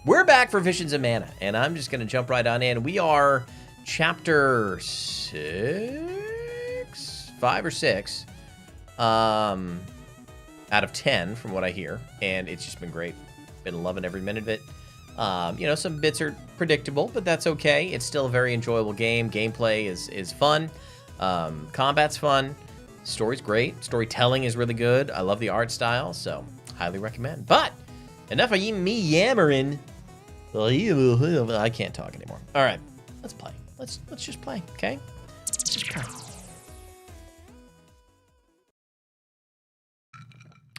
We're back for Visions of Mana, and I'm just going to jump right on in. We are chapter 5 or 6 out of 10 from what I hear, and it's just been great. Been loving every minute of it. You know, some bits are predictable, but that's okay. It's still a very enjoyable game. Gameplay is fun. Combat's fun. Story's great. Storytelling is really good. I love the art style, so highly recommend. But enough of me yammering. I can't talk anymore. All right, let's play. Let's just play, okay? Let's just play.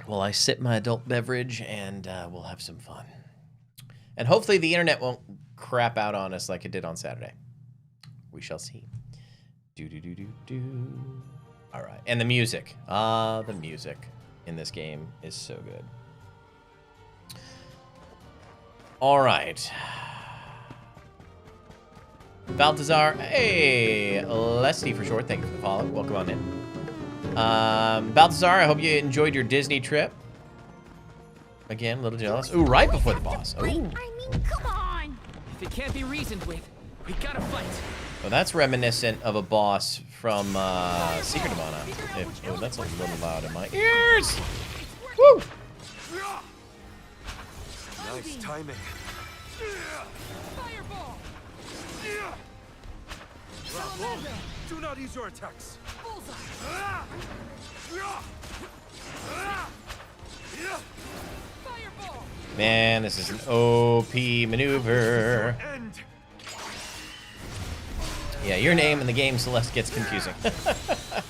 Well, I sip my adult beverage, and we'll have some fun. And hopefully the internet won't crap out on us like it did on Saturday. We shall see. Do. All right, and the music. The music in this game is so good. All right. Baltazar, hey, Leslie for short. Thank you for the follow. Welcome on in. Baltazar, I hope you enjoyed your Disney trip. Again, a little jealous. Ooh, right before the boss. Ooh. I mean, come on. If it can't be reasoned with, we gotta fight. Well, that's reminiscent of a boss from Secret of Mana. Oh, that's a little loud in my ears. Woo! Nice timing. Fireball. Bravo. Do not use your attacks. Fireball. Man, this is an OP maneuver. End. Yeah, your name in the game, Celeste, gets confusing.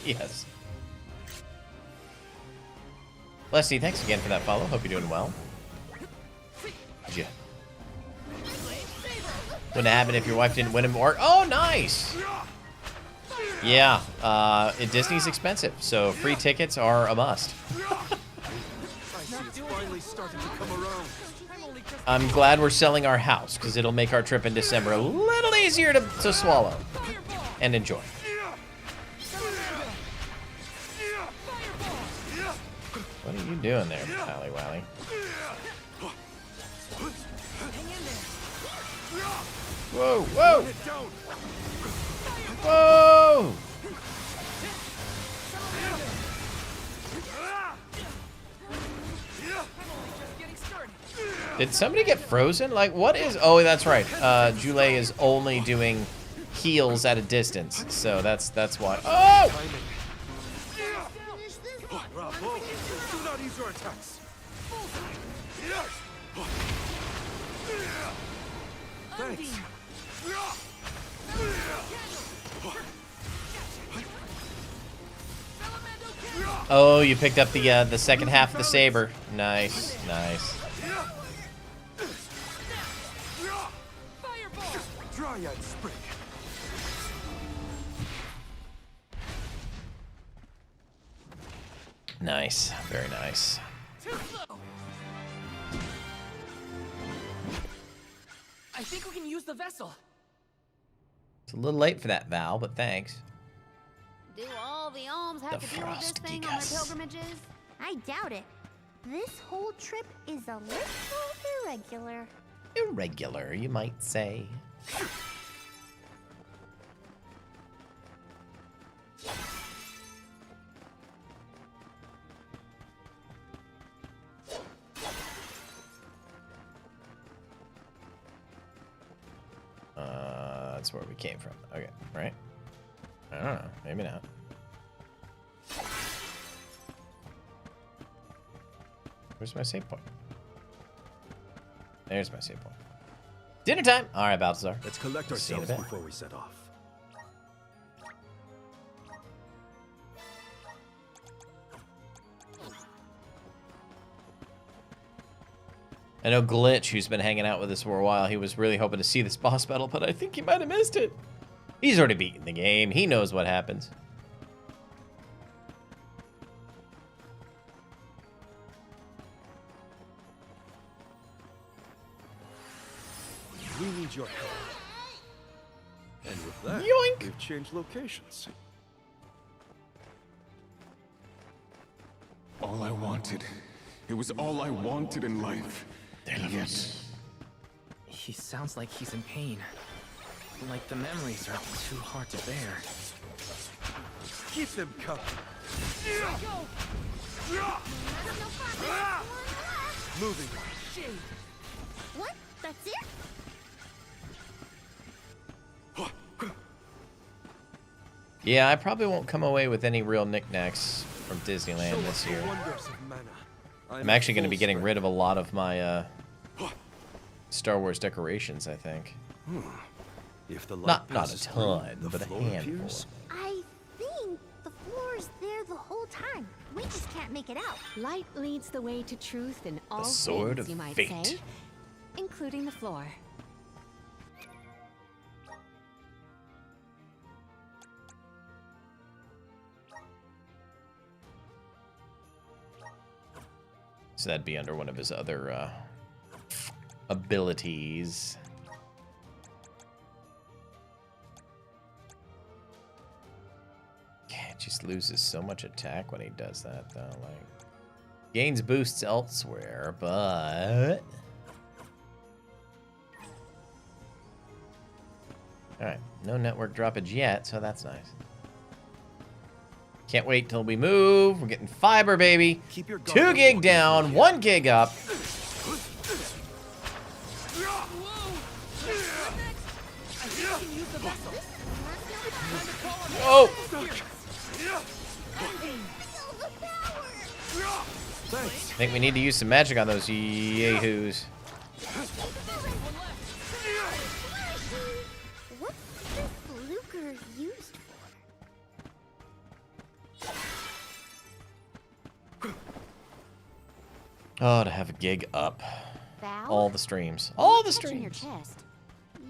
Yes. Leslie, thanks again for that follow. Hope you're doing well. Yeah. Wouldn't happen if your wife didn't win him more. Oh, nice! Yeah, Disney's expensive, so free tickets are a must. I see it's finally starting to come around. I'm glad we're selling our house, because it'll make our trip in December a little easier to swallow and enjoy. What are you doing there, Pally Wally? Whoa, whoa! Whoa! Did somebody get frozen? Like, what is... Oh, that's right. Jule is only doing heals at a distance, so that's why. Oh! Bravo. Do not use your attacks. Thanks. Oh, you picked up the second half of the saber. Nice, nice. Dryad spring. Nice, very nice. I think we can use the vessel. It's a little late for that, Val, but thanks. Do all the alms have The to deal with this thing on their Frostigas. pilgrimages? I doubt it. This whole trip is a little irregular. Irregular, you might say. That's where we came from. Okay, right? I don't know. Maybe not. Where's my save point? There's my save point. Dinner time! Alright, Balthazar. Let's collect See you in a ourselves bit. before we set off. I know Glitch, who's been hanging out with us for a while, he was really hoping to see this boss battle, but I think he might have missed it. He's already beaten the game. He knows what happens. We need your help. And with that, Yoink! we've changed locations. All I wanted. It was all I wanted in life. There he And is. He sounds like he's in pain. Like the memories are too hard to bear. Keep them coming. Moving. Jade! What? That's it? Yeah, I probably won't come away with any real knickknacks from Disneyland Show this us the year. wonders of mana. I'm actually going to be getting rid of a lot of my Star Wars decorations, I think. If the light Not a passes through, ton, the but a floor handful. appears. I think the floor's there the whole time. We just can't make it out. Light leads the way to truth in all sword things, of you might fate. say, including the floor. So that'd be under one of his other abilities. Yeah, it just loses so much attack when he does that, though. Like, gains boosts elsewhere, but all right, no network droppage yet, so that's nice. Can't wait till we move. We're getting fiber, baby. Keep your guard 2 up, gig walking down, through 1 gig up. Oh! Thanks. I think we need to use some magic on those yahoos. What's this Luger used for? Oh, to have a gig up. Val? All the streams. All the Touching your streams. chest.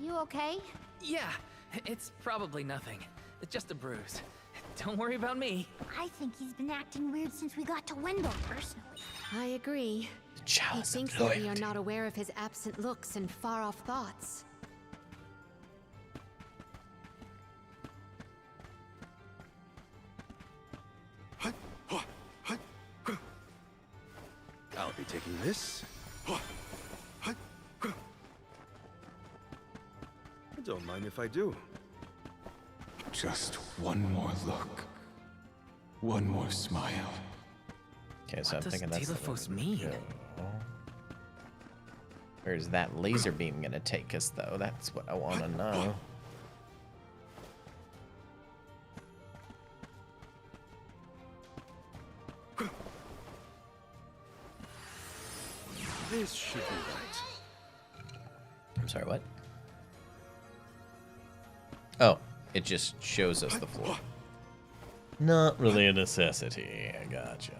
You okay? Yeah, it's probably nothing. It's just a bruise. Don't worry about me. I think he's been acting weird since we got to Wendell, personally. I agree. He Chalice thinks of that we are loyalty. not aware of his absent looks and far-off thoughts. I'll be taking this. Don't mind if I do. Just one more look. One more smile. Okay, so What I'm does thinking that's the Telephos way to mean? go. Where's that laser beam gonna take us, though? That's what I want to know. This should be right. I'm sorry, what? Oh, it just shows us the floor. Not really a necessity. I gotcha.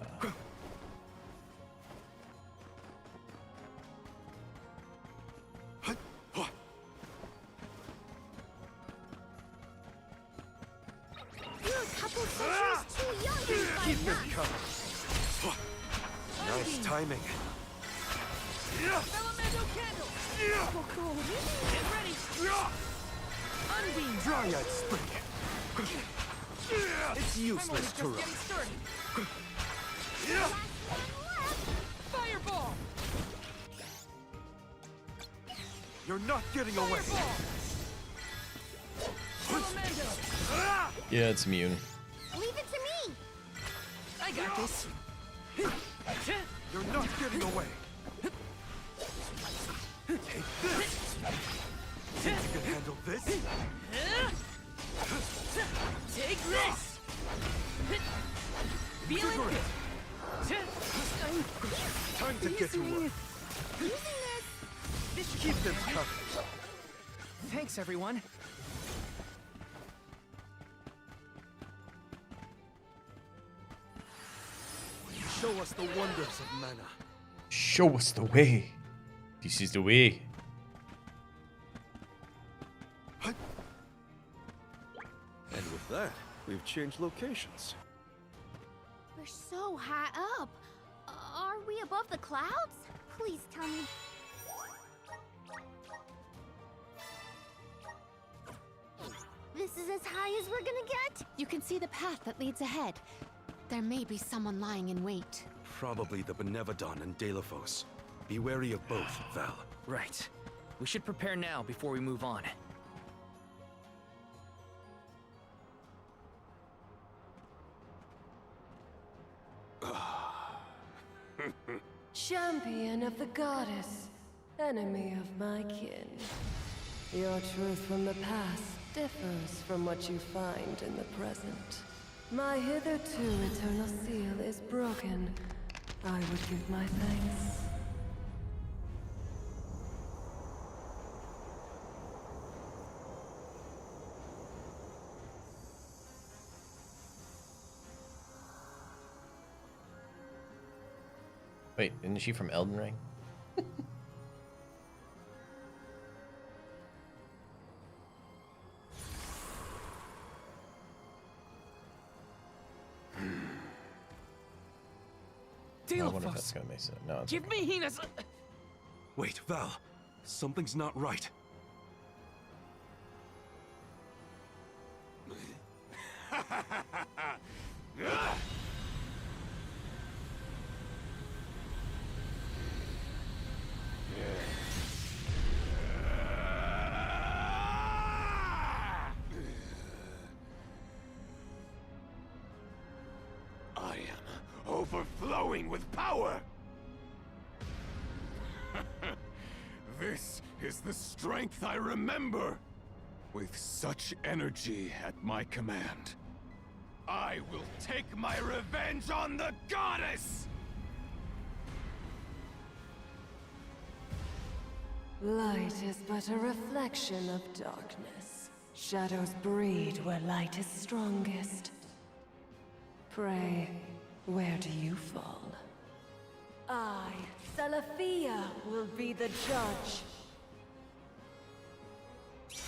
You're a couple centuries too young to be Keep fighting them us. coming. Nice timing. Elemental candle! Get ready! Unbeam! Dryad spring. It's I'm only useless just to run. getting started. Fireball! You're not getting away. Fireball! Elemento! Yeah, it's immune. Leave it to me. I got this. You're not getting away. Take this. Think you can handle this? Take this! Feel Figure it! Time to get to work. Keep them coming. Thanks, everyone. Show us the wonders of mana. Show us the way. This is the way. And with that, we've changed locations. We're so high up. Are we above the clouds? Please tell me. This is as high as we're gonna get? You can see the path that leads ahead. There may be someone lying in wait. Probably the Benevodon and Delaphos. Be wary of both, Val. Right. We should prepare now before we move on. Champion of the goddess, enemy of my kin. Your truth from the past differs from what you find in the present. My hitherto eternal seal is broken. I would give my thanks. Wait, isn't she from Elden Ring? I wonder if that's gonna make sense. No, it's Give me Hina's. Wait, Val. Something's not right. I am overflowing with power! This is the strength I remember! With such energy at my command, I will take my revenge on the goddess! Light is but a reflection of darkness. Shadows breed where light is strongest. Pray, where do you fall? I, Salafia, will be the judge.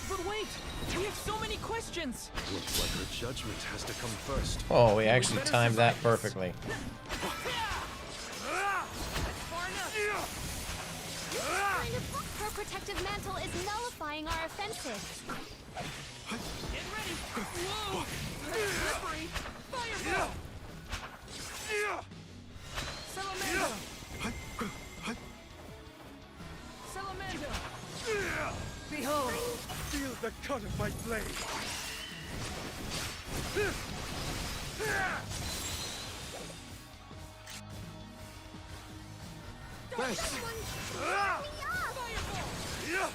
But wait! We have so many questions! Looks like her judgment has to come first. Oh, we actually timed that perfectly. Her protective mantle is nullifying our offensive. Get ready! Whoa! That's slippery! Fireball! Salamando! Salamando! Behold, Feel the cut of my blade. Thanks.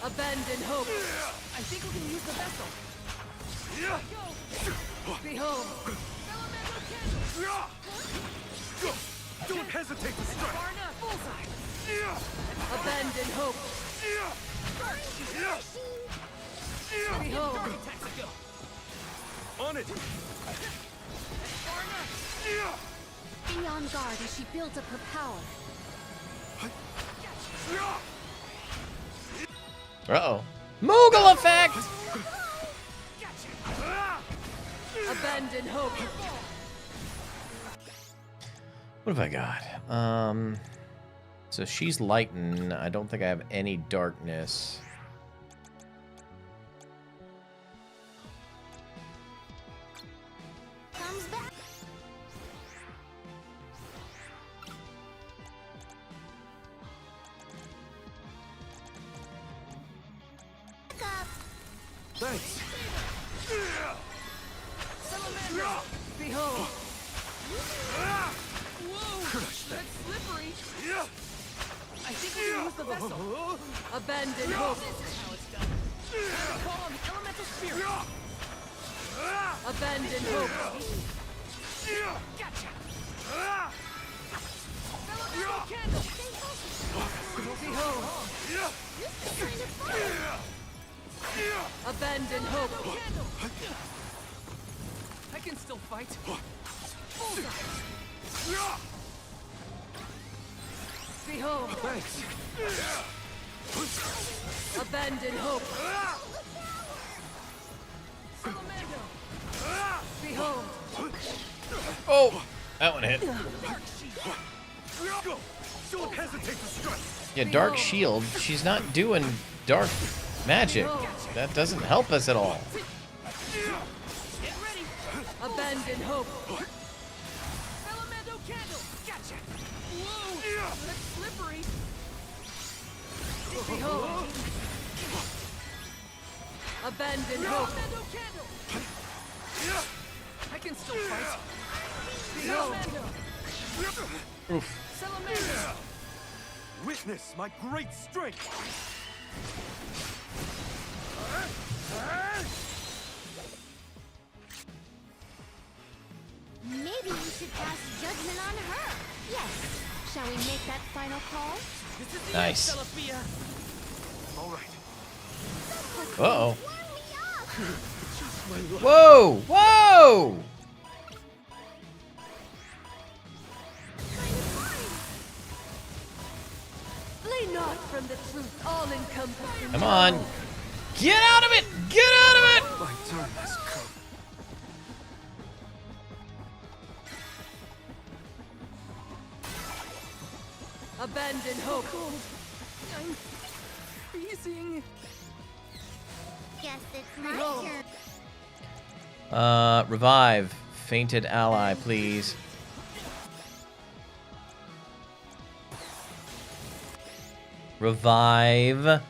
abandon hope. I think we can use the vessel. Behold, Don't hesitate to strike. Far enough. Bullseye. abandon hope. Behold, Target tactics go. On it. Far enough. Be on guard as she builds up her power. Uh-oh. Moogle effect! abandon hope. What have I got? So she's lighten. I don't think I have any darkness. Comes back. Thanks. Behold, Whoa! That's slippery. I think we can use the vessel. abandon hope. How it's done. Call on the elemental spirit. Abandon hope. Gotcha. Elemental candle. Behold, abandon hope. Candle. I can still fight. Bullseye. Behold, Thanks. abandon hope. Salamando. Behold, Oh! That one hit. Don't hesitate to strike. Yeah, Dark Shield. She's not doing dark magic. That doesn't help us at all. Get ready. abandon hope. Salamando candle. Gotcha. Whoa! That's slippery. Behold, Abandon hope. I can still fight. Behold. Salamander! Witness my great strength! Maybe we should pass judgment on her. Yes. Shall we make that final call? This is the Nice. end, Salafia. All right. Uh-oh. Warm me up. Whoa! Whoa! Flee not from the truth, all-encompassing. Come on. Get out of it! Get out of it! My turn has come. Abandon hope. I'm freezing. Guess it's my turn. Revive. Fainted ally, please. Revive.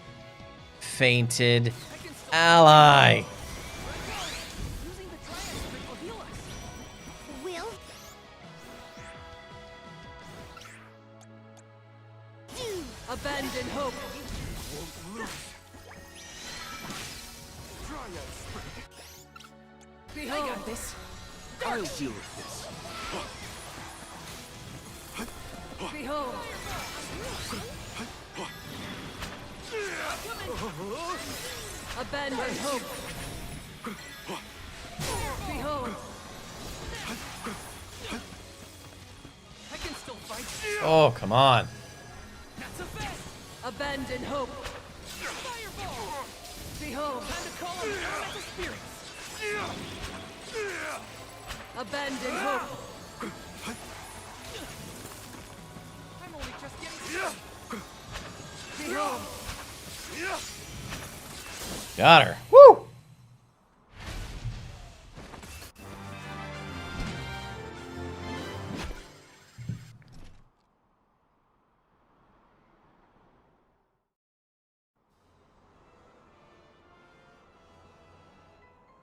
Fainted ally. Using the triangle strip will heal us. Will do. Abandon hope. Won't lose. Triad sprint. I got this. I'll deal with this. Behold. Abandon hope. Behold. I can still fight. Oh, come on. That's a bet. Abandon hope. Fireball. Behold. Time to call on elemental spirits. Abandon hope. I'm only just getting started. Behold. Got her. Woo!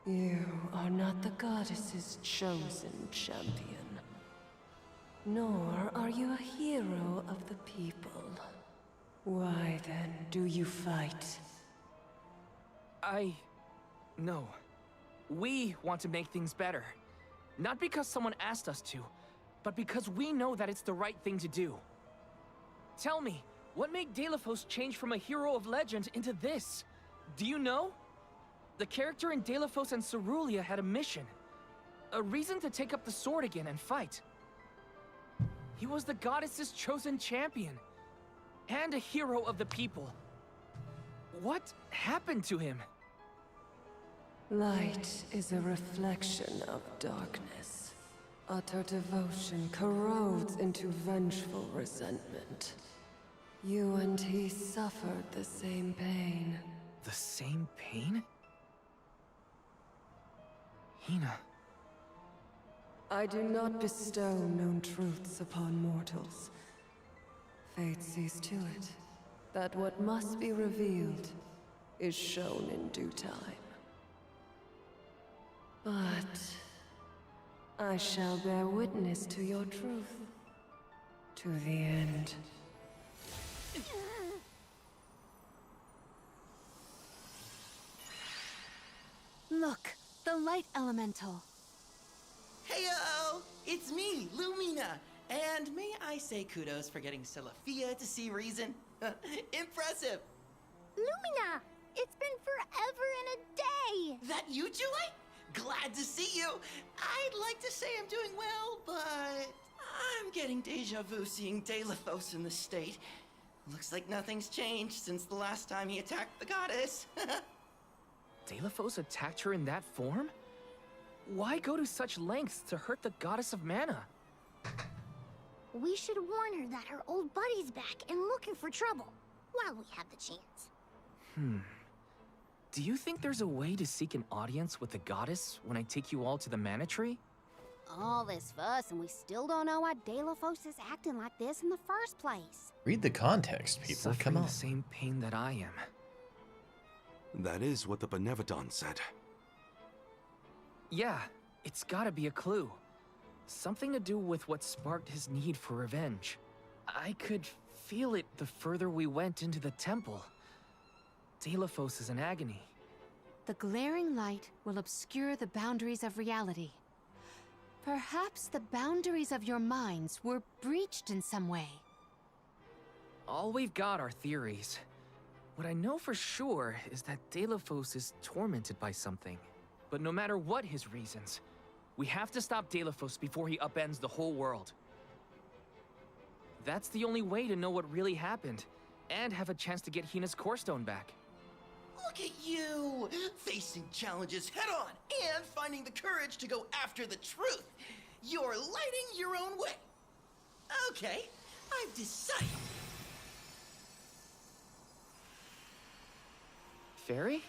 You are not the goddess's chosen champion. Nor are you a hero of the people. Why then do you fight? No. We want to make things better. Not because someone asked us to, but because we know that it's the right thing to do. Tell me, what made Delafos change from a hero of legend into this? Do you know? The character in Delafos and Cerulean had a mission. A reason to take up the sword again and fight. He was the goddess's chosen champion. And a hero of the people. What happened to him? Light is a reflection of darkness. Utter devotion corrodes into vengeful resentment. You and he suffered the same pain. The same pain? Hina. I do not bestow known truths upon mortals. Fate sees to it that what must be revealed is shown in due time. But I shall bear witness to your truth. To the end. Look, the light elemental. Heyo! It's me, Lumina! And may I say kudos for getting Salafia to see reason? Impressive! Lumina, it's been forever and a day. That you, Julie? Glad to see you! I'd like to say I'm doing well, but I'm getting deja vu seeing Delafos in the state. Looks like nothing's changed since the last time he attacked the goddess. Delafos attacked her in that form? Why go to such lengths to hurt the goddess of mana? We should warn her that her old buddy's back and looking for trouble while we have the chance. Do you think there's a way to seek an audience with the goddess when I take you all to the mana tree? All this fuss and we still don't know why Delafos is acting like this in the first place. Read the context, people. Suffering Come on. the same pain that I am. That is what the Benevodon said. Yeah, it's gotta be a clue. Something to do with what sparked his need for revenge. I could feel it the further we went into the temple. Deilophos is in agony. The glaring light will obscure the boundaries of reality. Perhaps the boundaries of your minds were breached in some way. All we've got are theories. What I know for sure is that Deilophos is tormented by something. But no matter what his reasons, we have to stop Deilophos before he upends the whole world. That's the only way to know what really happened, and have a chance to get Hina's core stone back. Look at you! Facing challenges head on and finding the courage to go after the truth. You're lighting your own way. Okay, I've decided. Fairy?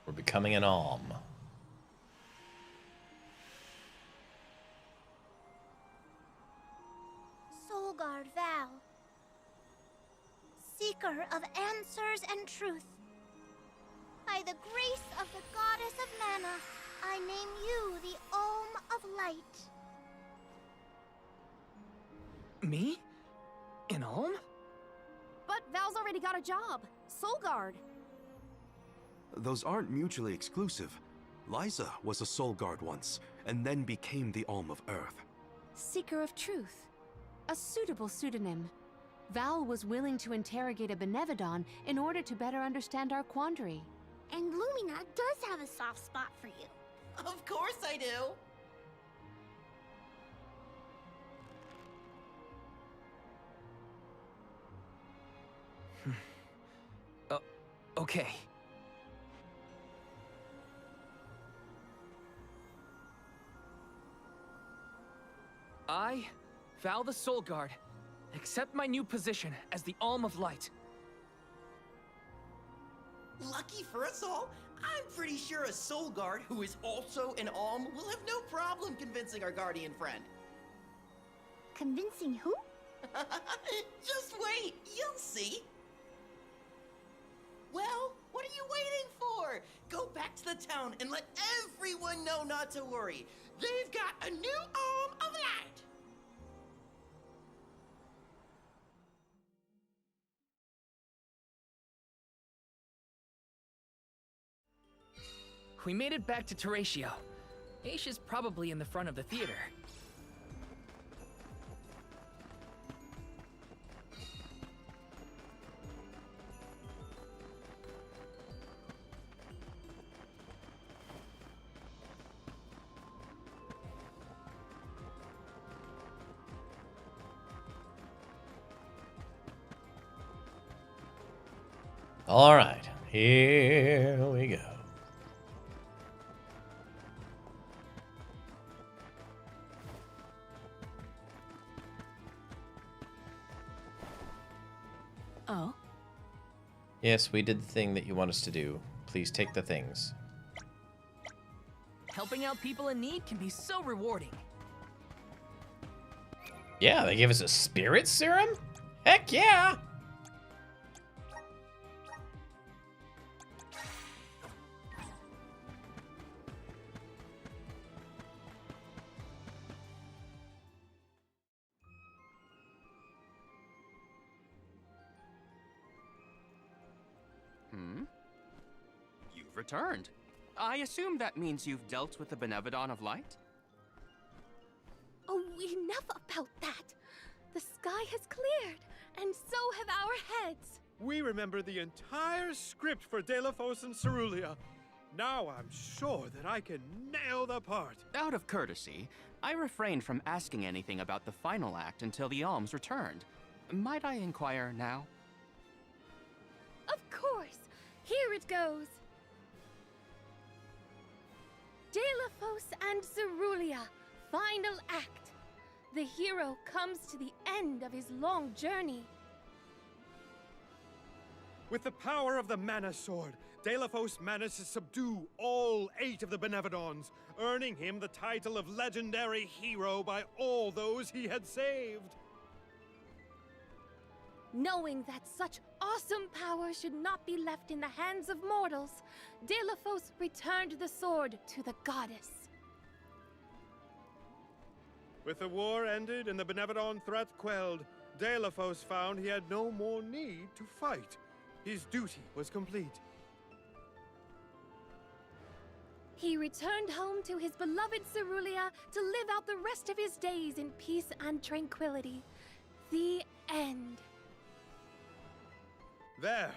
We're becoming an alm. Soulguard Val, seeker of answers and truth. By the grace of the goddess of mana, I name you the Alm of Light. Me? An alm? But Val's already got a job. Soulguard. Those aren't mutually exclusive. Liza was a Soul Guard once, and then became the Alm of Earth. Seeker of Truth. A suitable pseudonym. Val was willing to interrogate a Benevodon in order to better understand our quandary. And Lumina does have a soft spot for you. Of course I do. Okay. I, Val the Soul Guard, accept my new position as the Alm of Light. Lucky for us all, I'm pretty sure a Soul Guard who is also an Alm will have no problem convincing our guardian friend. Convincing who? Just wait, you'll see. Well, what are you waiting for? Go back to the town and let everyone know not to worry. They've got a new Alm of Light. We made it back to Teratio. Aisha's probably in the front of the theater. All right, here we go. Oh? Yes, we did the thing that you want us to do. Please take the things. Helping out people in need can be so rewarding. Yeah, they gave us a spirit serum? Heck yeah! You've returned. I assume that means you've dealt with the Benevodon of Light? Oh, enough about that. The sky has cleared, and so have our heads. We remember the entire script for Deilophos and Cerulia. Now I'm sure that I can nail the part. Out of courtesy, I refrained from asking anything about the final act until the alms returned. Might I inquire now? Of course. Here it goes. Deilophos and Cerulia, final act. The hero comes to the end of his long journey. With the power of the Mana Sword, Deilophos managed to subdue all 8 of the Benevodons, earning him the title of legendary hero by all those he had saved. Knowing that such awesome power should not be left in the hands of mortals, Deilephos returned the sword to the goddess. With the war ended and the Benevodon threat quelled, Deilephos found he had no more need to fight. His duty was complete. He returned home to his beloved Cerulia to live out the rest of his days in peace and tranquility. The end. There.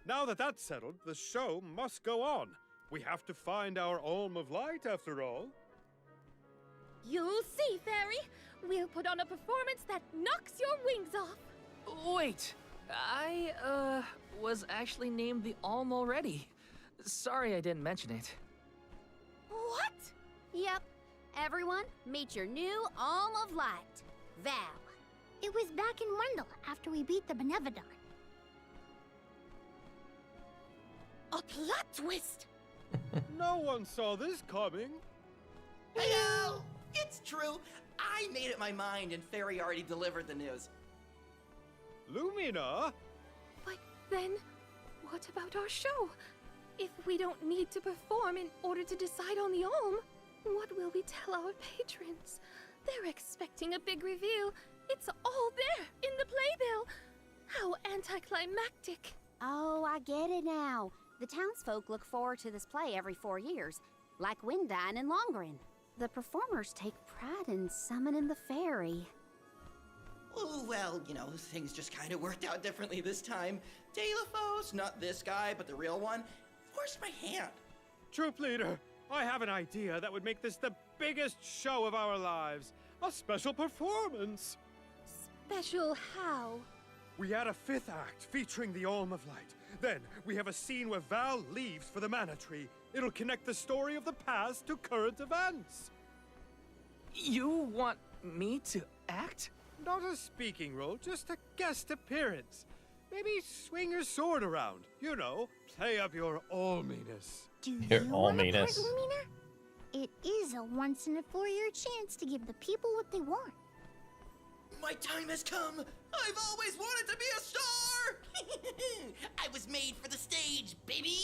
Now that that's settled, the show must go on. We have to find our Alm of Light, after all. You'll see, Fairy. We'll put on a performance that knocks your wings off. Wait, I, was actually named the Alm already. Sorry I didn't mention it. What? Yep. Everyone, meet your new Alm of Light, Val. It was back in Wendell after we beat the Benevodon. A plot twist! No one saw this coming. Hello! It's true. I made up my mind and Fairy already delivered the news. Lumina? But then, what about our show? If we don't need to perform in order to decide on the Alm, what will we tell our patrons? They're expecting a big reveal. It's all there in the playbill. How anticlimactic. Oh, I get it now. The townsfolk look forward to this play every 4 years, like Windine and Longren. The performers take pride in summoning the fairy. Oh, well, you know, things just kind of worked out differently this time. Deilephos, not this guy, but the real one, forced my hand. Troop leader, I have an idea that would make this the biggest show of our lives. A special performance. Special how? We add a 5th act featuring the Alm of Light. Then we have a scene where Val leaves for the Mana Tree. It'll connect the story of the past to current events. You want me to act? Not a speaking role, just a guest appearance. Maybe swing your sword around. You know, play up your alminess. Do Your you want a part, alminess. Lumina? It is a once-in-a-4-year chance to give the people what they want. My time has come. I've always wanted to be a star. I was made for the stage, baby.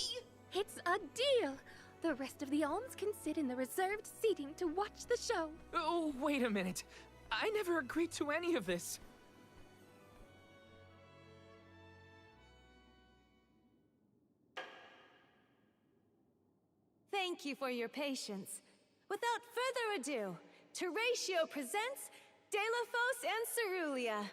It's a deal. The rest of the alms can sit in the reserved seating to watch the show. Oh, wait a minute. I never agreed to any of this. Thank you for your patience. Without further ado, Teratio presents Deilephos and Cerulia.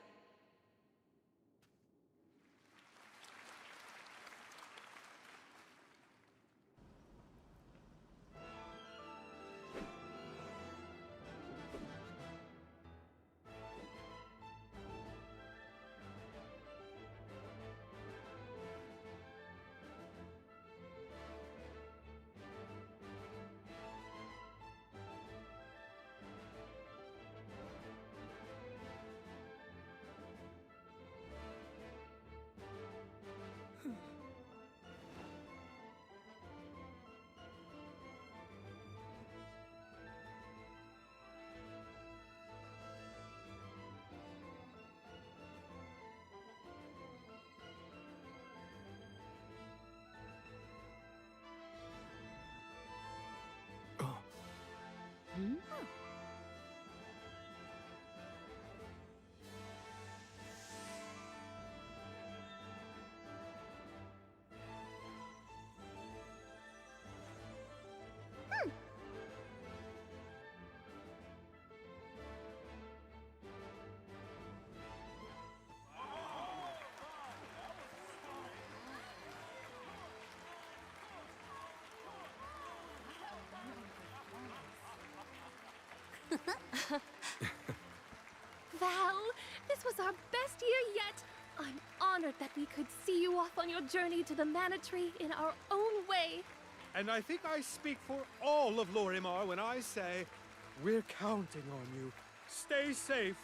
Val, this was our best year yet. I'm honored that we could see you off on your journey to the Mana Tree in our own way. And I think I speak for all of Lorimar when I say, we're counting on you. Stay safe.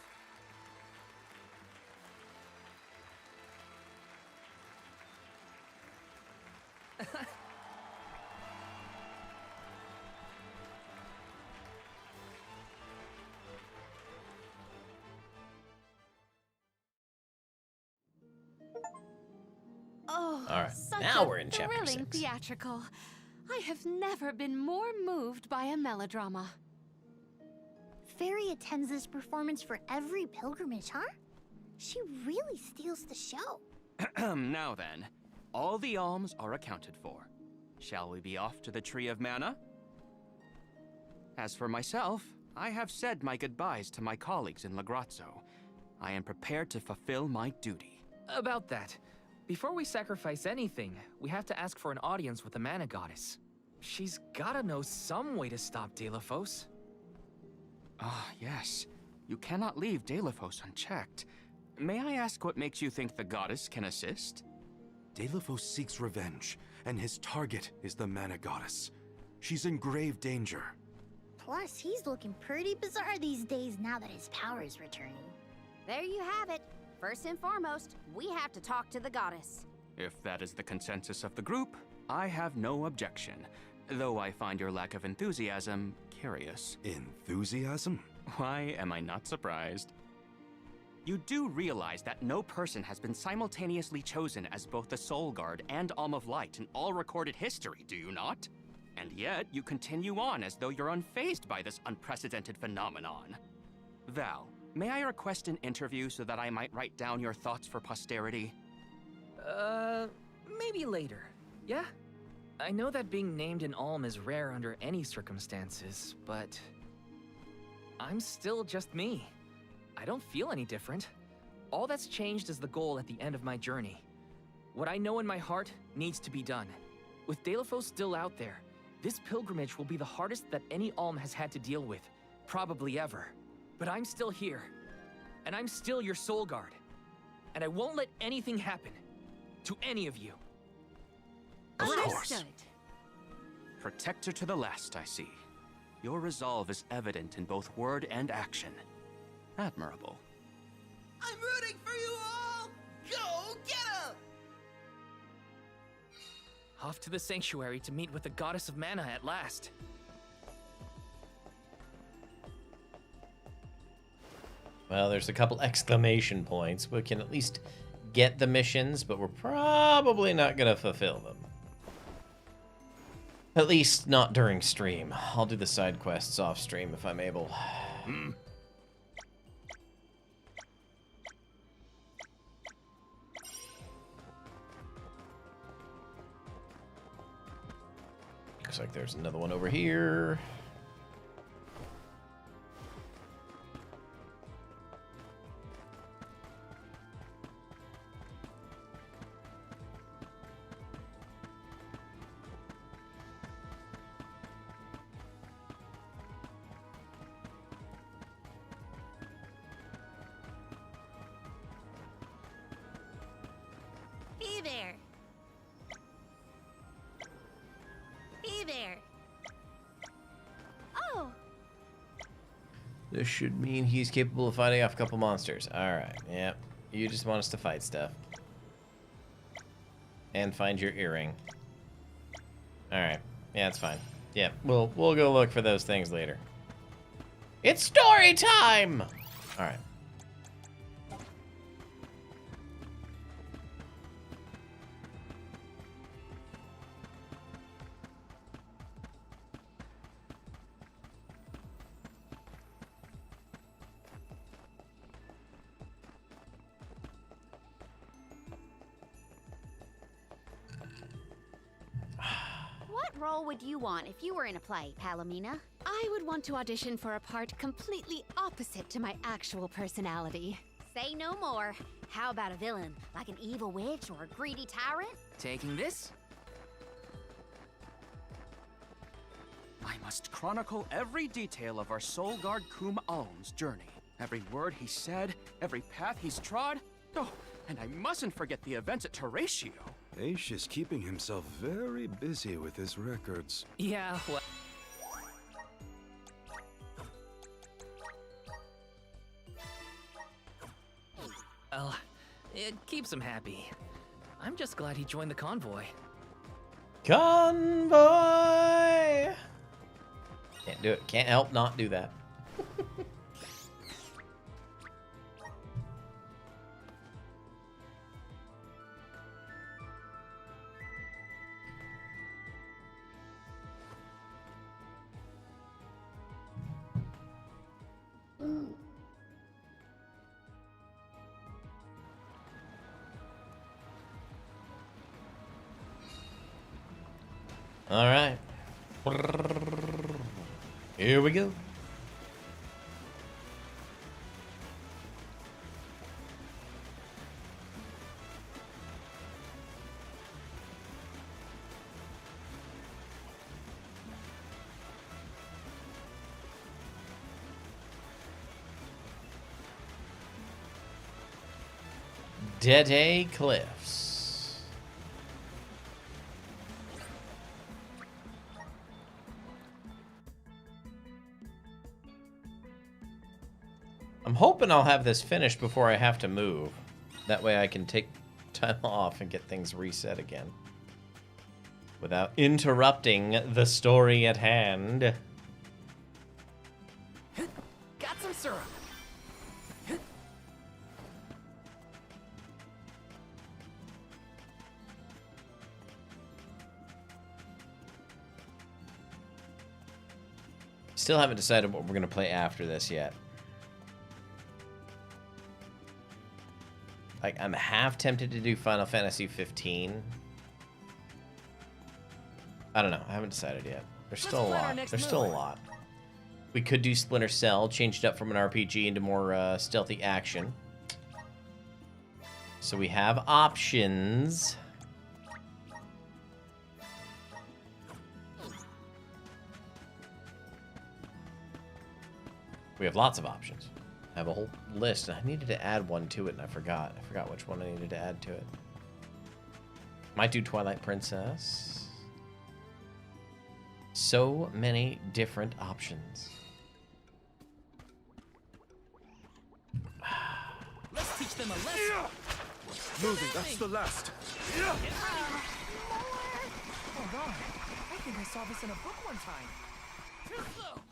Oh, All right, such now a we're in chapter thrilling 6. theatrical. I have never been more moved by a melodrama. Fairy attends this performance for every pilgrimage, huh? She really steals the show. Now then, all the alms are accounted for. Shall we be off to the Tree of Mana? As for myself, I have said my goodbyes to my colleagues in Lagrazzo. I am prepared to fulfill my duty. About that, before we sacrifice anything, we have to ask for an audience with the Mana Goddess. She's gotta know some way to stop Delafos. Ah, yes. You cannot leave Delafos unchecked. May I ask what makes you think the goddess can assist? Delafos seeks revenge, and his target is the Mana Goddess. She's in grave danger. Plus, he's looking pretty bizarre these days now that his power is returning. There you have it. First and foremost, we have to talk to the goddess. If that is the consensus of the group, I have no objection. Though I find your lack of enthusiasm curious. Enthusiasm? Why am I not surprised? You do realize that no person has been simultaneously chosen as both the Soul Guard and Alm of Light in all recorded history, do you not? And yet, you continue on as though you're unfazed by this unprecedented phenomenon. Val, may I request an interview so that I might write down your thoughts for posterity? Maybe later. Yeah? I know that being named an Alm is rare under any circumstances, but I'm still just me. I don't feel any different. All that's changed is the goal at the end of my journey. What I know in my heart needs to be done. With Delafos still out there, this pilgrimage will be the hardest that any Alm has had to deal with, probably ever. But I'm still here, and I'm still your Soul Guard. And I won't let anything happen to any of you. Of course. Understood. Protector to the last, I see. Your resolve is evident in both word and action. Admirable. I'm rooting for you all! Go get 'em! Off to the sanctuary to meet with the Goddess of Mana at last. Well, there's a couple exclamation points. We can at least get the missions, but we're probably not going to fulfill them. At least not during stream. I'll do the side quests off stream if I'm able. Looks like there's another one over here. Hey there! Hey there! Oh! This should mean he's capable of fighting off a couple monsters. Alright, yep. You just want us to fight stuff. And find your earring. Alright. Yeah, that's fine. Yeah, we'll go look for those things later. It's story time! Alright. What role would you want if you were in a play, Palomina? I would want to audition for a part completely opposite to my actual personality. Say no more. How about a villain, like an evil witch or a greedy tyrant? Taking this? I must chronicle every detail of our Soul Guard Kum Alm's journey. Every word he said, every path he's trod. Oh, and I mustn't forget the events at Terratio. Aish is keeping himself very busy with his records. Yeah, well... Well, it keeps him happy. I'm just glad he joined the convoy. Convoy! Can't do it. Can't help not do that. All right. Here we go. Dead Cliffs. I'm hoping I'll have this finished before I have to move. That way I can take time off and get things reset again. Without interrupting the story at hand. Got some syrup. Still haven't decided what we're going to play after this yet. Like, I'm half tempted to do Final Fantasy 15. I don't know. I haven't decided yet. There's still a lot. There's still a lot. We could do Splinter Cell, changed up from an RPG into more stealthy action. So we have options. We have lots of options. I have a whole list, and I needed to add one to it, and I forgot. I forgot which one I needed to add to it. Might do Twilight Princess. So many different options. Let's teach them a lesson. Moving, that's the last. Hold on. I think I saw this in a book one time. Too slow.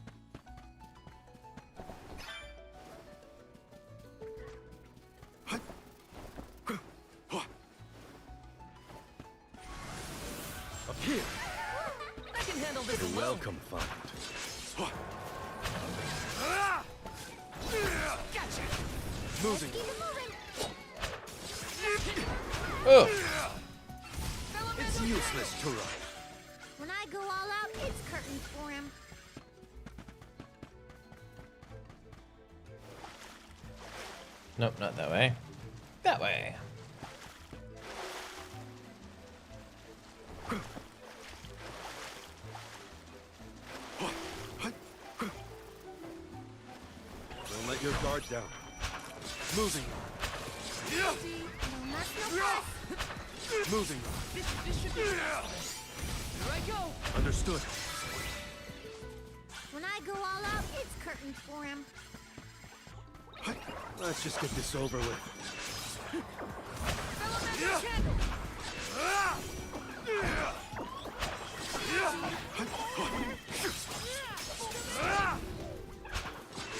Up here. I can handle this You're alone. welcome, find. Gotcha. Moving. Oh. It's useless to run. When I go all out, it's curtains for him. Nope, not that way. That way. Don't let your guard down. Moving. No mess, no fuss. Moving. This should be fast. Here I go. Understood. When I go all out, it's curtains for him. Let's just get this over with. Elemental candle.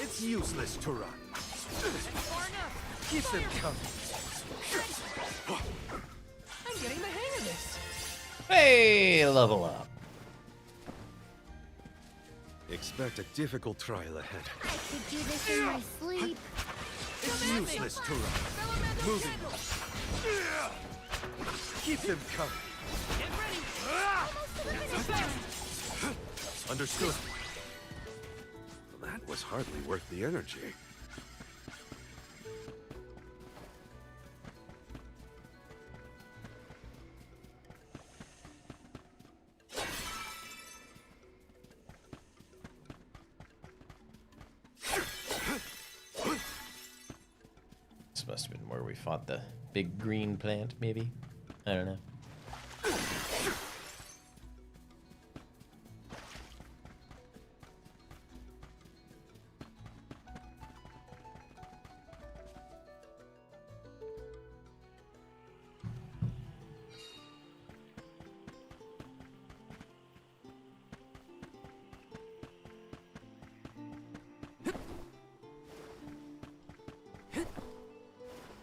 It's useless to run. Far enough. Keep them coming. I'm getting the hang of this. Hey, level up. Expect a difficult trial ahead. I could do this in my sleep. It's useless to run. Elemental Moving. candle. Keep them coming. Get ready. Understood. That was hardly worth the energy. This must have been where we fought the big green plant, maybe? I don't know.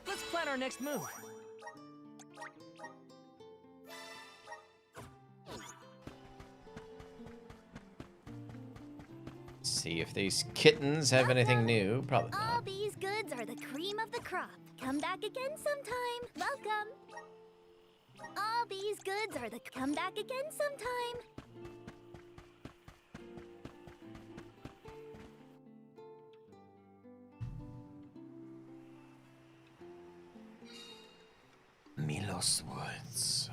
Let's plan our next move. See if these kittens have anything new. Probably All not. these goods are the cream of the crop. Come back again sometime. Welcome. All these goods are the come back again sometime. Lost Woods.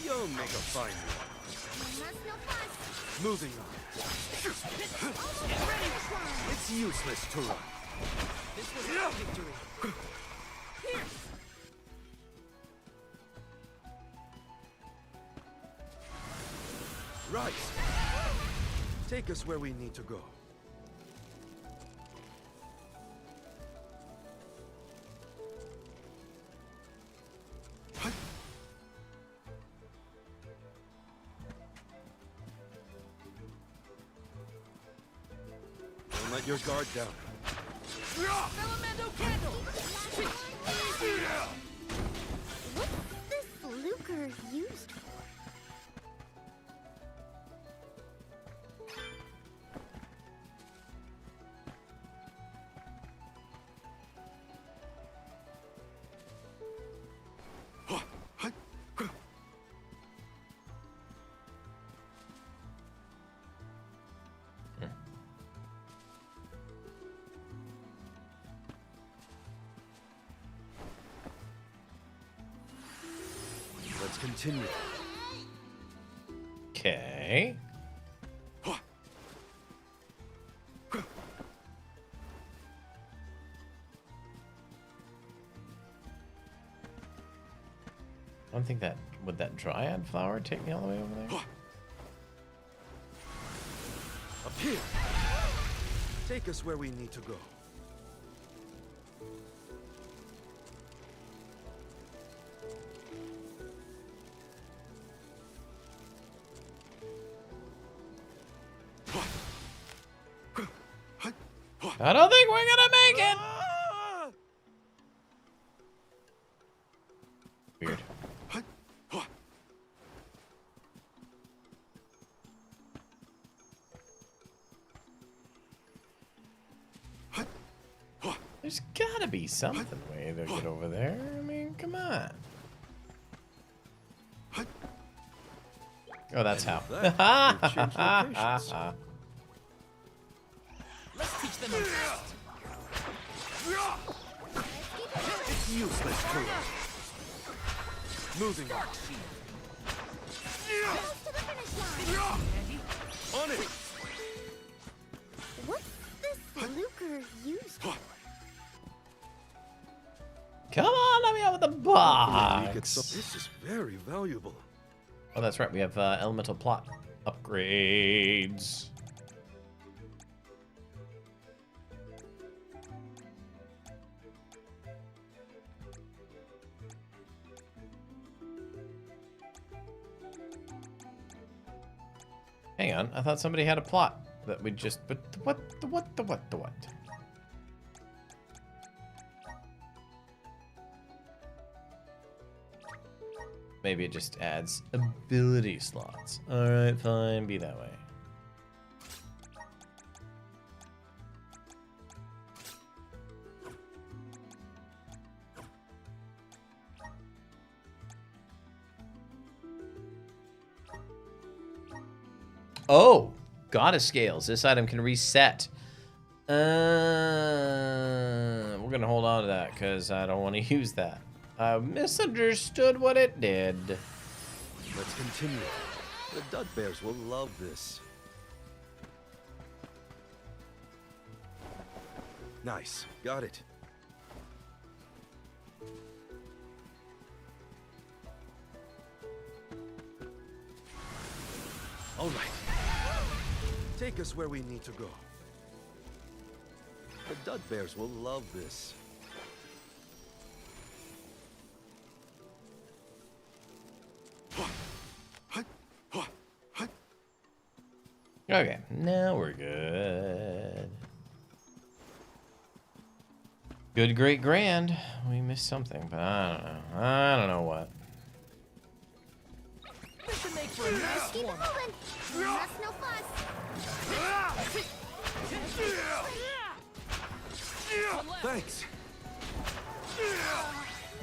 You'll make a fine one. Moving on. It's useless to run. This was our victory. Right. Take us where we need to go. Don't let your guard down. Salamando candle! What's this lucre used for? Let's continue. Okay. I don't think that would that dryad flower take me all the way over there. Up here. Take us where we need to go. I don't think we're gonna make it. Weird. There's gotta be something way to get over there. I mean, come on. Oh, that's how. Let's teach them a test. It's useless to run. Moving on. On it. What's this lucre used for? Come on, let me out with the box. This is very valuable. Oh, that's right. We have elemental plot upgrades. Hang on, I thought somebody had a plot that we just. But what? Maybe it just adds ability slots. All right, fine, be that way. Oh, goddess scales. This item can reset. We're gonna hold on to that because I don't want to use that. I misunderstood what it did. Let's continue. The Dud Bears will love this. Nice. Got it. All right. Take us where we need to go. The Dud Bears will love this. Okay, now we're good. Good, great, grand. We missed something, but I don't know. I don't know what. This should make for a nice Keep it warm. moving. That's no fuss. Thanks.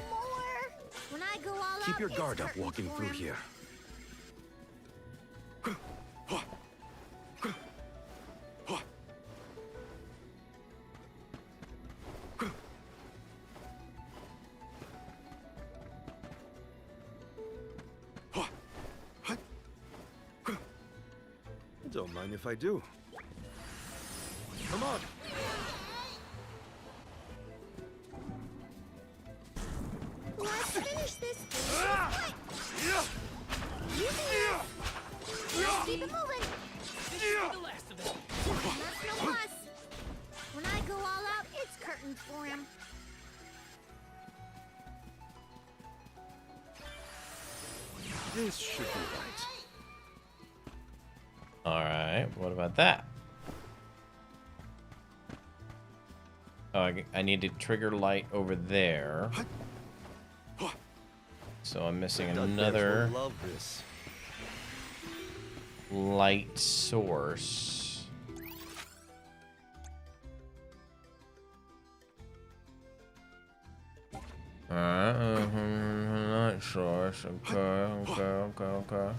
More. When I go all Keep Keep your guard up walking through here. Don't mind if I do. Come on. Let's finish this. Keep it moving. The last of them. That's no plus. When I go all out, it's curtains for him. This should be right. Alright, what about that? Oh, I need to trigger light over there. So I'm missing another Love this. light source. Alright, light source. Okay.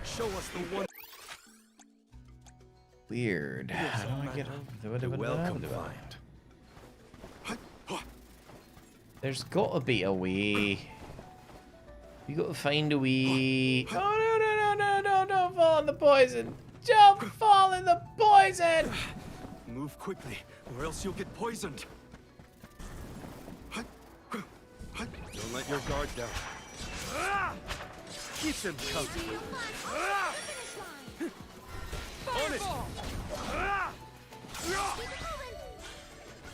Show us the one. Weird. How do I get You're welcome, find. There's gotta be a way. You gotta find a way. Oh no, don't fall in the poison. Don't fall in the poison! Move quickly, or else you'll get poisoned. Don't let your guard down. Keep them coming. On it! Keep it moving.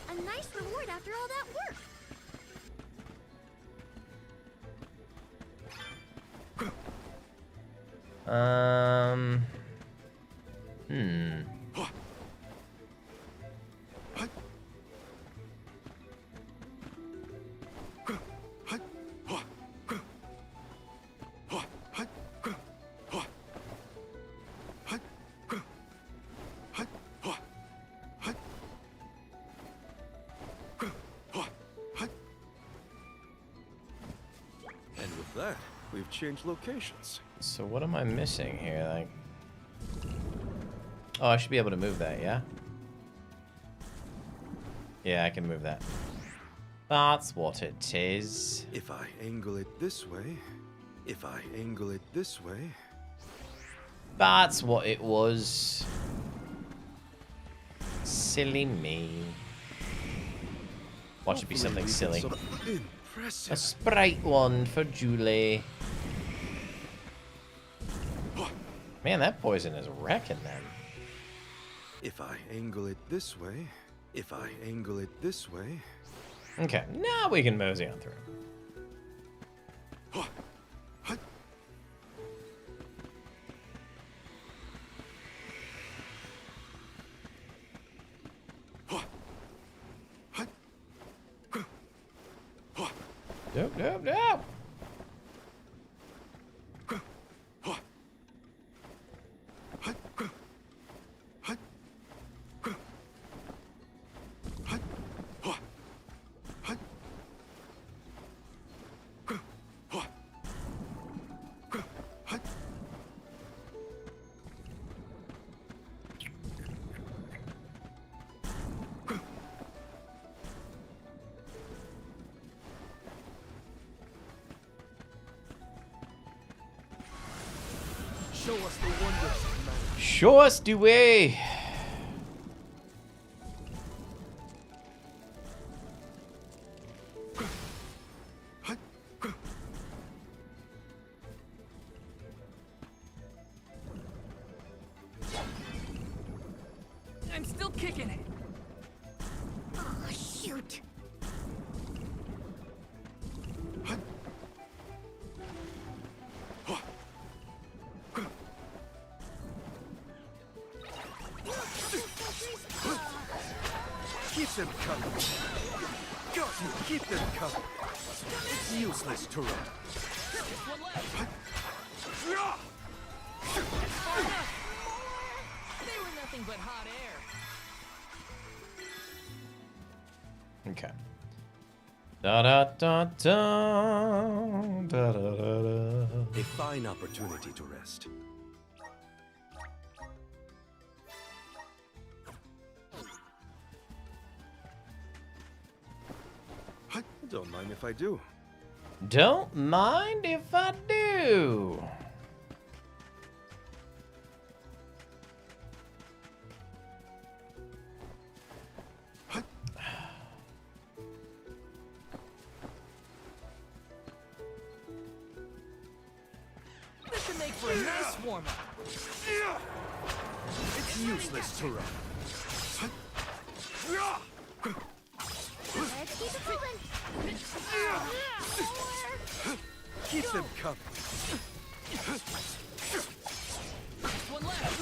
A nice reward after all that work. And with that, we've changed locations. So what am I missing here? Like, oh, I should be able to move that, yeah? Yeah, I can move that. That's what it is. If I angle it this way, if I angle it this way. That's what it was. Silly me. Watch it be something silly. Impressive. A sprite one for Julie. Man, that poison is wrecking them. If I angle it this way, if I angle it this way. Okay, now we can mosey on through. No. Show us the wonders of magic. Show us the way. I'm still kicking it. Keep them coming. Got you. Keep them coming. It's useless to run. One left. They were nothing but hot air. Okay. Da da da da da da da. A fine opportunity to rest. Don't mind if I do. Don't mind if I do. This should make for a nice warm-up. It's useless to run. Let's keep it moving. Keep them coming. One left.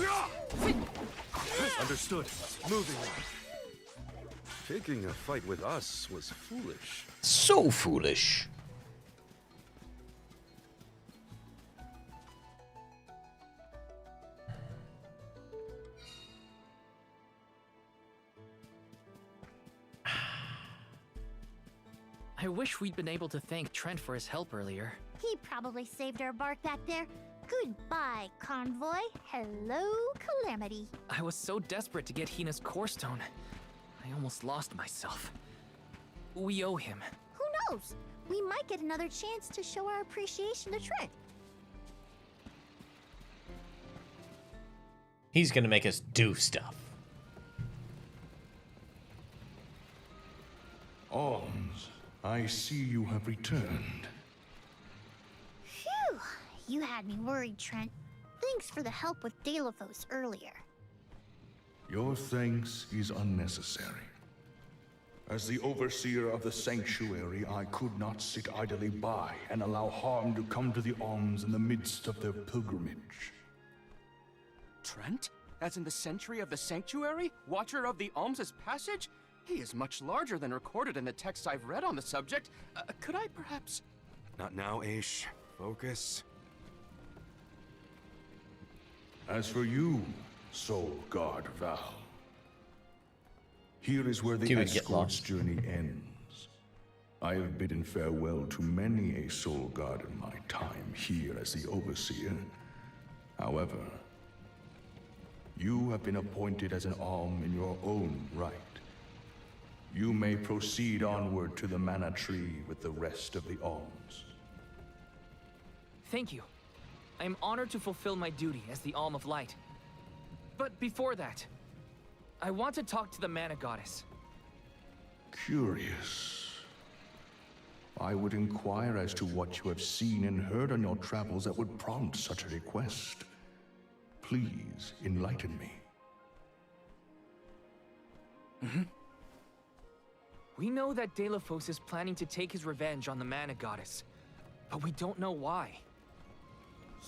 Understood. Moving on. Picking a fight with us was foolish. So foolish. I wish we'd been able to thank Trent for his help earlier. He probably saved our bark back there. Goodbye, convoy. Hello, Calamity. I was so desperate to get Hina's core stone. I almost lost myself. We owe him. Who knows? We might get another chance to show our appreciation to Trent. He's gonna make us do stuff. Alms, I see you have returned. Phew! You had me worried, Trent. Thanks for the help with Delaphos earlier. Your thanks is unnecessary. As the overseer of the sanctuary, I could not sit idly by and allow harm to come to the Alms in the midst of their pilgrimage. Trent? As in the sentry of the sanctuary? Watcher of the Alms' passage? He is much larger than recorded in the texts I've read on the subject. Could I perhaps... Not now, Aish. Focus. As for you, Soul Guard Val, here is where the He would get escort's lost. journey ends. I have bidden farewell to many a Soul Guard in my time here as the Overseer. However, you have been appointed as an Alm in your own right. You may proceed onward to the Mana Tree with the rest of the Alms. Thank you. I am honored to fulfill my duty as the Alm of Light. But before that, I want to talk to the Mana Goddess. Curious. I would inquire as to what you have seen and heard on your travels that would prompt such a request. Please enlighten me. We know that Delaphos is planning to take his revenge on the Mana Goddess, but we don't know why.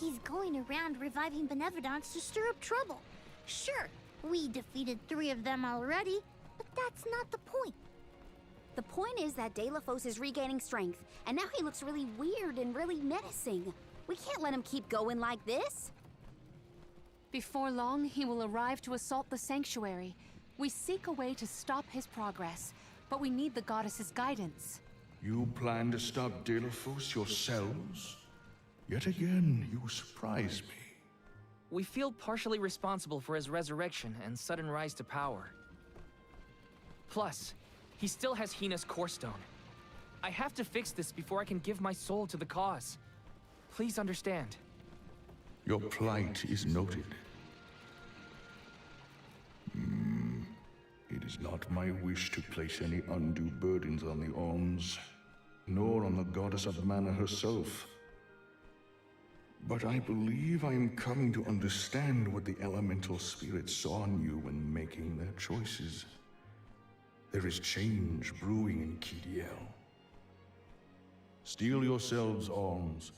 He's going around reviving benevolence to stir up trouble. Sure, we defeated 3 of them already, but that's not the point. The point is that Delaphos is regaining strength, and now he looks really weird and really menacing. We can't let him keep going like this. Before long, he will arrive to assault the sanctuary. We seek a way to stop his progress, but we need the goddess's guidance. You plan to stop Delaphos yourselves? Yet again, you surprise me. We feel partially responsible for his resurrection and sudden rise to power. Plus, he still has Hina's core stone. I have to fix this before I can give my soul to the cause. Please understand. Your plight is noted. It is not my wish to place any undue burdens on the Alms, nor on the goddess of mana herself. But I believe I am coming to understand what the elemental spirits saw in you when making their choices. There is change brewing in Kidiel. Steel yourselves, Alms.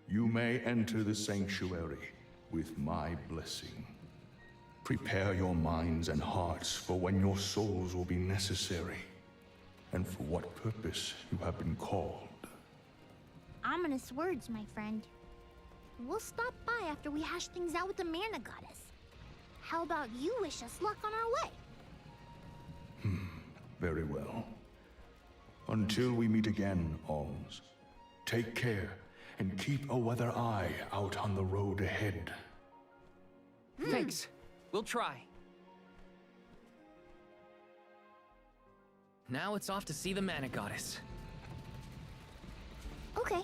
You may enter the sanctuary with my blessing. Prepare your minds and hearts for when your souls will be necessary, and for what purpose you have been called. Ominous words, my friend. We'll stop by after we hash things out with the Mana Goddess. How about you wish us luck on our way? Very well. Until we meet again, Alms, take care and keep a weather eye out on the road ahead. Thanks. We'll try. Now it's off to see the Mana Goddess. Okay.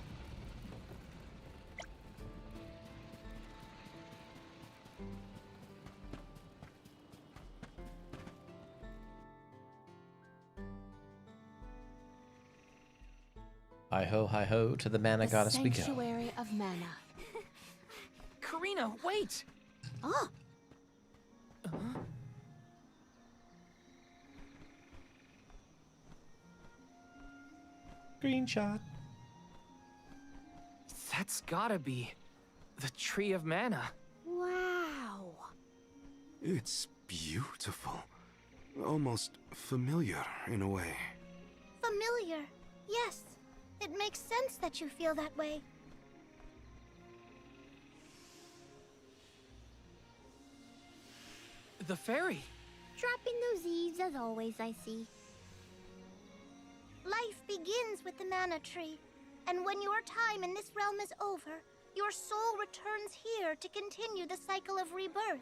Hi ho, to the Mana Goddess we go. Sanctuary of Mana. Karina, wait! Oh, Screenshot. That's gotta be the Tree of Mana. wow. It's beautiful. Almost familiar in a way. Familiar. Yes. It makes sense that you feel that way. The fairy. Dropping those eaves as always, I see. Life begins with the Mana Tree, and when your time in this realm is over, your soul returns here to continue the cycle of rebirth.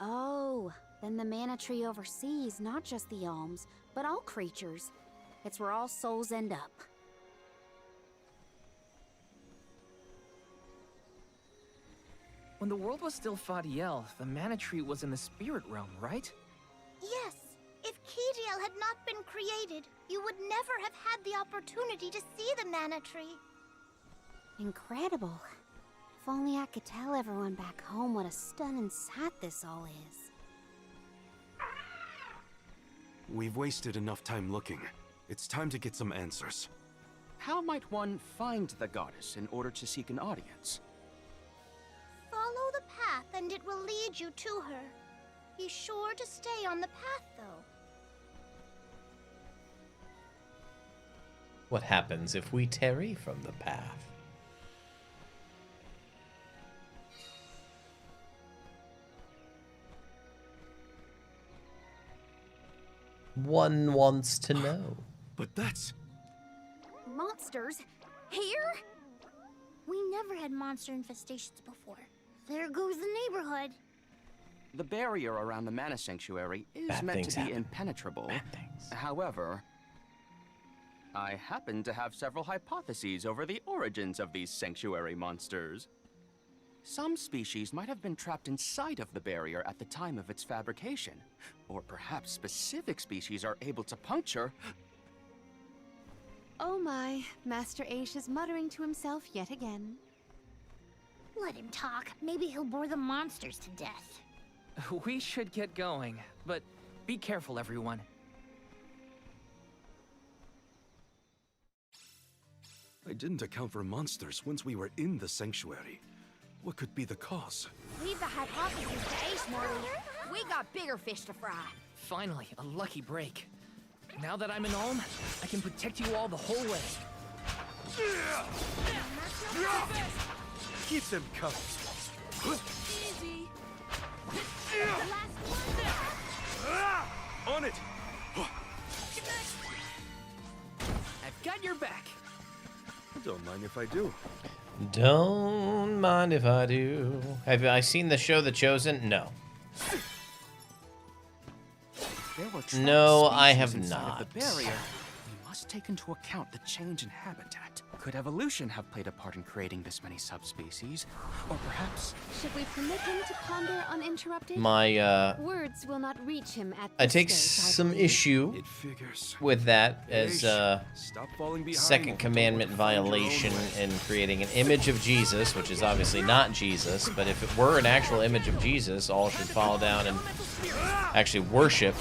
Oh, then the Mana Tree oversees not just the Alms, but all creatures. It's where all souls end up. When the world was still Fadiel, the Mana Tree was in the spirit realm, right? Yes. If Kidiel had not been created, you would never have had the opportunity to see the Mana Tree. Incredible. If only I could tell everyone back home what a stunning sight this all is. We've wasted enough time looking. It's time to get some answers. How might one find the goddess in order to seek an audience? Follow the path and it will lead you to her. Be sure to stay on the path, though. What happens if we tarry from the path? One wants to know. But that's... Monsters? Here? We never had monster infestations before. There goes the neighborhood. The barrier around the Mana Sanctuary is Bad meant things to be happen. impenetrable. Bad things. However, I happen to have several hypotheses over the origins of these sanctuary monsters. Some species might have been trapped inside of the barrier at the time of its fabrication, or perhaps specific species are able to puncture. Oh my, Master Aish is muttering to himself yet again. Let him talk. Maybe he'll bore the monsters to death. We should get going, but be careful, everyone. I didn't account for monsters once we were in the sanctuary. What could be the cause? Leave the hypothesis to Ace, Morty. We got bigger fish to fry. Finally, a lucky break. Now that I'm an Alm, I can protect you all the whole way. Keep them coming. Easy. On it! I've got your back. Don't mind if I do. Don't mind if I do. Have I seen the show The Chosen? No. There were trapped No, I have species inside not. of the barrier. We must take into account the change in habitat. Could evolution have played a part in creating this many subspecies? Or perhaps... Should we permit him to ponder uninterrupted? My, Words will not reach him at I this take stage, I some believe. issue It figures. with that as, Stop falling behind. second commandment violation in creating an image of Jesus, which is obviously not Jesus, but if it were an actual image of Jesus, all should fall down and actually worship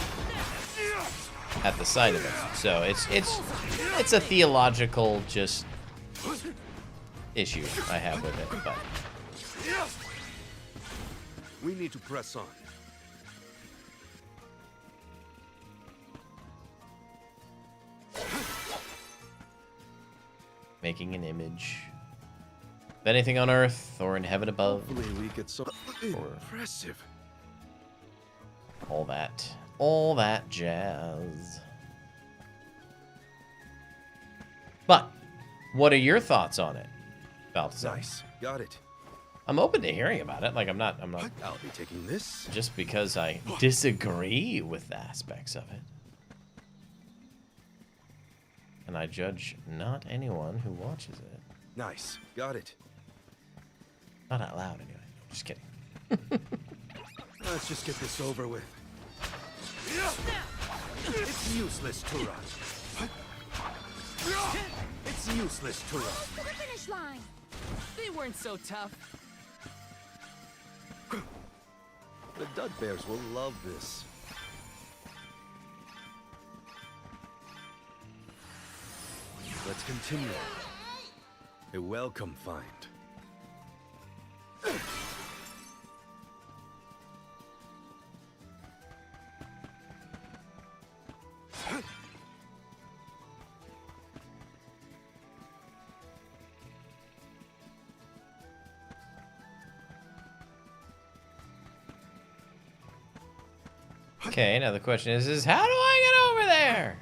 at the site of it. So it's a theological just issue I have with it, but We need to press on. Making an image of anything on Earth or in heaven above. Hopefully we get some Or impressive. all that jazz. But what are your thoughts on it, Balthazar? Nice. Got it. I'm open to hearing about it. Like I'm not I'll be taking this. just because I disagree with the aspects of it. And I judge not anyone who watches it. Nice. Got it. Not out loud anyway. Just kidding. Let's just get this over with. It's useless to run. It's useless to run. To the finish line. They weren't so tough. The Dud Bears will love this. Let's continue. A welcome find. Okay, now the question is how do I get over there?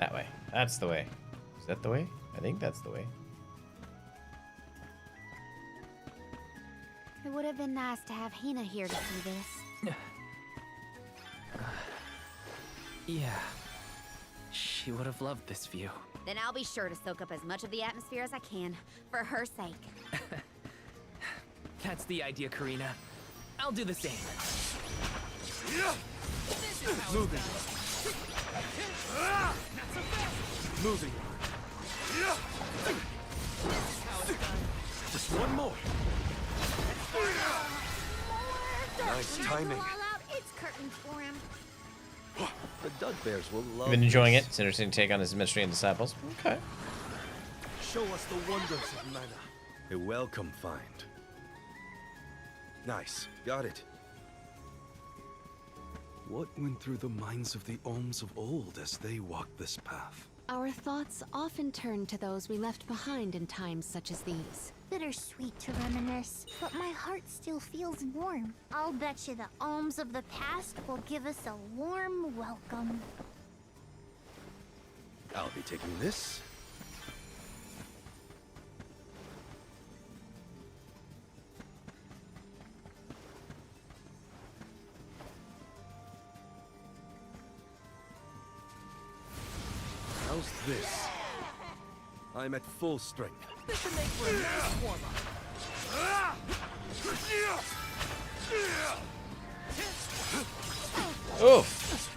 That way. That's the way. Is that the way? I think that's the way. It would have been nice to have Hina here to see this. Yeah. She would have loved this view. Then I'll be sure to soak up as much of the atmosphere as I can, for her sake. That's the idea, Karina. I'll do the same. This is how Moving. Moving. Just one more. Nice timing. It's curtains for him. The Dud Bears will love I've been enjoying this. it. It's interesting to take on his ministry and disciples. Okay. Show us the wonders of mana. A welcome find. Nice. Got it. What went through the minds of the Ohms of old as they walked this path? Our thoughts often turn to those we left behind in times such as these. Bittersweet to reminisce, but my heart still feels warm. I'll bet you the Ohms of the past will give us a warm welcome. I'll be taking this. How's this? I'm at full strength. This should make for a nice warm-up. Oof.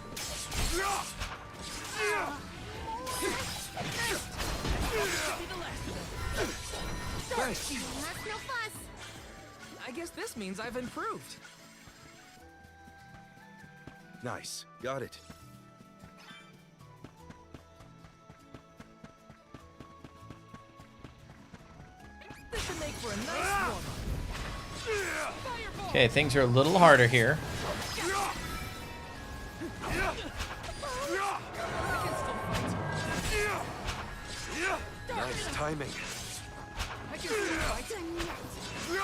Thanks. That's no fuss. I guess this means I've improved. Nice. Got it. This should make for a nice warm-up. Okay, things are a little harder here. Nice timing. I can still fight.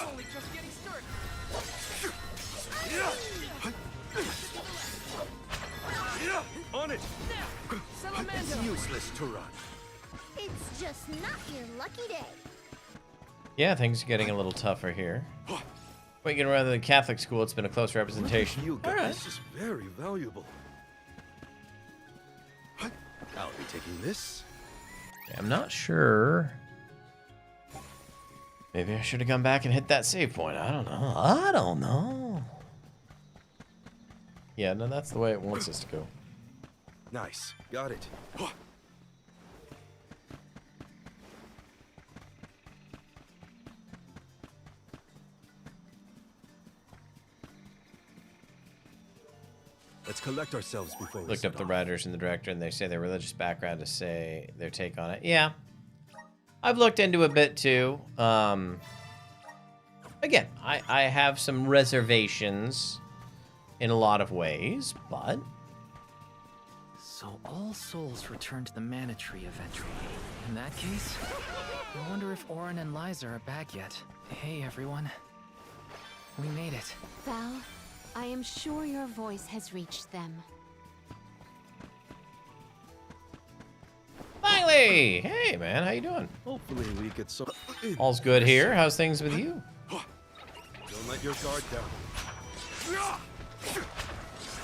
Only just getting started. On it. Now, It's Salamando. useless to run. It's just not your lucky day. Yeah, things are getting a little tougher here. Waking rather than Catholic school, it's been a close representation. You All guys, right. this is very valuable. I'll be taking this. I'm not sure. Maybe I should have gone back and hit that save point. I don't know. I don't know. Yeah, no, that's the way it wants us to go. Nice. Got it. Let's collect ourselves before we Looked up set the off. writers and the director, and they say their religious background to say their take on it. Yeah, I've looked into a bit too. Again, I have some reservations in a lot of ways, but... So all souls return to the Mana Tree eventually. In that case, I wonder if Orin and Liza are back yet. Hey, everyone. We made it. Val, I am sure your voice has reached them. Finally! Hey, man, how you doing? Hopefully we get some... All's good here. How's things with you? Don't let your guard down.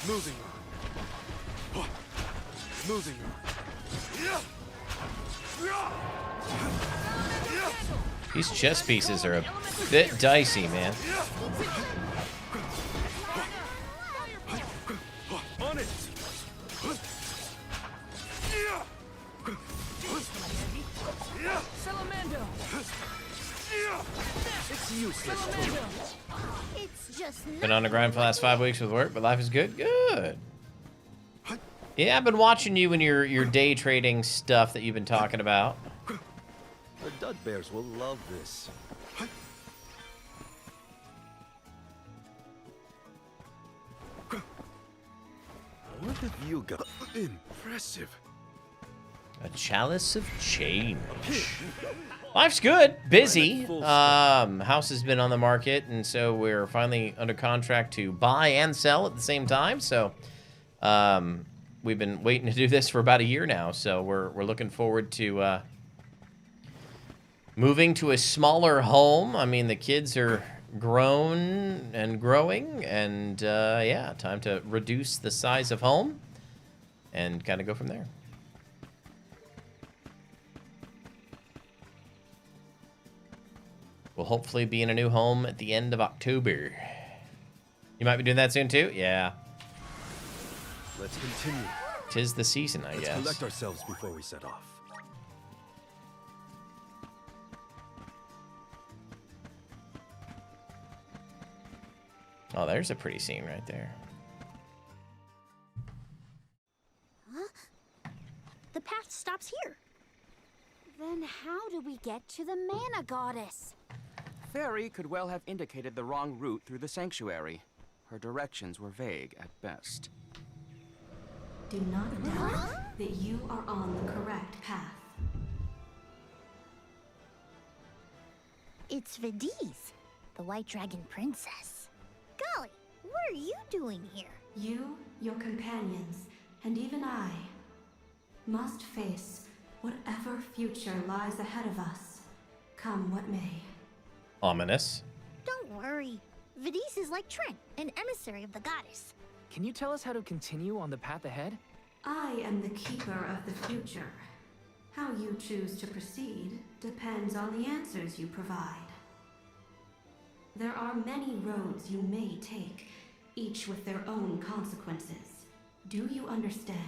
Moving on. Moving on. These chess pieces are a bit dicey, man. On it. Salamando! It's useless. It's just Been on the grind for the last 5 weeks with work, but life is good. Good. Yeah, I've been watching you and your day trading stuff that you've been talking about. The Dud Bears will love this. What have you got? Impressive. A chalice of change. Life's good. Busy. House has been on the market, and so we're finally under contract to buy and sell at the same time. So, we've been waiting to do this for about a year now. So we're looking forward to moving to a smaller home. I mean, the kids are grown and growing, and yeah, time to reduce the size of home and kind of go from there. We'll hopefully be in a new home at the end of October. You might be doing that soon too? Yeah. Let's continue. 'Tis the season, I Let's guess. collect ourselves before we set off. Oh, there's a pretty scene right there. Huh? The path stops here. Then how do we get to the Mana Goddess? Fairy could well have indicated the wrong route through the sanctuary. Her directions were vague at best. Do not doubt that you are on the correct path. It's Vidi's, the White Dragon Princess. Golly, what are you doing here? You, your companions, and even I must face whatever future lies ahead of us, come what may. Ominous. Don't worry. Vidi's is like Trent, an emissary of the goddess. Can you tell us how to continue on the path ahead? I am the keeper of the future. How you choose to proceed depends on the answers you provide. There are many roads you may take, each with their own consequences. Do you understand?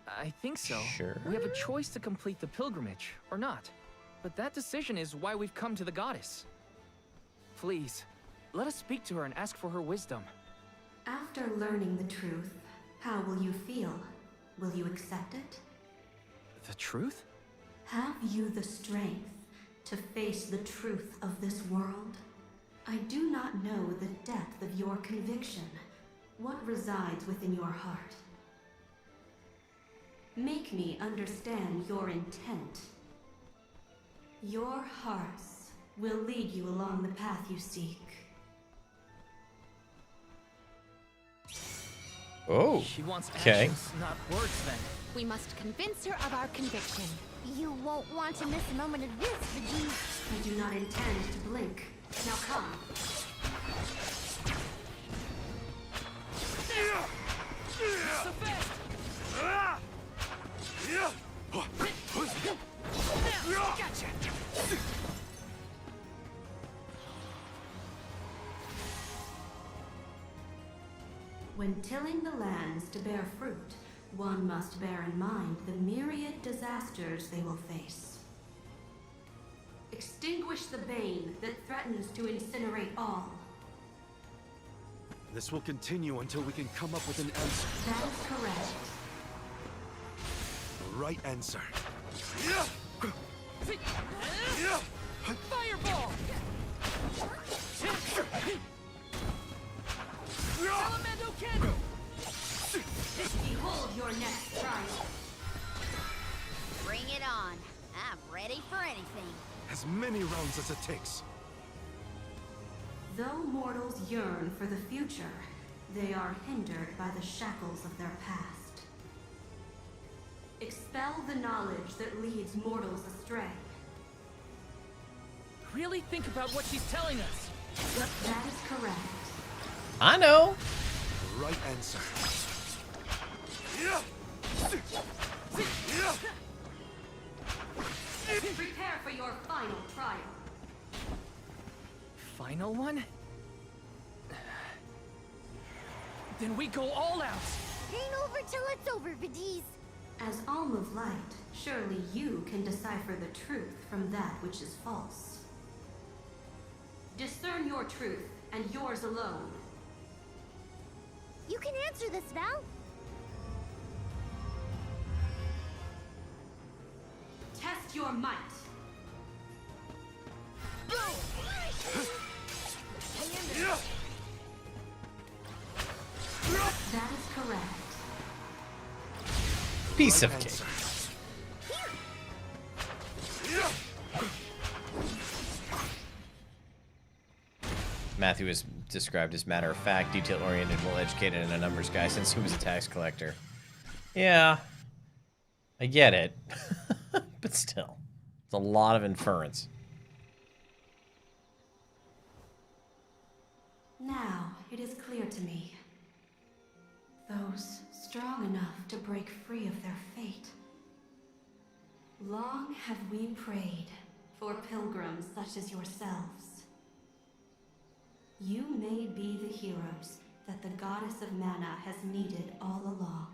I think so. Sure. We have a choice to complete the pilgrimage, or not. But that decision is why we've come to the goddess. Please, let us speak to her and ask for her wisdom. After learning the truth, how will you feel? Will you accept it? The truth? Have you the strength to face the truth of this world? I do not know the depth of your conviction, what resides within your heart. Make me understand your intent. Your hearts will lead you along the path you seek. Oh, She wants okay. actions, not words then. We must convince her of our conviction. You won't want to miss a moment of this, Vidi. I do not intend to blink. Now come. Gotcha! When tilling the lands to bear fruit, one must bear in mind the myriad disasters they will face. Extinguish the bane that threatens to incinerate all. This will continue until we can come up with an answer. That is correct. The right answer. Fireball! for anything. As many rounds as it takes. Though mortals yearn for the future, they are hindered by the shackles of their past. Expel the knowledge that leads mortals astray. Really think about what she's telling us. That is correct. I know. The right answer. Prepare for your final trial. Final one? Then we go all out. Ain't over till it's over, Vidiz. As Alm of Light, surely you can decipher the truth from that which is false. Discern your truth, and yours alone. You can answer this, Val. Test your might. That is correct. Piece of cake. Matthew is described as matter-of-fact, detail-oriented, well-educated, and a numbers guy since he was a tax collector. Yeah, I get it. But still, it's a lot of inference. Now, it is clear to me. Those strong enough to break free of their fate. Long have we prayed for pilgrims such as yourselves. You may be the heroes that the goddess of mana has needed all along.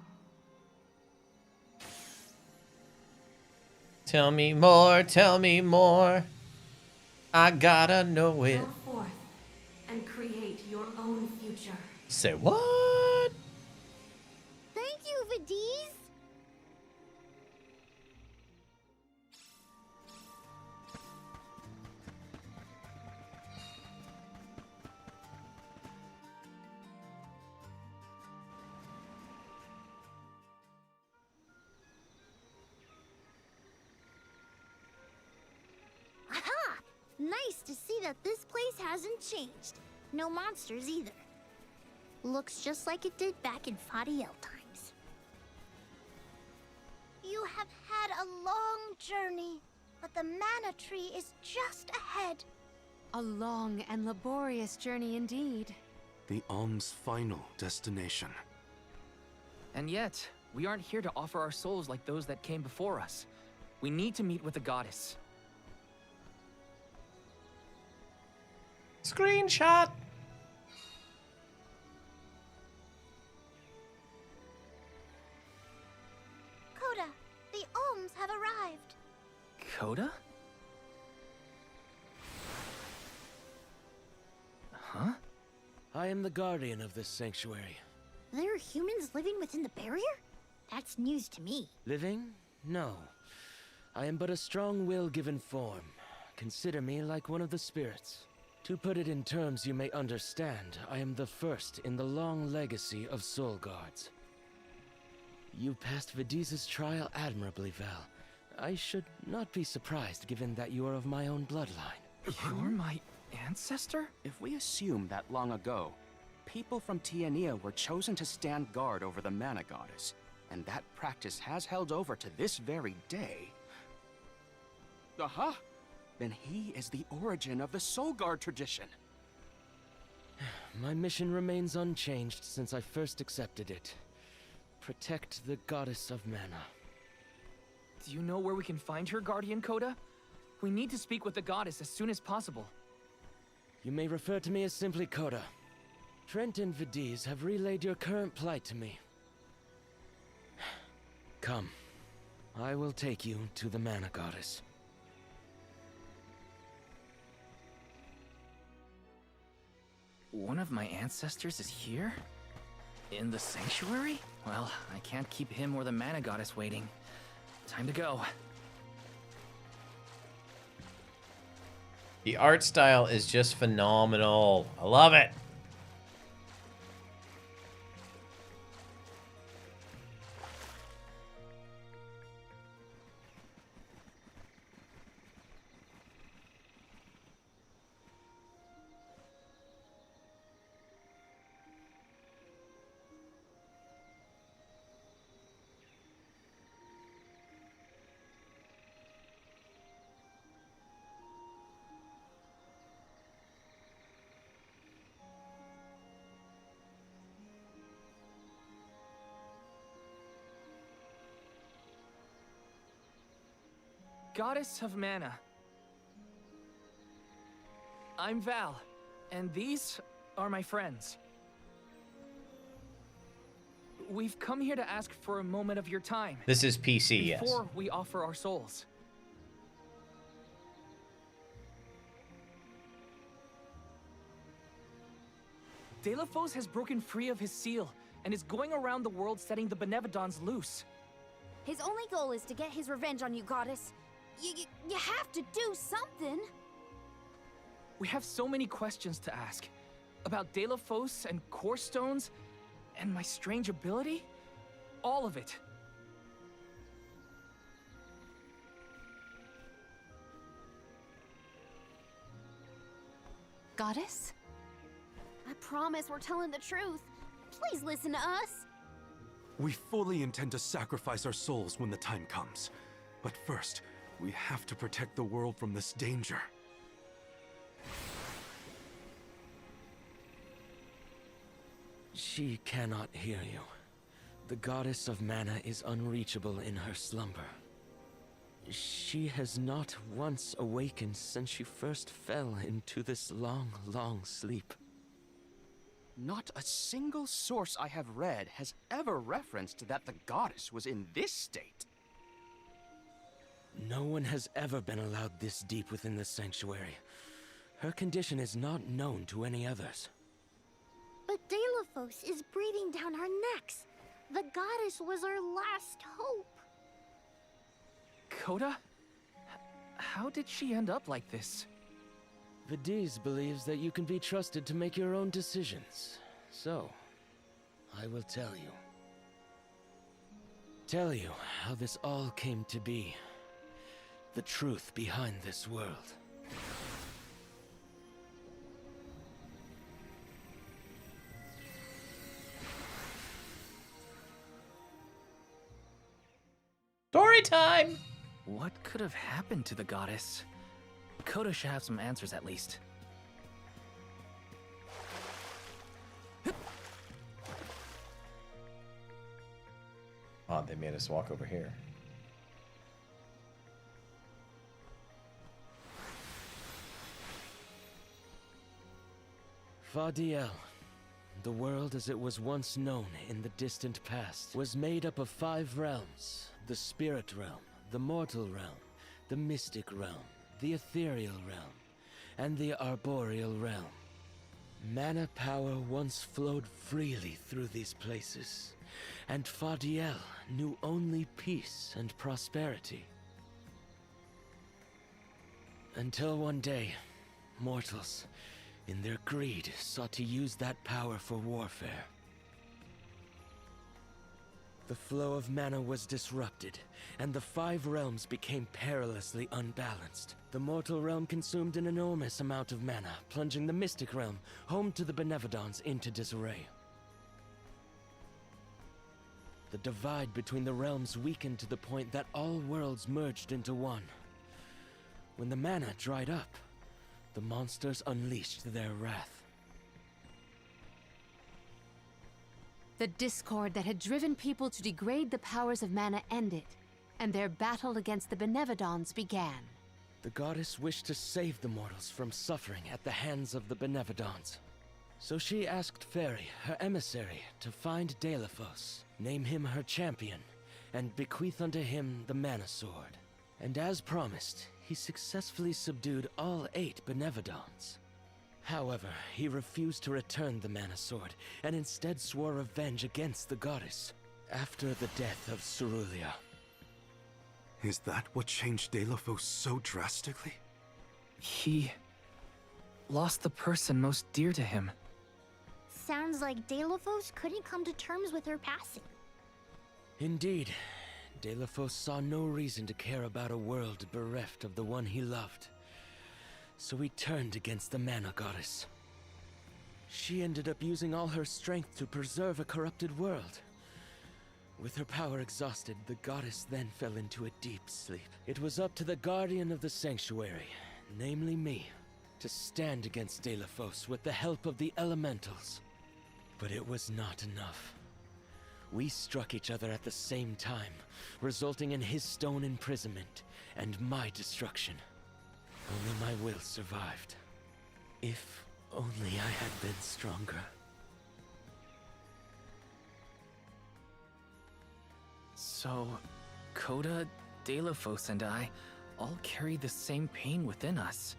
Tell me more, tell me more. I gotta know it. Go forth and create your own future. Say what? Thank you, Vidiz. Aha! Nice to see that this place hasn't changed. No monsters either. Looks just like it did back in Fadiel times. You have had a long journey, but the mana tree is just ahead. A long and laborious journey indeed. The Alm's final destination. And yet, we aren't here to offer our souls like those that came before us. We need to meet with the goddess. Screenshot. Coda, the Alms have arrived. Coda? Huh? I am the guardian of this sanctuary. There are humans living within the barrier? That's news to me. Living? No. I am but a strong will given form. Consider me like one of the spirits. To put it in terms you may understand, I am the first in the long legacy of soul guards. You passed Vidiz's trial admirably, Val. I should not be surprised given that you are of my own bloodline. You're my ancestor? If we assume that long ago, people from Tiania were chosen to stand guard over the mana goddess, and that practice has held over to this very day. Aha! Then he is the origin of the Soul Guard tradition. My mission remains unchanged since I first accepted it. Protect the goddess of mana. Do you know where we can find her, Guardian Coda? We need to speak with the goddess as soon as possible. You may refer to me as simply Coda. Trent and Vidiz have relayed your current plight to me. Come. I will take you to the mana goddess. One of my ancestors is here? In the sanctuary? Well, I can't keep him or the mana goddess waiting. Time to go. The art style is just phenomenal. I love it. Goddess of Mana. I'm Val, and these are my friends. We've come here to ask for a moment of your time. This is PC, yes. Before we offer our souls. Delafos has broken free of his seal and is going around the world setting the Benevodons loose. His only goal is to get his revenge on you, Goddess. You have to do something. We have so many questions to ask. About Delafos and Core Stones, and my strange ability. All of it. Goddess? I promise we're telling the truth. Please listen to us. We fully intend to sacrifice our souls when the time comes. But first, we have to protect the world from this danger. She cannot hear you. The goddess of mana is unreachable in her slumber. She has not once awakened since she first fell into this long, long sleep. Not a single source I have read has ever referenced that the goddess was in this state. No one has ever been allowed this deep within the sanctuary. Her condition is not known to any others. But Delafos is breathing down our necks. The goddess was our last hope. Coda? How did she end up like this? Vidiz believes that you can be trusted to make your own decisions. So, I will tell you. Tell you how this all came to be. The truth behind this world. Story time! What could have happened to the goddess? Coda should have some answers at least. Oh, they made us walk over here. Fadiel, the world as it was once known in the distant past, was made up of 5 realms. The spirit realm, the mortal realm, the mystic realm, the ethereal realm, and the arboreal realm. Mana power once flowed freely through these places, and Fadiel knew only peace and prosperity. Until one day, mortals, in their greed, sought to use that power for warfare. The flow of mana was disrupted, and the 5 realms became perilously unbalanced. The mortal realm consumed an enormous amount of mana, plunging the mystic realm, home to the Benevodons, into disarray. The divide between the realms weakened to the point that all worlds merged into one. When the mana dried up, the monsters unleashed their wrath. The discord that had driven people to degrade the powers of mana ended, and their battle against the Benevodons began. The goddess wished to save the mortals from suffering at the hands of the Benevodons. So she asked Fairy, her emissary, to find Delafos, name him her champion, and bequeath unto him the Mana Sword. And as promised, he successfully subdued all 8 Benevodons. However, he refused to return the Mana Sword, and instead swore revenge against the goddess, after the death of Cerulia. Is that what changed Delafos so drastically? He lost the person most dear to him. Sounds like Delafos couldn't come to terms with her passing. Indeed, Delafos saw no reason to care about a world bereft of the one he loved. So he turned against the Mana Goddess. She ended up using all her strength to preserve a corrupted world. With her power exhausted, the goddess then fell into a deep sleep. It was up to the guardian of the sanctuary, namely me, to stand against Delafos with the help of the elementals. But it was not enough. We struck each other at the same time, resulting in his stone imprisonment and my destruction. Only my will survived. If only I had been stronger. So, Coda, Delafos, and I all carry the same pain within us.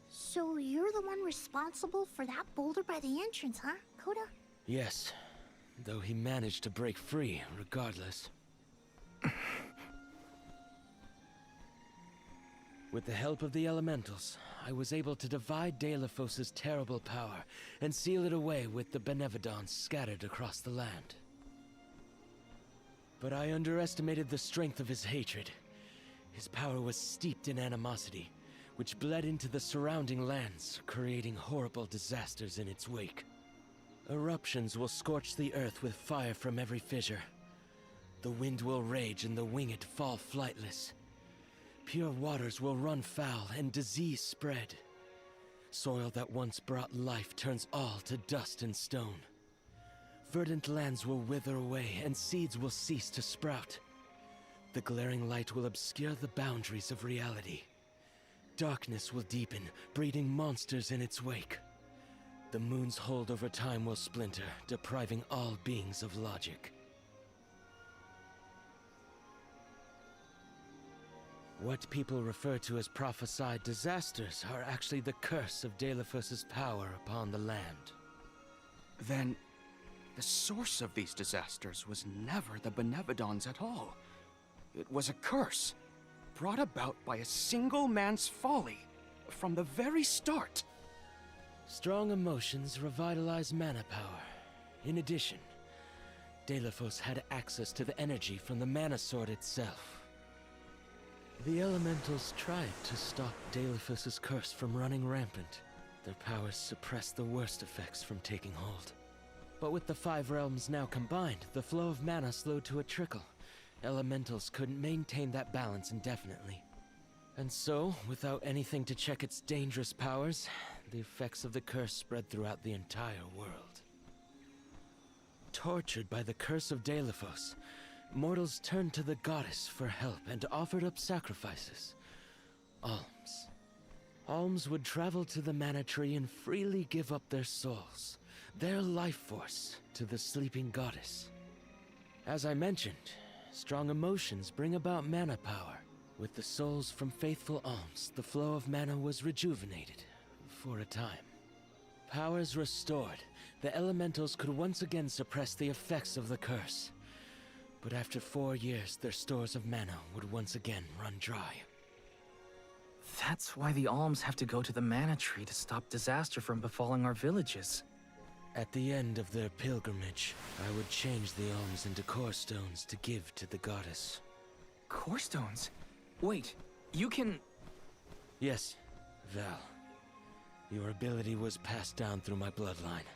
So you're the one responsible for that boulder by the entrance, huh, Coda? Yes, though he managed to break free regardless. With the help of the elementals, I was able to divide Delafos' terrible power and seal it away with the Benevodons scattered across the land. But I underestimated the strength of his hatred. His power was steeped in animosity, which bled into the surrounding lands, creating horrible disasters in its wake. Eruptions will scorch the earth with fire from every fissure. The wind will rage and the winged fall flightless. Pure waters will run foul and disease spread. Soil that once brought life turns all to dust and stone. Verdant lands will wither away and seeds will cease to sprout. The glaring light will obscure the boundaries of reality. Darkness will deepen, breeding monsters in its wake. The moon's hold over time will splinter, depriving all beings of logic. What people refer to as prophesied disasters are actually the curse of Delafos' power upon the land. Then, the source of these disasters was never the Benevodons at all. It was a curse, brought about by a single man's folly, from the very start. Strong emotions revitalize mana power. In addition, Delafos had access to the energy from the mana sword itself. The elementals tried to stop Delafos' curse from running rampant. Their powers suppressed the worst effects from taking hold. But with the 5 realms now combined, the flow of mana slowed to a trickle. Elementals couldn't maintain that balance indefinitely. And so, without anything to check its dangerous powers, the effects of the curse spread throughout the entire world. Tortured by the curse of Delafos, mortals turned to the goddess for help and offered up sacrifices. Alms. Alms would travel to the mana tree and freely give up their souls, their life force, to the sleeping goddess. As I mentioned, strong emotions bring about mana power. With the souls from faithful alms, the flow of mana was rejuvenated, for a time. Powers restored, the elementals could once again suppress the effects of the curse. But after 4 years, their stores of mana would once again run dry. That's why the alms have to go to the mana tree to stop disaster from befalling our villages. At the end of their pilgrimage, I would change the alms into core stones to give to the goddess. Core stones? Wait, you can... Yes, Val. Your ability was passed down through my bloodline.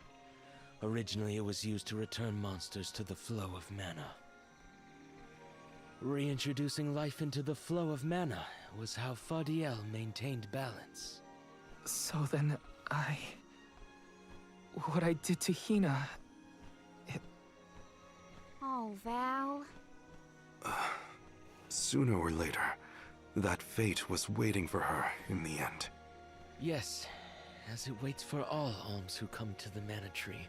Originally, it was used to return monsters to the flow of mana. Reintroducing life into the flow of mana was how Fadiel maintained balance. So then, what I did to Hina... Oh, Val. Sooner or later, that fate was waiting for her in the end. Yes, as it waits for all alms who come to the mana tree.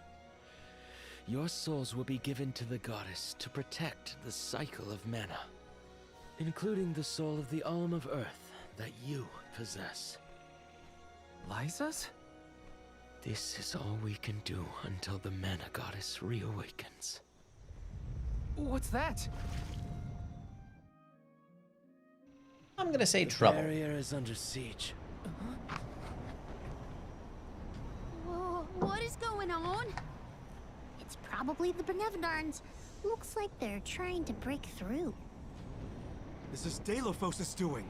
Your souls will be given to the goddess to protect the cycle of mana, including the soul of the alm of earth that you possess. Liza's? This is all we can do until the mana goddess reawakens. What's that? I'm gonna say the trouble. The barrier is under siege. Whoa, what is going on? It's probably the Benevodons. Looks like they're trying to break through. This is Delafos' doing.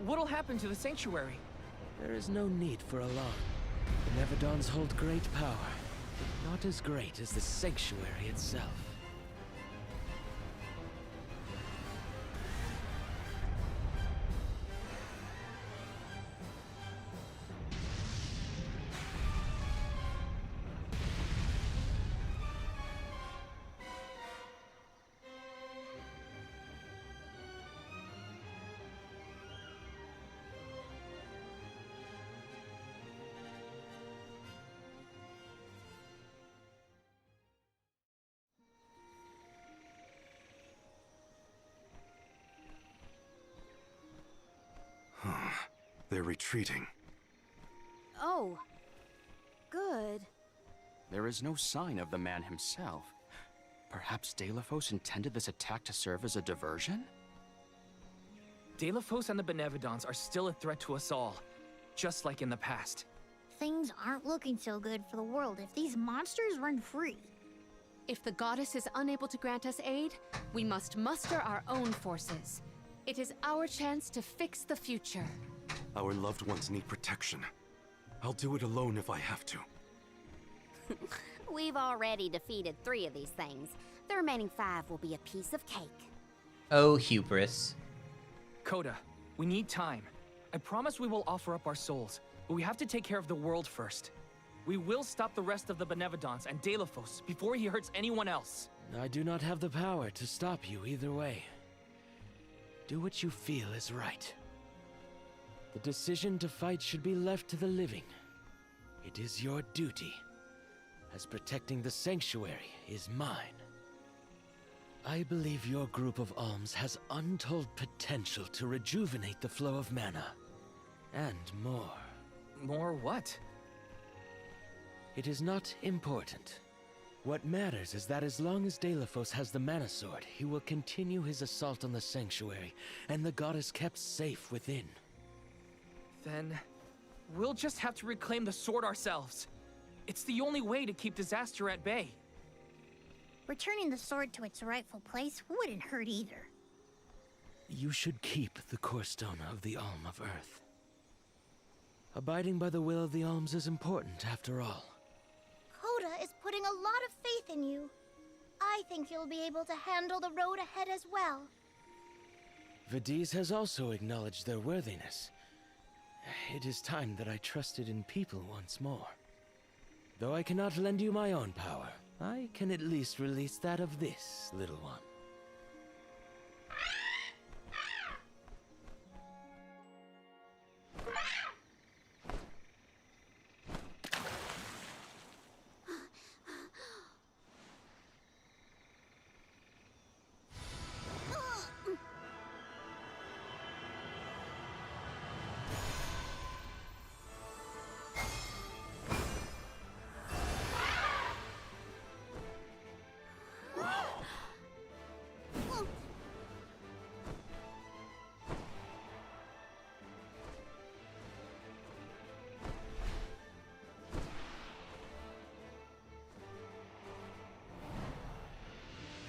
What'll happen to the sanctuary? There is no need for alarm. The Nevadons hold great power, but not as great as the sanctuary itself. They're retreating. Oh. Good. There is no sign of the man himself. Perhaps Delafos intended this attack to serve as a diversion? Delafos and the Benevodons are still a threat to us all, just like in the past. Things aren't looking so good for the world if these monsters run free. If the goddess is unable to grant us aid, we must muster our own forces. It is our chance to fix the future. Our loved ones need protection. I'll do it alone if I have to. We've already defeated 3 of these things. The remaining 5 will be a piece of cake. Oh, hubris. Coda, we need time. I promise we will offer up our souls, but we have to take care of the world first. We will stop the rest of the Benevodons and Delafos before he hurts anyone else. I do not have the power to stop you either way. Do what you feel is right. The decision to fight should be left to the living. It is your duty, as protecting the sanctuary is mine. I believe your group of alms has untold potential to rejuvenate the flow of mana. And more. More what? It is not important. What matters is that as long as Delafos has the mana sword, he will continue his assault on the sanctuary, and the goddess kept safe within. Then we'll just have to reclaim the sword ourselves. It's the only way to keep disaster at bay. Returning the sword to its rightful place wouldn't hurt either. You should keep the core stone of the Alm of Earth. Abiding by the will of the alms is important, after all. Coda is putting a lot of faith in you. I think you'll be able to handle the road ahead as well. Vidiz has also acknowledged their worthiness. It is time that I trusted in people once more. Though I cannot lend you my own power, I can at least release that of this little one.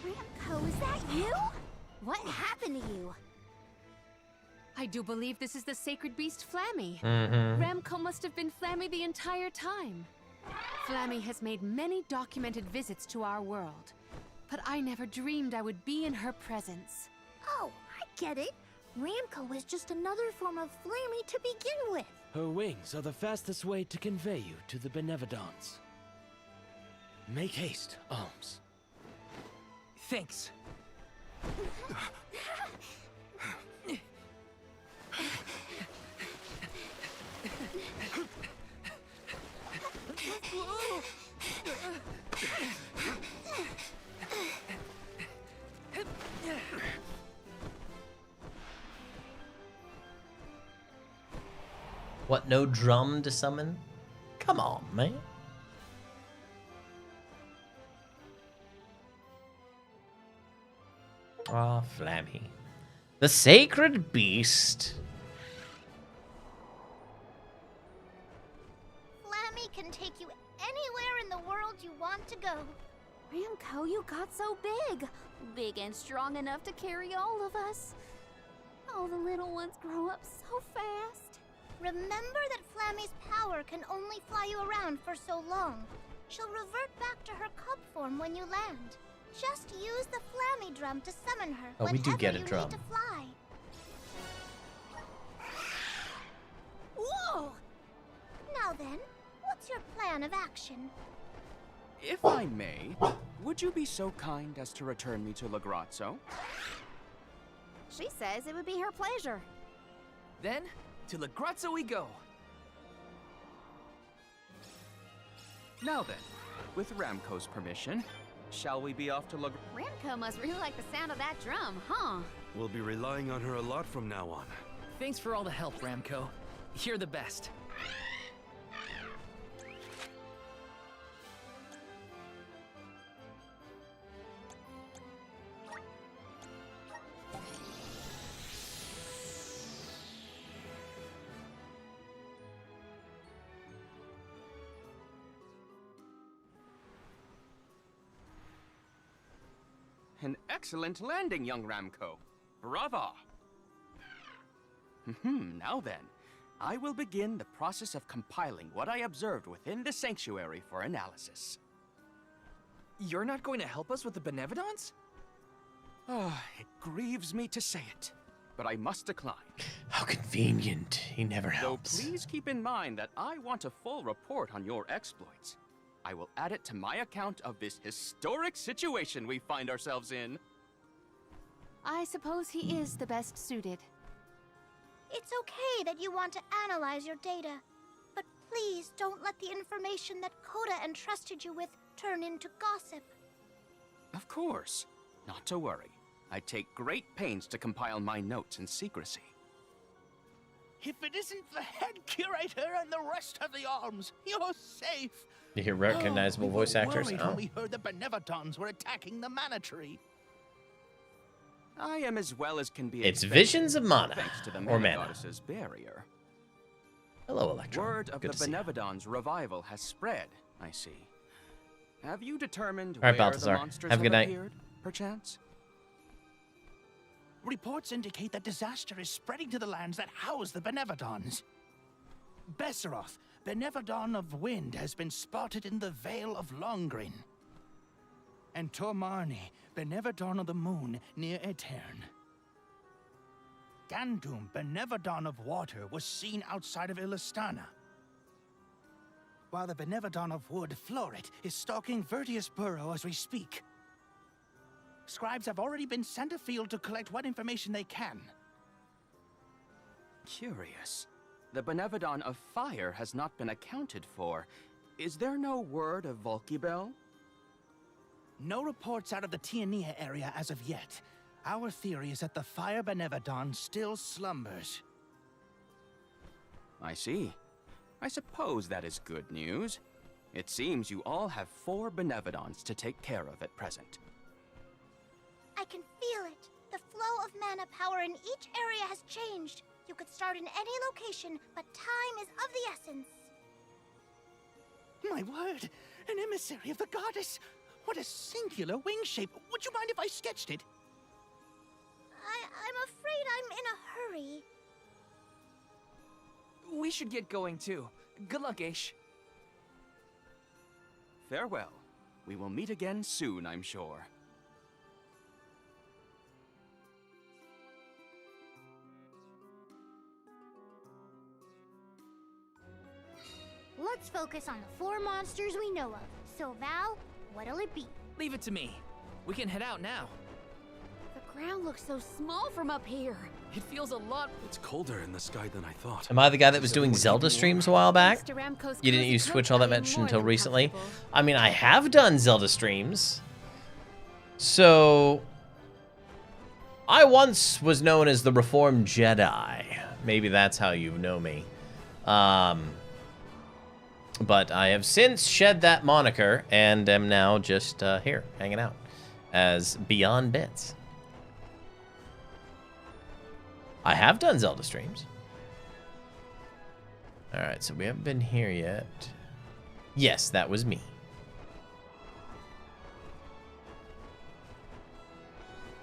Ramco, is that you? What happened to you? I do believe this is the sacred beast Flammy. Mm-hmm. Ramco must have been Flammy the entire time. Flammy has made many documented visits to our world, but I never dreamed I would be in her presence. Oh, I get it. Ramco was just another form of Flammy to begin with. Her wings are the fastest way to convey you to the Benevodons. Make haste, Alms. Thanks. What, no drum to summon? Come on, man. Ah, Flammy. The sacred beast. Flammy can take you anywhere in the world you want to go. Ramco, you got so big. Big and strong enough to carry all of us. All the little ones grow up so fast. Remember that Flammy's power can only fly you around for so long. She'll revert back to her cub form when you land. Just use the Flammy drum to summon her Oh, we do get a whenever you drum. need to fly. Whoa! Now then, what's your plan of action? If I may, would you be so kind as to return me to Lagrazzo? She says it would be her pleasure. Then, to Lagrazzo we go. Now then, with Ramco's permission, shall we be off to Ramco must really like the sound of that drum, huh? We'll be relying on her a lot from now on. Thanks for all the help, Ramco. You're the best. An excellent landing, young Ramco. Brava! Now then, I will begin the process of compiling what I observed within the sanctuary for analysis. You're not going to help us with the Benevodons? It grieves me to say it, but I must decline. How convenient. He never Though helps. please keep in mind that I want a full report on your exploits. I will add it to my account of this historic situation we find ourselves in. I suppose he is the best suited. It's okay that you want to analyze your data, but please don't let the information that Coda entrusted you with turn into gossip. Of course. Not to worry. I take great pains to compile my notes in secrecy. If it isn't the head curator and the rest of the alms, you're safe. You hear recognizable we voice were actors? worried Oh. when we heard the Benevodons were attacking the Mana Tree. I am as well as can be It's expected, visions of mana, thanks to the or Mana mana. Goddess's barrier. Hello, Electron. Word of Good the to see you. Benevodon's revival has spread, I see. Have you determined All right, where Balthazar. the monsters Have a good night. appeared, perchance? Reports indicate that disaster is spreading to the lands that house the Benevodons. Besseroth, Benevodon of Wind, has been spotted in the Vale of Longrin. And Tormarni, Benevodon of the Moon, near Aetern. Gandum, Benevodon of Water, was seen outside of Illistana. While the Benevodon of Wood, Florit, is stalking Vertius Burrow as we speak. Scribes have already been sent afield to collect what information they can. Curious. The Benevodon of Fire has not been accounted for. Is there no word of Volkibel? No reports out of the Tiania area as of yet. Our theory is that the Fire Benevodon still slumbers. I see. I suppose that is good news. It seems you all have 4 Benevodons to take care of at present. I can feel it. The flow of mana power in each area has changed. You could start in any location, but time is of the essence. My word! An emissary of the goddess! What a singular wing shape! Would you mind if I sketched it? I'm afraid I'm in a hurry. We should get going too. Good luck, Aish. Farewell. We will meet again soon, I'm sure. Let's focus on the 4 monsters we know of. So, Val, what'll it be? Leave it to me. We can head out now. The ground looks so small from up here. It feels a lot. It's colder in the sky than I thought. Am I the guy that was doing Zelda streams a while back? Mr. Ramco's You didn't cozy use coat, Twitch all that I am much more until than recently. comfortable. I mean, I have done Zelda streams. So, I once was known as the Reformed Jedi. Maybe that's how you know me. But I have since shed that moniker and am now just here, hanging out as Beyond Bits. I have done Zelda streams. Alright, so we haven't been here yet. Yes, that was me.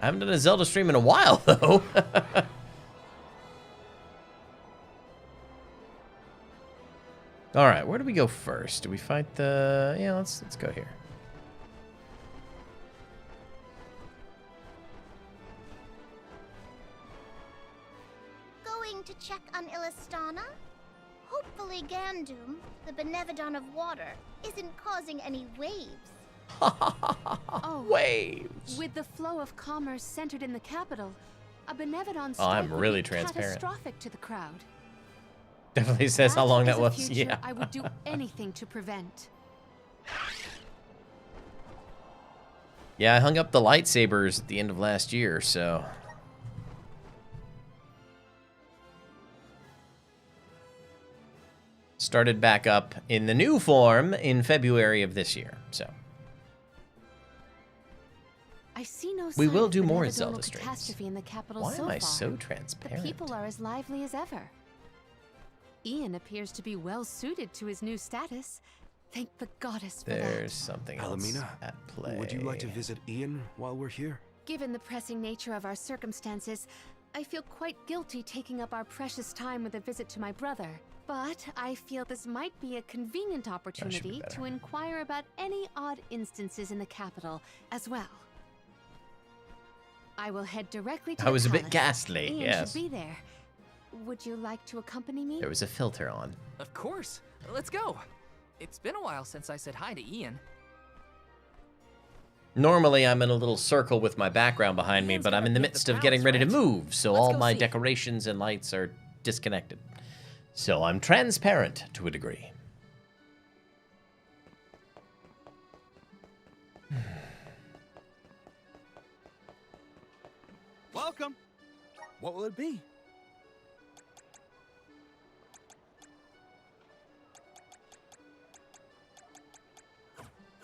I haven't done a Zelda stream in a while, though. All right, where do we go first? Do we fight the... Yeah, let's go here. Going to check on Illistana? Hopefully Gandum, the Benevodon of water, isn't causing any waves. Oh, waves. With the flow of commerce centered in the capital, a Benevodon Oh, strike I'm would really be transparent. catastrophic to the crowd. Definitely says how long that is a was. future Yeah. I would do anything to prevent. Yeah, I hung up the lightsabers at the end of last year, so... Started back up in the new form in February of this year, so... I see no We sign will of do more benevolent Zelda streams. catastrophe in the capital Why so am I far. so The transparent? people are as lively as ever. Ian appears to be well suited to his new status. Thank the goddess for There's something else Alamina, at play. would you like to visit Ian while we're here? Given the pressing nature of our circumstances, I feel quite guilty taking up our precious time with a visit to my brother. But I feel this might be a convenient opportunity to inquire about any odd instances in the capital as well. I will head directly to That the was a bit palace. ghastly, Ian yes. should be there. Would you like to accompany me? There was a filter on. Of course. Let's go. It's been a while since I said hi to Ian. Normally, I'm in a little circle with my background behind me, Ian's but I'm gotta in the pick the midst of palace, getting ready to right? move, so Let's all go my see. decorations and lights are disconnected. So I'm transparent to a degree. Welcome. What will it be?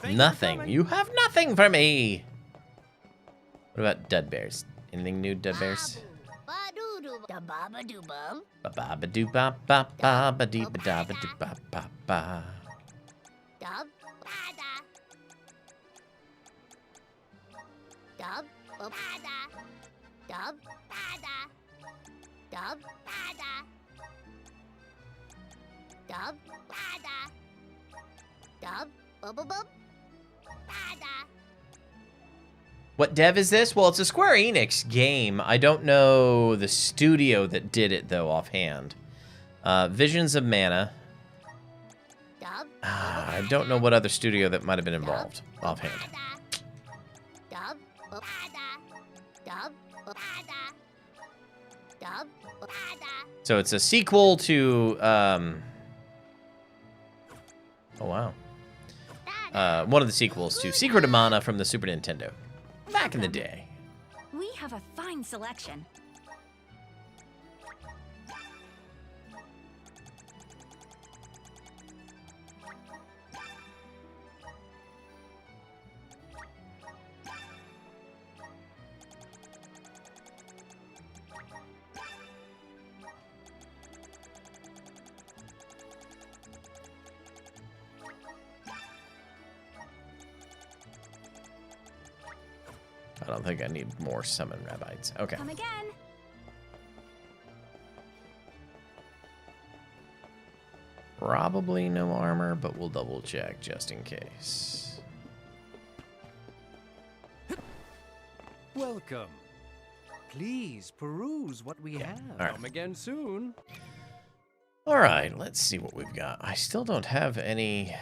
Nothing. You have nothing for me. What about dead bears? Anything new, dead bears? Da baba doo bum. Ba ba ba doo ba ba ba ba dee ba da ba doo ba ba ba. Dub bada. Dub bada. Dub bada. Dub bada. Dub bada. Dub bub bub bub. Bada. What dev is this? Well, it's a Square Enix game. I don't know the studio that did it, though, offhand. Visions of Mana. I don't know what other studio that might have been involved, offhand. Dub bada. Dub bada. Dub bada. So it's a sequel to... Oh, wow. One of the sequels to Secret of Mana from the Super Nintendo. Back in the day. We have a fine selection. I don't think I need more summon rabbits. Okay. Come again. Probably no armor, but we'll double check just in case. Welcome. Please peruse what we have. all right. Come again soon. All right, let's see what we've got. I still don't have any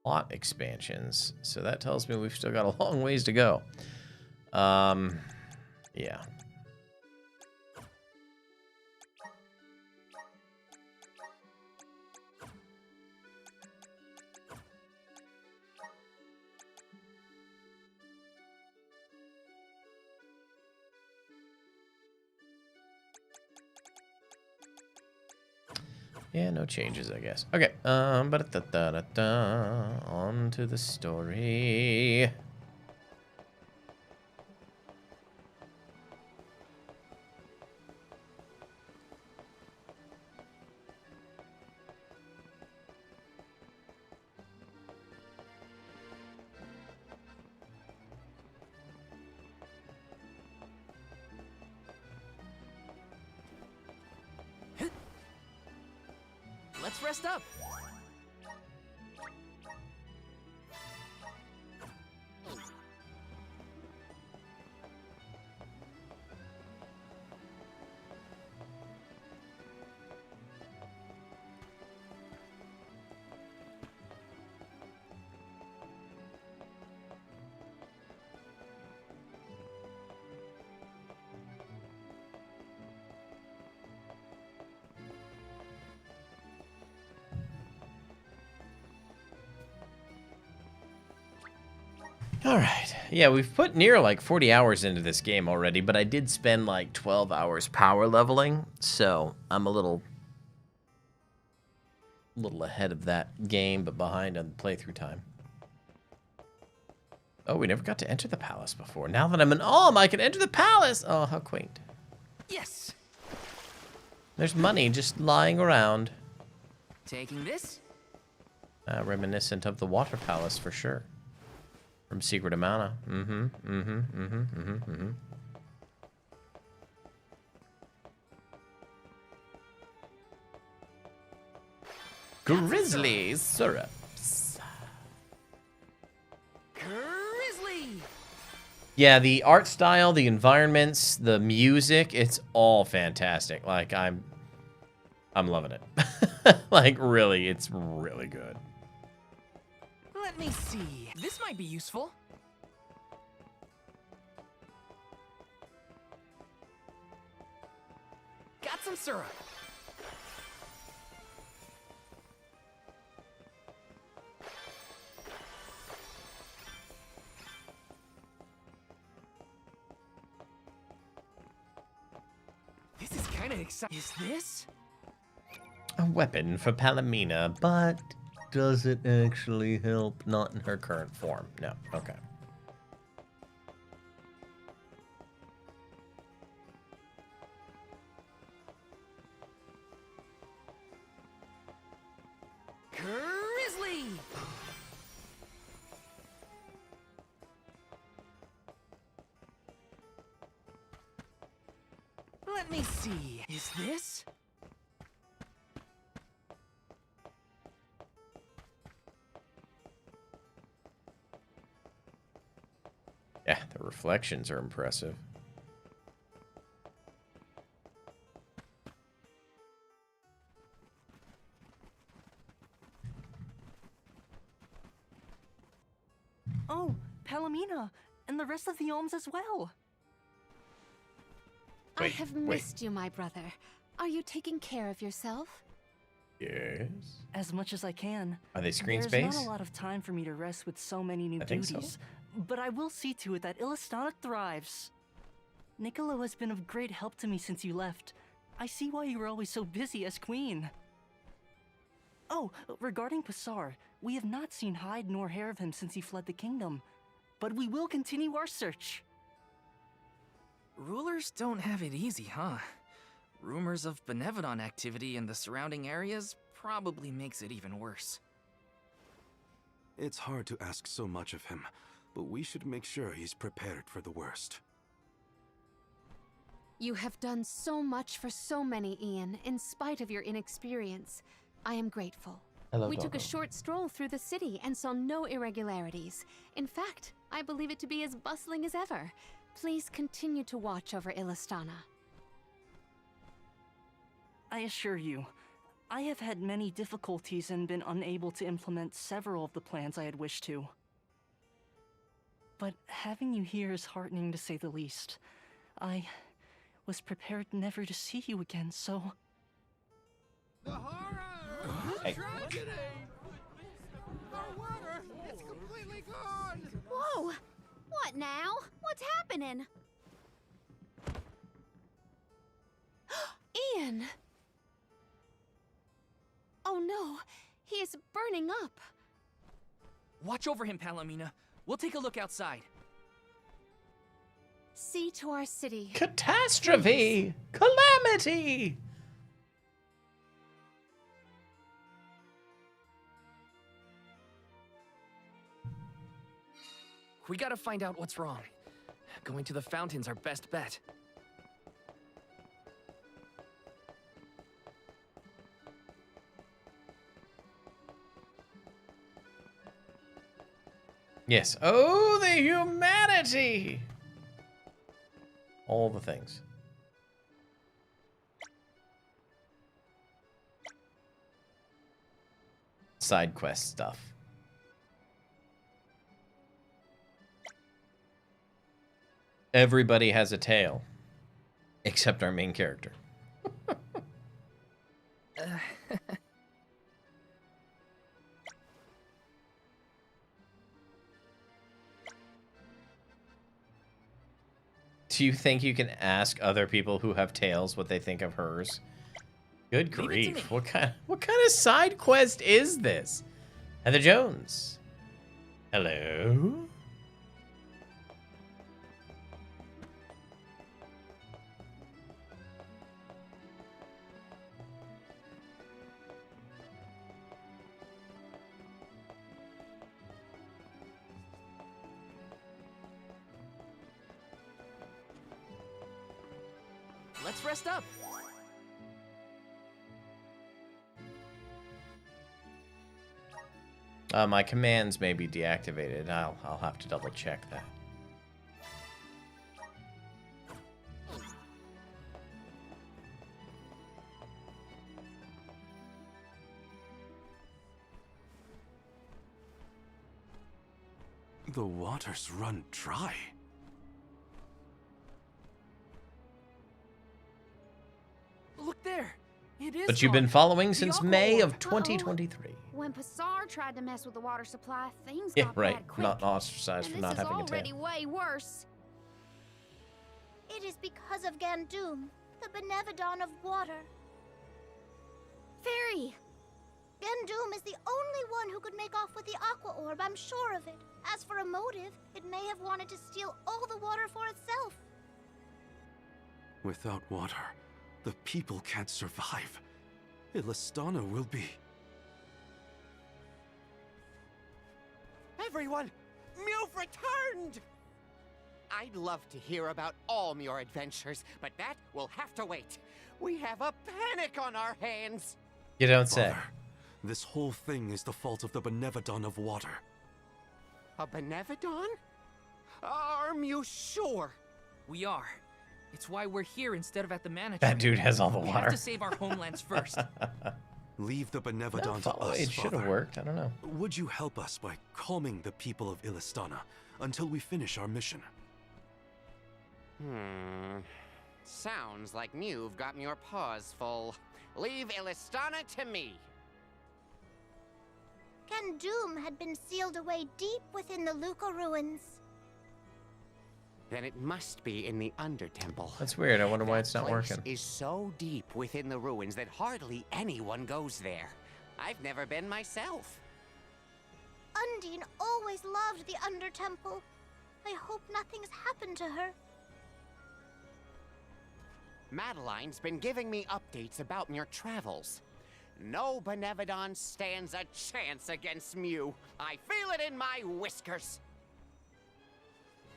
plot expansions, so that tells me we've still got a long ways to go. Yeah. Yeah, no changes, I guess. Okay, on to the story. let's rest up. All right. Yeah, we've put near like 40 hours into this game already, but I did spend like 12 hours power leveling, so I'm a little ahead of that game, but behind on playthrough time. Oh, we never got to enter the palace before. Now that I'm an Alm, I can enter the palace. Oh, how quaint. Yes. There's money just lying around. Taking this? Reminiscent of the water palace for sure. From Secret of Mana. Grizzly syrups. Grizzly! Yeah, the art style, the environments, the music, it's all fantastic. Like, I'm loving it. Like, really, it's really good. Let me see. This might be useful. Got some syrup. This is kind of exciting. Is this? A weapon for Palomina, but does it actually help? Not in her current form. No. Okay. Grizzly! Let me see. Is this? Yeah, the reflections are impressive. Oh, Palomina, and the rest of the Alms as well. I have missed you, my brother. Are you taking care of yourself? Yes. As much as I can. Are they screen There's space? not a lot of time for me to rest with so many new I think so. duties, but I will see to it that Illistana thrives. Niccolo has been of great help to me since you left. I see why you were always so busy as queen. Oh, regarding Passar, we have not seen hide nor hair of him since he fled the kingdom, but we will continue our search. Rulers don't have it easy, huh? Rumors of Benevodon activity in the surrounding areas probably makes it even worse. It's hard to ask so much of him, but we should make sure he's prepared for the worst. You have done so much for so many, Ian, in spite of your inexperience. I am grateful. We took a short stroll through the city and saw no irregularities. In fact, I believe it to be as bustling as ever. Please continue to watch over Illistana. I assure you, I have had many difficulties and been unable to implement several of the plans I had wished to. But having you here is heartening to say the least. I was prepared never to see you again, so... The horror! Hey. Tragedy! Our water! It's completely gone! Whoa! What now? What's happening? Ian! Oh no, he is burning up. Watch over him, Palomina. We'll take a look outside. See to our city. Catastrophe! Calamity! We gotta find out what's wrong. Going to the fountain's our best bet. Yes. Oh, the humanity! All the things. Side quest stuff. Everybody has a tail. Except our main character. Do you think you can ask other people who have tails what they think of hers? Good grief. What kind of side quest is this? Heather Jones. Hello? Let's rest up. My commands may be deactivated. I'll have to double check that. The waters run dry. Look there. It is. But you've been following since May of 2023. When Passar tried to mess with the water supply, things Yeah, got right. bad quick. Not ostracized And for not this is having a tail. already way worse. It is because of Gandum, the Benevodon of water. Fairy! Gandum is the only one who could make off with the Aqua Orb, I'm sure of it. As for a motive, it may have wanted to steal all the water for itself. Without water, the people can't survive. Illistana will be... Everyone! Mew've returned! I'd love to hear about all your adventures, but that will have to wait. We have a panic on our hands! You don't say. Father, this whole thing is the fault of the Benevodon of water. A Benevodon? Are you sure? We are. It's why we're here instead of at the Mana That Tree. dude has all the We water. have to save our homelands first. Leave the Benevodon to follow- us, it should have Father. worked, I don't know. Would you help us by calming the people of Illistana until we finish our mission? Sounds like you've gotten your paws full. Leave Illistana to me. Gandum had been sealed away deep within the Luca ruins. Then it must be in the Undertemple. That's weird. I wonder why it's not Place working. is so deep within the ruins that hardly anyone goes there. I've never been myself. Undine always loved the Undertemple. I hope nothing's happened to her. Madeline's been giving me updates about your travels. No Benevodon stands a chance against Mew. I feel it in my whiskers.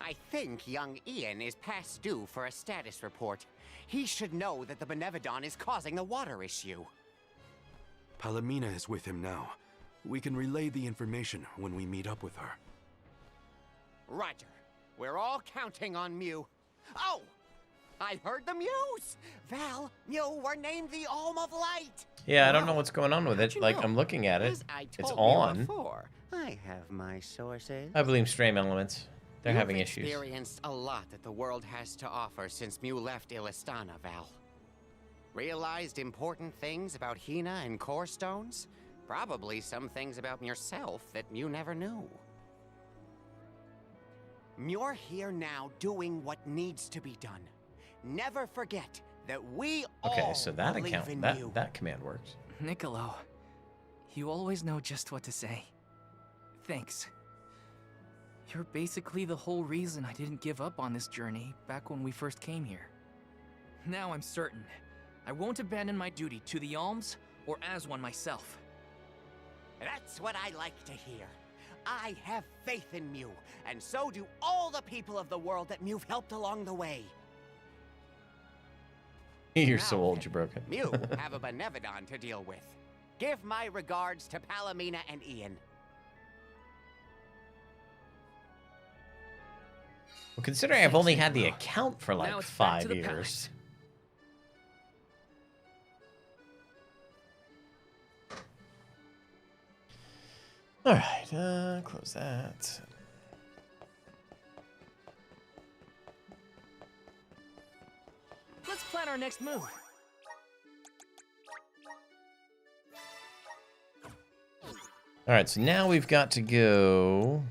I think young Ian is past due for a status report. He should know that the Benevodon is causing the water issue. Palomina is with him now. We can relay the information when we meet up with her. Roger. We're all counting on Mew. Oh! I heard the Mews! Val, Mew were named the Alm of Light! Yeah, I don't know what's going on with it. Like, I'm looking at it. It's on. Before. I have my sources. I blame Stream Elements. They're You've having issues. experienced a lot that the world has to offer since Mew left Illistana, Val. Realized important things about Hina and Core Stones? Probably some things about yourself that you never knew. You're here now doing what needs to be done. Never forget that we Okay, all so that believe account, in that you. that command works. Niccolo, you always know just what to say. Thanks. You're basically the whole reason I didn't give up on this journey back when we first came here. Now I'm certain I won't abandon my duty to the Alms or as one myself. That's what I like to hear. I have faith in Mew, and so do all the people of the world that Mew've helped along the way. You're so old, you broke it. Mew have a Benevodon to deal with. Give my regards to Palomina and Ian. Well, considering I've only had the account for like Now it's back to 5 the years. palace. All right, close that. Let's plan our next move. All right, so now we've got to go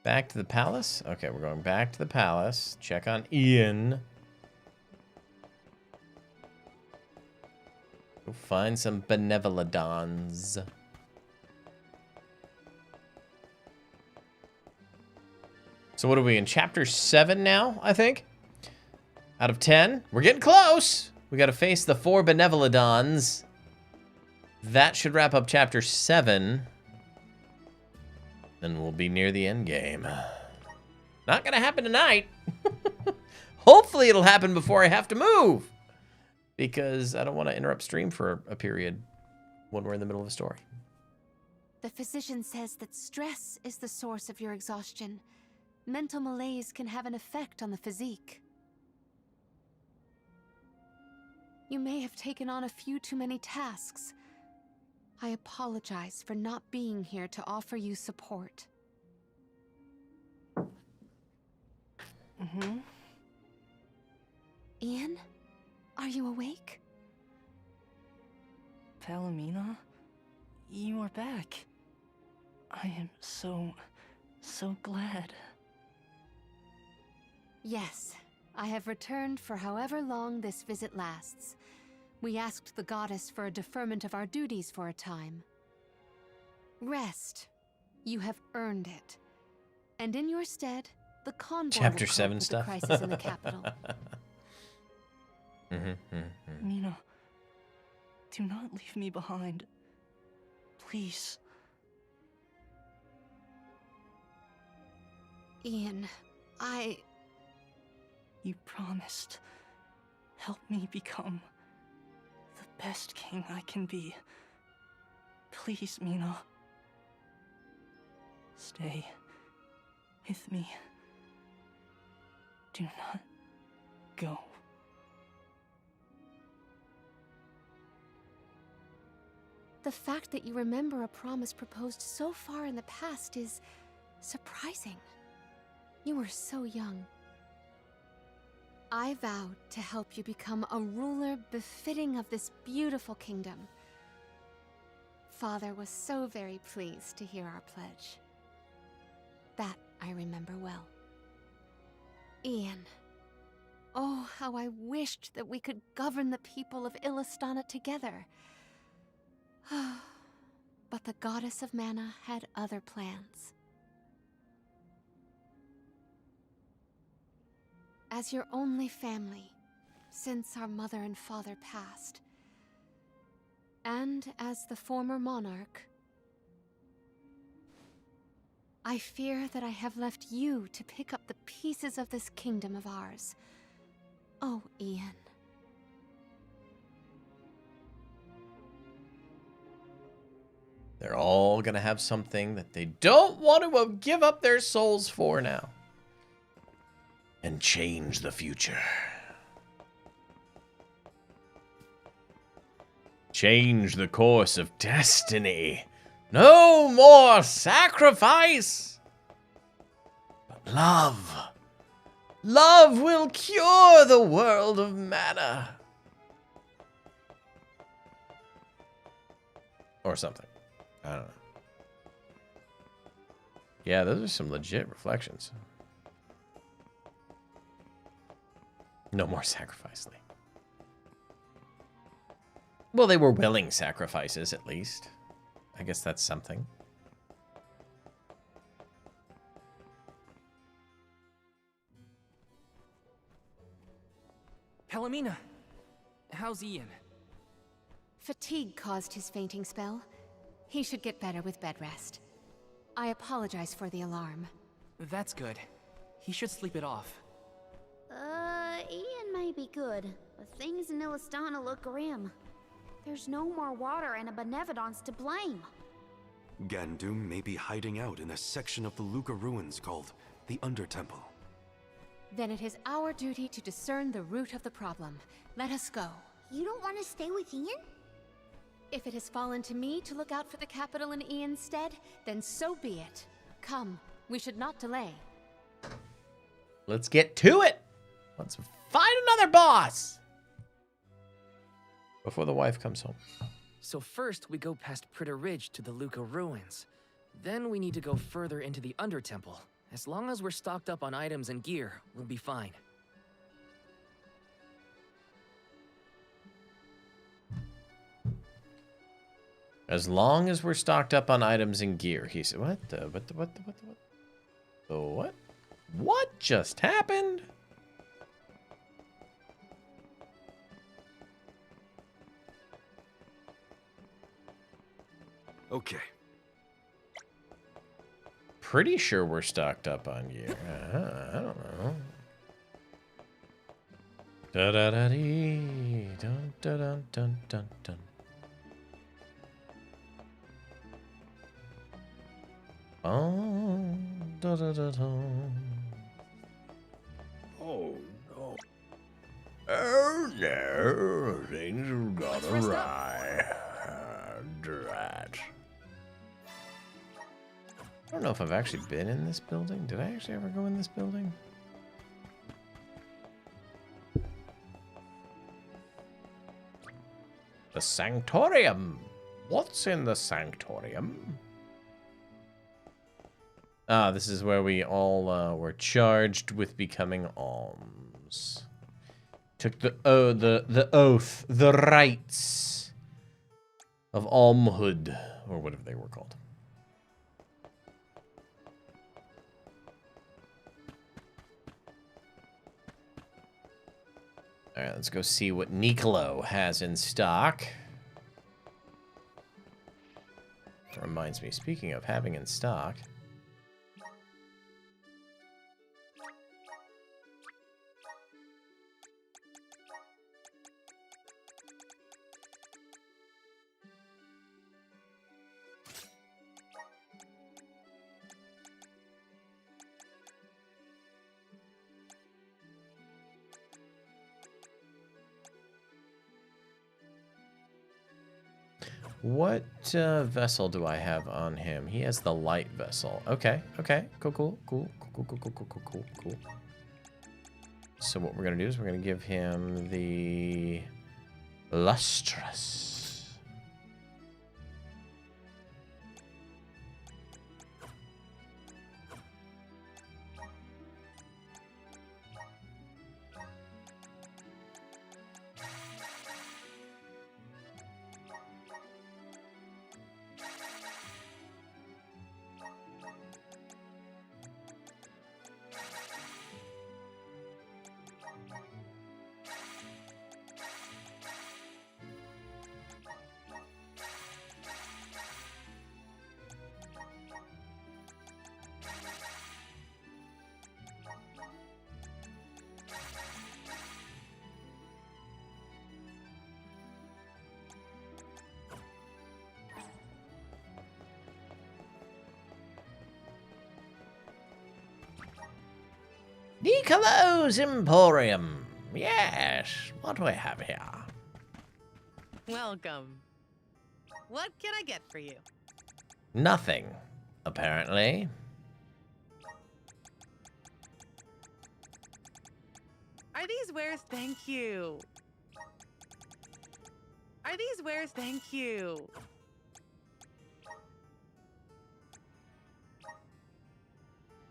back to the palace. Okay, we're going back to the palace. Check on Ian. Go find some benevolodons. So what are we in chapter 7 now, I think? Out of 10? We're getting close. We got to face the 4 benevolodons. That should wrap up chapter 7. Then we'll be near the end game. Not gonna happen tonight. Hopefully it'll happen before I have to move. Because I don't want to interrupt stream for a period when we're in the middle of a story. The physician says that stress is the source of your exhaustion. Mental malaise can have an effect on the physique. You may have taken on a few too many tasks. I apologize for not being here to offer you support. Ian, are you awake? Palomina, you are back. I am so glad. Yes, I have returned for however long this visit lasts. We asked the goddess for a deferment of our duties for a time. Rest. You have earned it. And in your stead, the convoy Chapter will cope 7 with stuff. the crisis in the capital. Mina, do not leave me behind. Please. Ian, You promised. Help me become the best king I can be. Please, Mina. Stay with me. Do not go. The fact that you remember a promise proposed so far in the past is surprising. You were so young. I vowed to help you become a ruler befitting of this beautiful kingdom. Father was so very pleased to hear our pledge. That I remember well. Ian. Oh, how I wished that we could govern the people of Illistana together. But the goddess of mana had other plans. As your only family, since our mother and father passed, and as the former monarch, I fear that I have left you to pick up the pieces of this kingdom of ours. Oh, Ian. They're all gonna have something that they don't want to give up their souls for now. And change the future. Change the course of destiny. No more sacrifice, but love. Love will cure the world of mana. Or something. I don't know. Yeah, those are some legit reflections. No more sacrifice, Lee. Well, they were willing sacrifices, at least. I guess that's something. Palomina, how's Ian? Fatigue caused his fainting spell. He should get better with bed rest. I apologize for the alarm. That's good. He should sleep it off. Ian may be good, but things in Illistana look grim. There's no more water and a Benevodon's to blame. Gandum may be hiding out in a section of the Luca ruins called the Undertemple. Then it is our duty to discern the root of the problem. Let us go. You don't want to stay with Ian? If it has fallen to me to look out for the capital in Ian's stead, then so be it. Come, we should not delay. Let's get to it. Let's find another boss before the wife comes home. So first, we go past Pritter Ridge to the Luca ruins. Then we need to go further into the Undertemple. As long as we're stocked up on items and gear, we'll be fine. As long as we're stocked up on items and gear, he said. What? What? What just happened? Okay. Pretty sure we're stocked up on gear. I don't know. Da da da dee, dun dun dun dun dun dun. Oh, da da da da. Oh no. Oh no, things have gone awry. Drat. I don't know if I've actually been in this building. Did I actually ever go in this building? The Sanctorium. What's in the Sanctorium? Ah, this is where we all were charged with becoming alms. Took the oath, the rites of almhood, or whatever they were called. All right, let's go see what Nicolo has in stock. That reminds me, speaking of having in stock. What vessel do I have on him? He has the light vessel. Okay, okay, cool. So what we're gonna do is we're gonna give him the lustrous. Nicolo's Emporium. Yes, what do I have here? Welcome. What can I get for you? Nothing, apparently. Are these wares? Thank you. Are these wares? Thank you.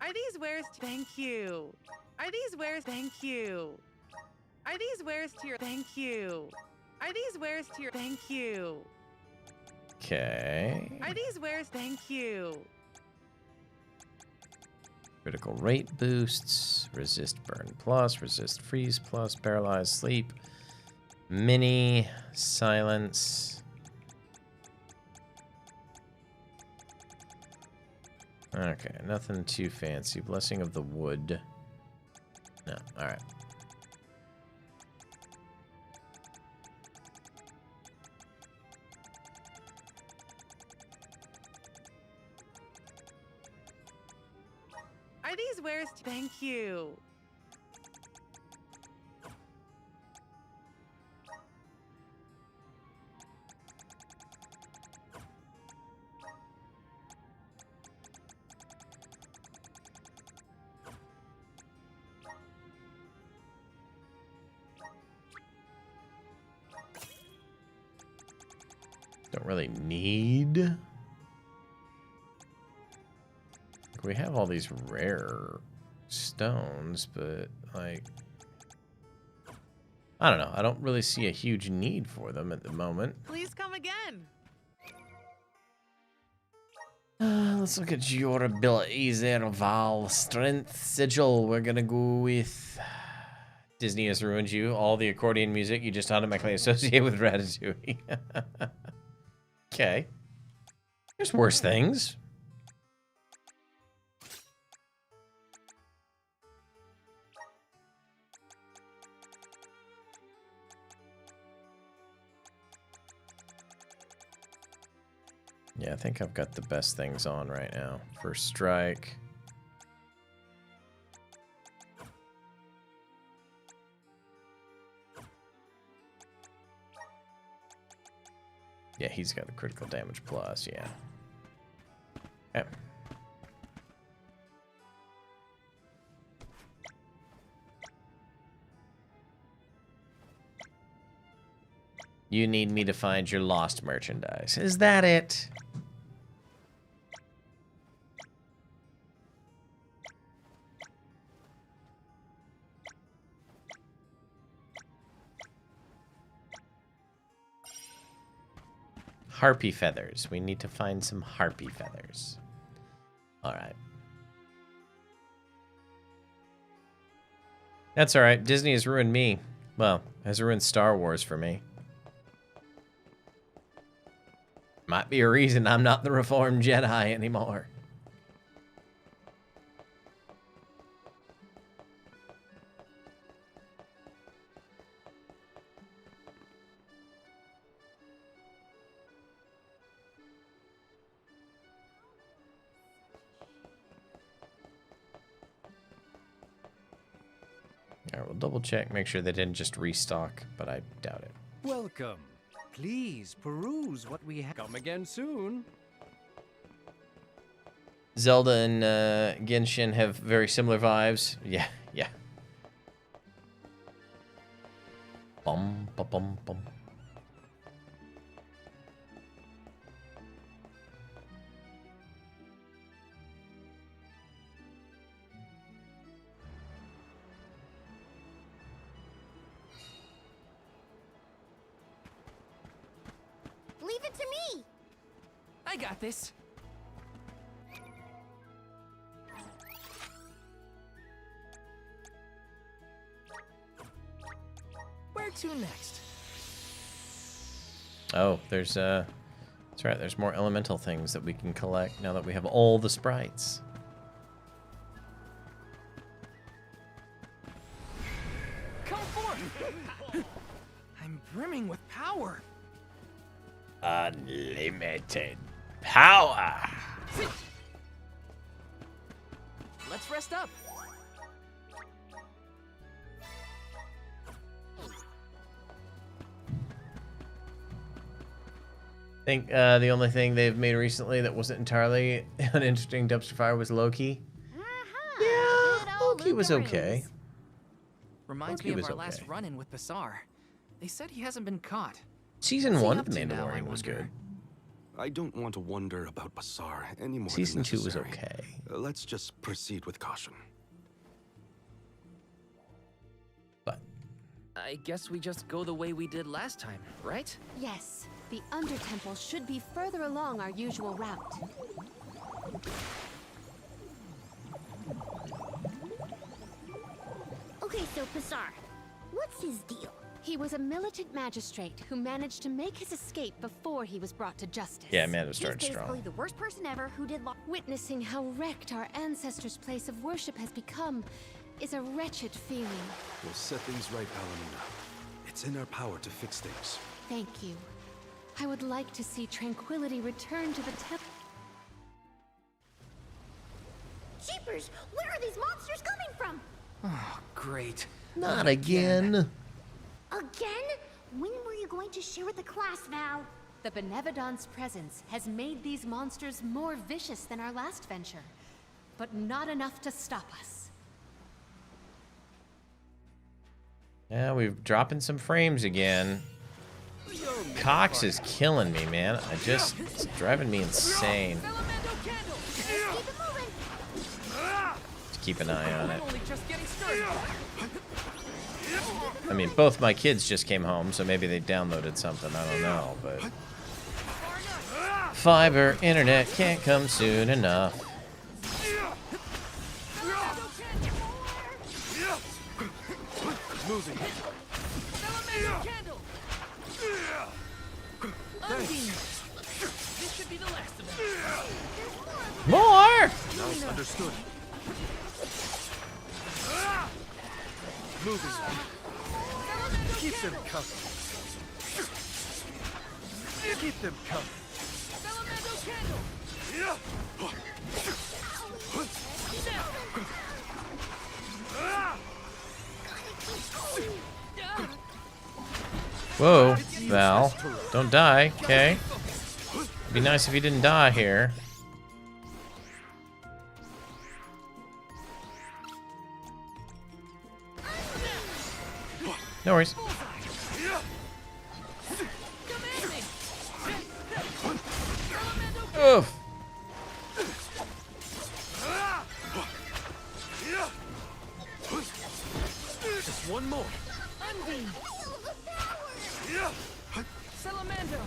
Are these wares? Thank you. Are these wares? Thank you. Are these wares to your? Thank you. Are these wares to your? Thank you. Okay. Are these wares? Thank you. Critical rate boosts, resist burn plus, resist freeze plus, paralyze sleep, mini, silence. Okay, nothing too fancy. Blessing of the wood. No, alright. Are these wares? Thank you. Don't really need. We have all these rare stones, but like, I don't know. I don't really see a huge need for them at the moment. Please come again. Let's look at your abilities there, Val. Strength, sigil. We're gonna go with Disney has ruined you. All the accordion music you just automatically associate with Ratatouille. Okay. There's worse things. Yeah, I think I've got the best things on right now. First strike. Yeah, he's got the critical damage plus, yeah. Okay. You need me to find your lost merchandise. Is that it? Harpy feathers. We need to find some harpy feathers. All right. That's all right. Disney has ruined me. Well, has ruined Star Wars for me. Might be a reason I'm not the Reformed Jedi anymore. All right, we'll double check, make sure they didn't just restock, but I doubt it. Welcome. Please peruse what we have. Come again soon. Zelda and Genshin have very similar vibes. Yeah, yeah. Bum, bum, bum, bum. Leave it to me! I got this. Where to next? Oh, there's that's right, there's more elemental things that we can collect now that we have all the sprites. Come forth! I'm brimming with power. Unlimited power. Let's rest up. I think the only thing they've made recently that wasn't entirely an interesting dumpster fire was Loki. Yeah, Loki was okay. Reminds Loki me of was our last okay. run-in with Bassar. They said he hasn't been caught. Season What's he 1 up of The to now, I Mandalorian was wonder? good. I don't want to wonder about Bassar anymore. Season 2 was okay. Let's just proceed with caution. I guess we just go the way we did last time, right? Yes, the Undertemple should be further along our usual route. Okay, so Bassar, what's his deal? He was a militant magistrate who managed to make his escape before he was brought to justice. Yeah, man, it He's started basically strong. the worst person ever who did Witnessing how wrecked our ancestors' place of worship has become is a wretched feeling. We'll set things right, Palomina. It's in our power to fix things. Thank you. I would like to see tranquility return to the temple. Jeepers, where are these monsters coming from? Oh, great. Not again. Again? When were you going to share with the class, Val? The Benevodon's presence has made these monsters more vicious than our last venture, but not enough to stop us. Yeah, we're dropping some frames again. Cox is killing me, man. It's driving me insane. Just keep an eye on it. I mean, both my kids just came home, so maybe they downloaded something. I don't know, but fiber internet can't come soon enough. Moving. This should be the last of them. More! Now it's understood. Moving. Keep them covered. Keep them covered. Whoa, Val. Don't die, okay? It'd be nice if you didn't die here. No worries. Oof. Just one more. Salamando.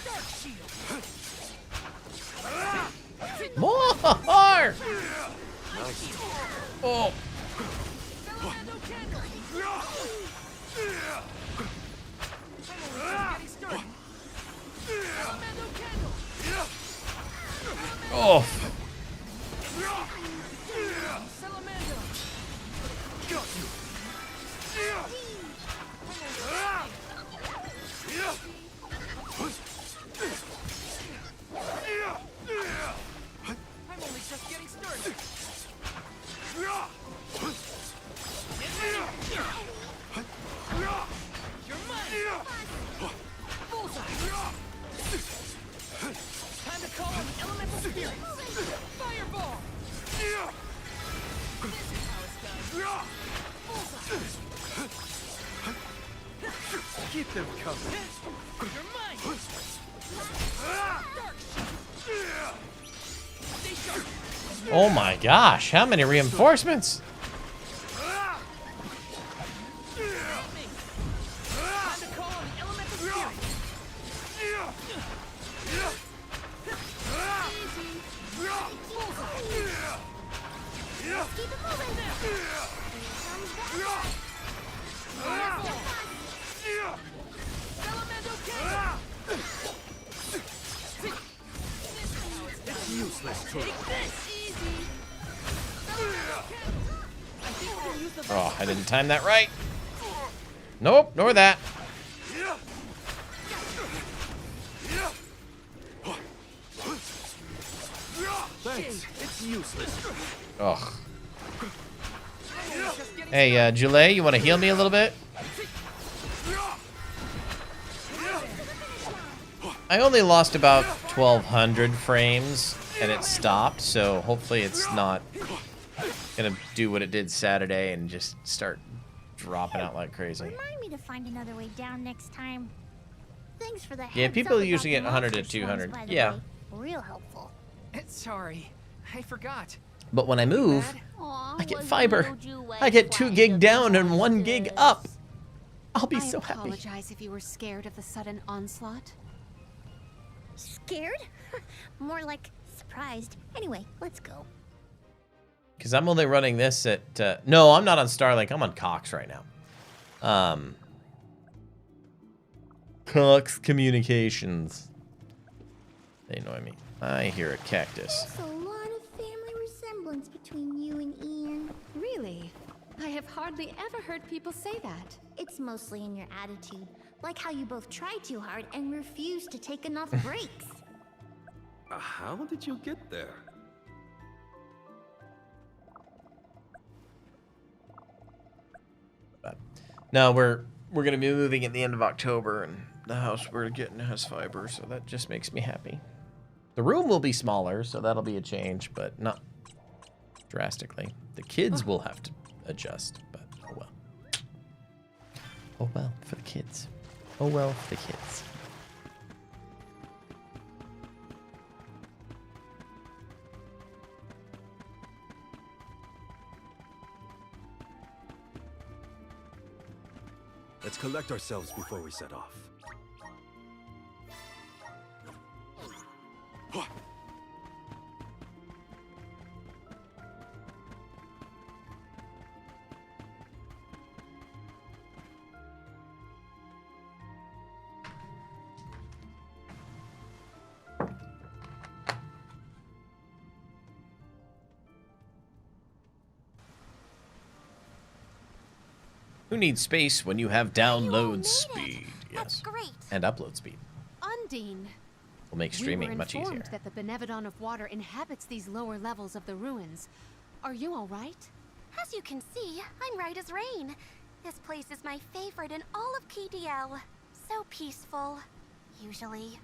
Dark shield. More! Nice. Oh. Oh. I'm only just getting started. You're mine. Bullseye. Time to call on the elemental spirit. Fireball. This is how it's done. Bullseye. Keep them covered. You're mine. Dark shield. Stay sharp. Oh my gosh, how many reinforcements? It's useless to Oh, I didn't time that right. Nope, nor that. Thanks. It's useless. Ugh. Hey, Julie, you want to heal me a little bit? I only lost about 1,200 frames, and it stopped, so hopefully it's not gonna do what it did Saturday and just start dropping out like crazy. Remind me to find another way down next time. Thanks for the Yeah, heads people up usually about get the 100 to monster swarms, 200. by the Yeah. way. Real helpful. Sorry, I forgot. But when I move, Aw, I get was fiber. Mojo I get Wet 2 flagged gig up down the and 1 gig up. I'll be so I happy. apologize if you were scared of the sudden onslaught. Scared? More like surprised. Anyway, let's go. Because I'm only running this at... no, I'm not on Starlink. I'm on Cox right now. Cox Communications. They annoy me. I hear a cactus. There's a lot of family resemblance between you and Ian. Really? I have hardly ever heard people say that. It's mostly in your attitude. Like how you both try too hard and refuse to take enough breaks. How did you get there? No, we're gonna be moving at the end of October, and the house we're getting has fiber, so that just makes me happy. The room will be smaller, so that'll be a change, but not drastically. The kids will have to adjust, but oh well. Oh well, for the kids. Oh well, for the kids. Let's collect ourselves before we set off. Who needs space when you have download speed? Yes. Great. And upload speed. Undine. Will make streaming much we were easier. informed that the Benevodon of Water inhabits these lower levels of the ruins. Are you all right? As you can see, I'm right as rain. This place is my favorite in all of KDL. So peaceful, usually.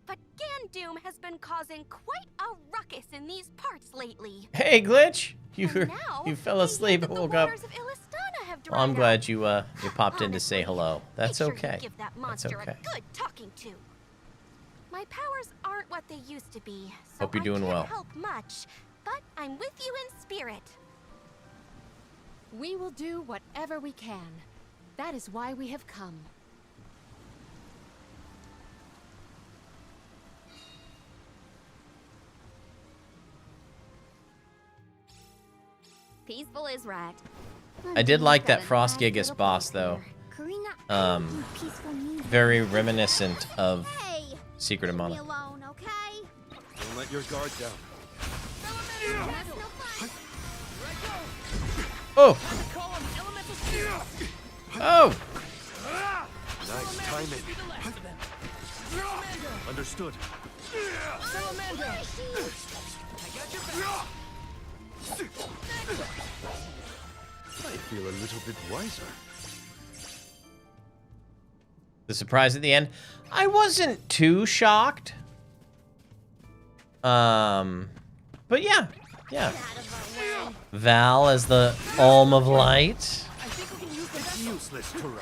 But Gandoom has been causing quite a ruckus in these parts lately. Hey, Glitch! You now, you fell asleep and woke up. Of Illistana have Well, I'm dried glad you popped in to say hello. That's Make sure okay. You give that That's monster okay. a good talking to. My powers aren't what they used to be, so Hope you're doing I can't well. help much. But I'm with you in spirit. We will do whatever we can. That is why we have come. Peaceful is right. I did like that Frost Gigas boss though. Very reminiscent of Secret of Mana. Alone, okay? Don't let your guard down. Oh! Oh! Nice timing. Understood. I feel a little bit wiser. The surprise at the end. I wasn't too shocked. But yeah. Val as the Alm of Light. It's useless to run.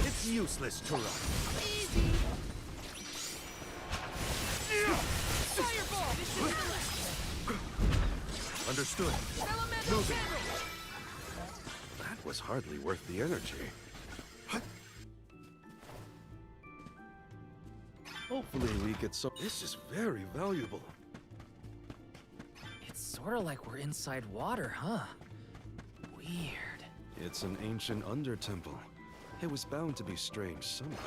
It's useless to run. Understood. Moving. That was hardly worth the energy. Hopefully we get some. This is very valuable. It's sort of like we're inside water, huh? Weird. It's an ancient under-temple. It was bound to be strange somehow.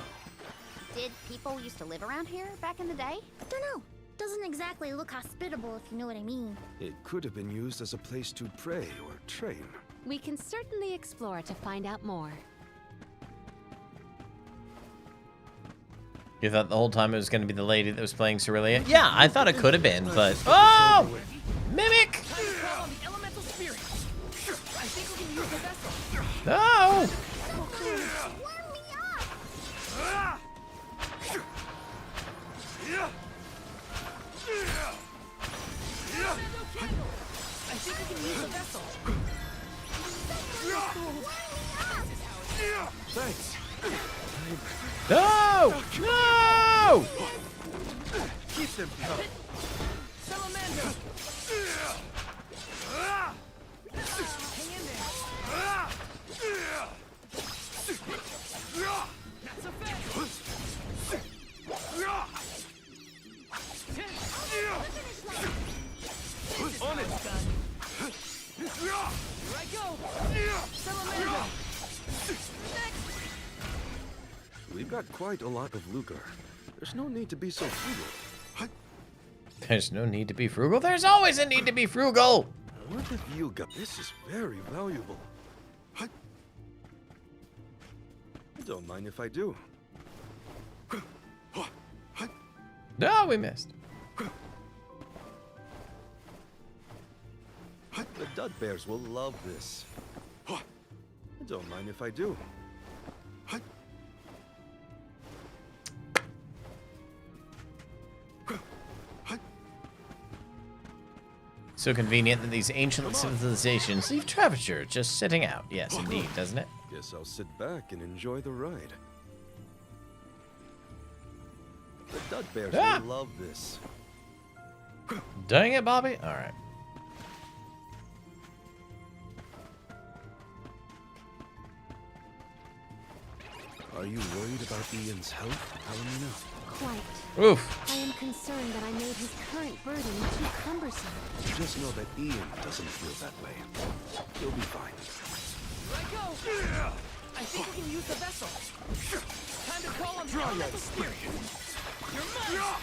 Did people used to live around here back in the day? Don't know. Doesn't exactly look hospitable, if you know what I mean. It could have been used as a place to pray or train. We can certainly explore to find out more. You thought the whole time it was going to be the lady that was playing Cerelia? Yeah, I thought it could have been, but... Oh! Mimic! No! Thanks. No! No! Keep them coming. Salamander! Hang in there. Not so fast. On it. Here I go. Salamander. We've got quite a lot of lucre. There's no need to be so frugal. There's no need to be frugal. There's always a need to be frugal. What have you got? This is very valuable. Don't mind if I do. No, we missed. The Dud Bears will love this. Don't mind if I do. So convenient that these ancient civilizations leave Travature just sitting out. Yes, indeed, doesn't it? Guess I'll sit back and enjoy the ride. The Dud Bears will love this. Dang it, Bobby. All right. Are you worried about Ian's health, Palomino? Quite. Oof. I am concerned that I made his current burden too cumbersome. Just know that Ian doesn't feel that way. He'll be fine. Here I go! I think we can use the vessel. Time to call on the elemental spirit. You're mine!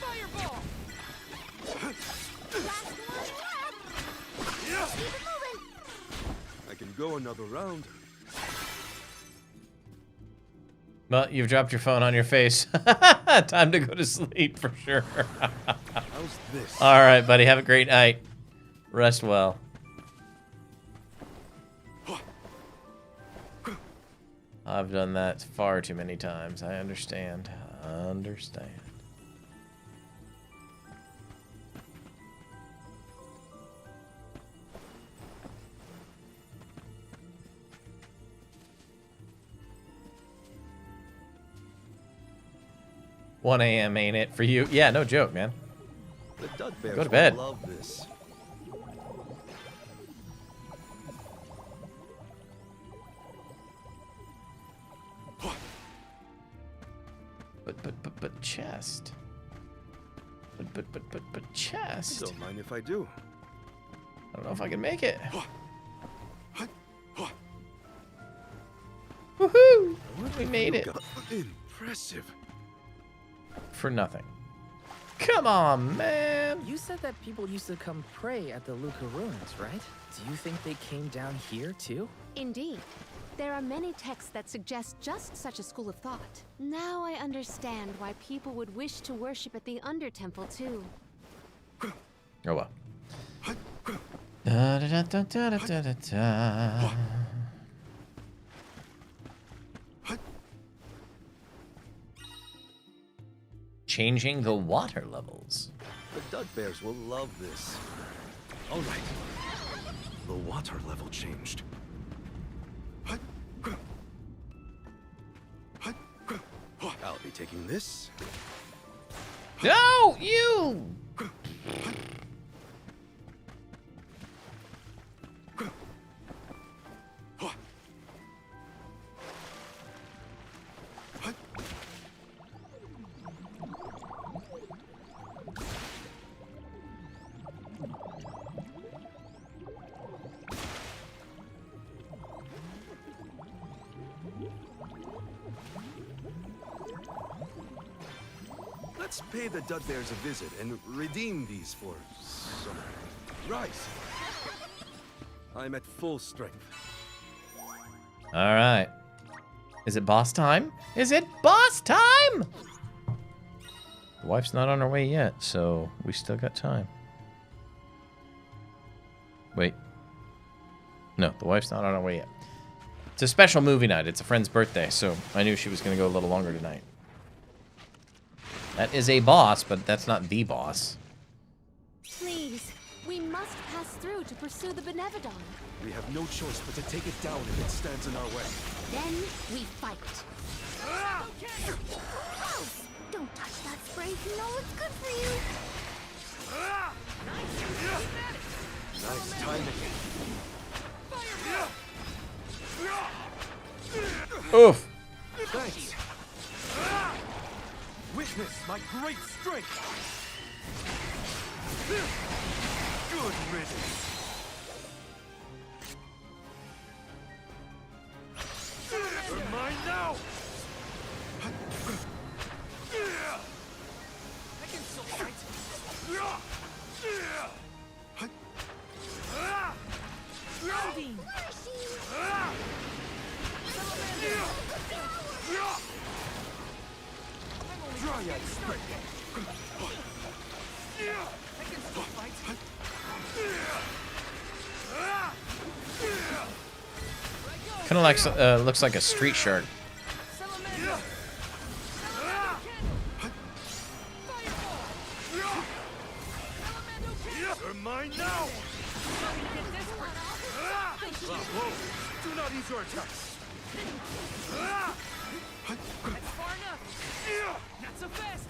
Fireball! Last one left. Keep it moving. I can go another round. Well, you've dropped your phone on your face. Time to go to sleep for sure. How's this? All right, buddy. Have a great night. Rest well. I've done that far too many times. I understand. I understand. $1 a.m. ain't it for you? Yeah, no joke, man. The Dud Bears Go to bed. will love this. But chest. But chest. Don't mind if I do. I don't know if I can make it. Woohoo! We made it. Impressive. For nothing. Come on, man. You said that people used to come pray at the Luca ruins, right? Do you think they came down here too? Indeed. There are many texts that suggest just such a school of thought. Now I understand why people would wish to worship at the Undertemple too. Oh well. Da, da, da, da, da, da, da, da. Changing the water levels. The Dud Bears will love this. All right. The water level changed. I'll be taking this. No, you! Let's pay the Dud Bears a visit and redeem these for some rice. I'm at full strength. All right. Is it boss time? Is it boss time? The wife's not on her way yet, so we still got time. Wait. No, the wife's not on her way yet. It's a special movie night. It's a friend's birthday, so I knew she was going to go a little longer tonight. That is a boss, but that's not the boss. Please, we must pass through to pursue the Benevodon. We have no choice but to take it down if it stands in our way. Then we fight. Oh, don't touch that spray. You know it's good for you. Nice timing. Oof. Thanks. Witness my great strength. Good riddance. You're mine now. I can still fight. Grounding. Dryad strength. I can still fight. Kind of like looks like a street shark. You're mine now. Do not ease your attacks. That's far enough. Not so fast.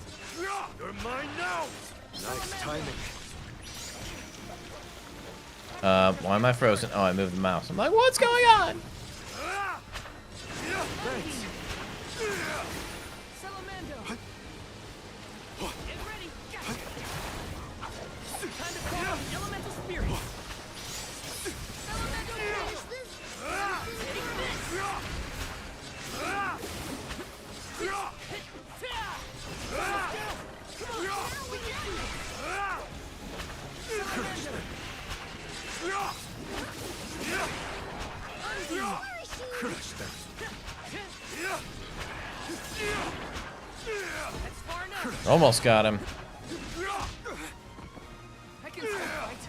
You're mine now. Nice timing. Why am I frozen? Oh, I moved the mouse. I'm like, what's going on? Thanks. Salamando. Get ready. Time to call on the elemental spirit. Salamando, finish this. Take this. Crush them. That's far enough. Almost got him. I can still fight.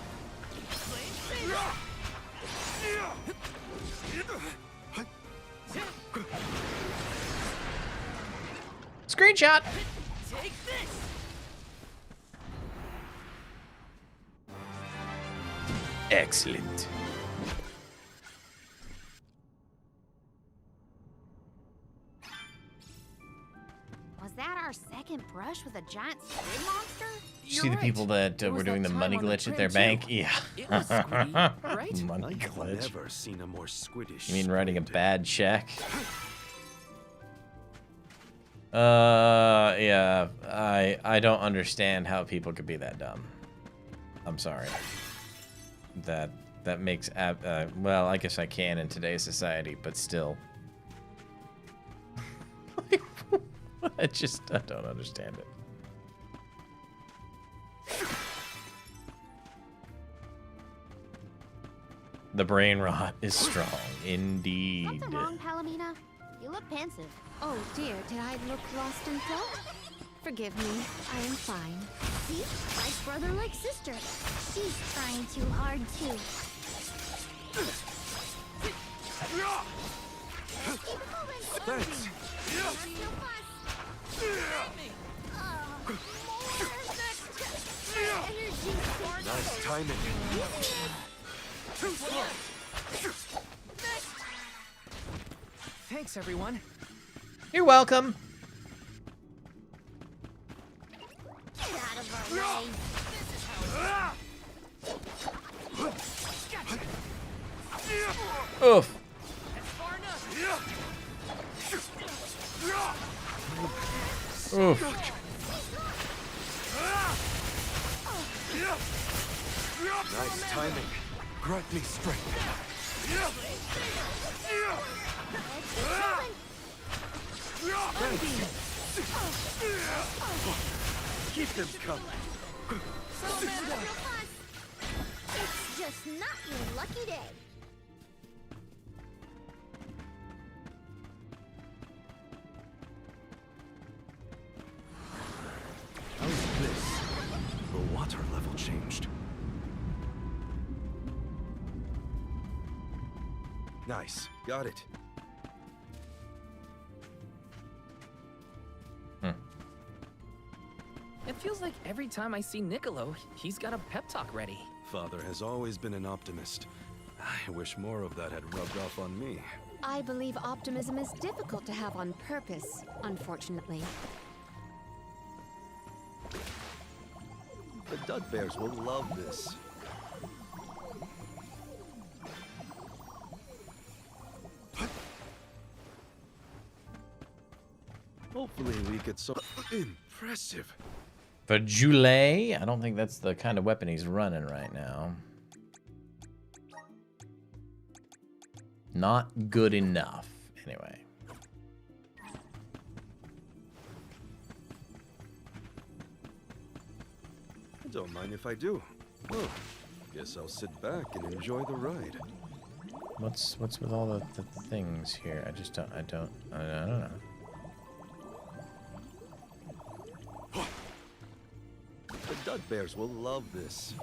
Screenshot. Take this. Excellent. Was that our second brush with a giant squid monster? Did you see the people that were doing the money glitch at their bank? Yeah. Money glitch. Never seen a more squiddish. You mean writing a bad check? Yeah. I don't understand how people could be that dumb. I'm sorry. That makes well, I guess I can in today's society, but still. I don't understand it. The brain rot is strong, indeed. Something wrong, Palomina? You look pensive. Oh dear, did I look lost in thought? Forgive me, I am fine. See? Like brother, like sister. She's trying too hard, too. Keep moving. Thanks. Nice timing. Too slow. Thanks, everyone. You're welcome. Get out of our way. Oof. That's far enough. Oof. Nice timing. Grant me strength. Keep them coming. It's just not your lucky day. How's this? The water level changed. Nice. Got it. It feels like every time I see Niccolo, he's got a pep talk ready. Father has always been an optimist. I wish more of that had rubbed off on me. I believe optimism is difficult to have on purpose, unfortunately. The Dud Bears will love this. Hopefully we get so impressive. For Julie, I don't think that's the kind of weapon he's running right now. Not good enough, anyway. Don't mind if I do. Oh, guess I'll sit back and enjoy the ride. What's with all the things here? I don't know. The Dud Bears will love this.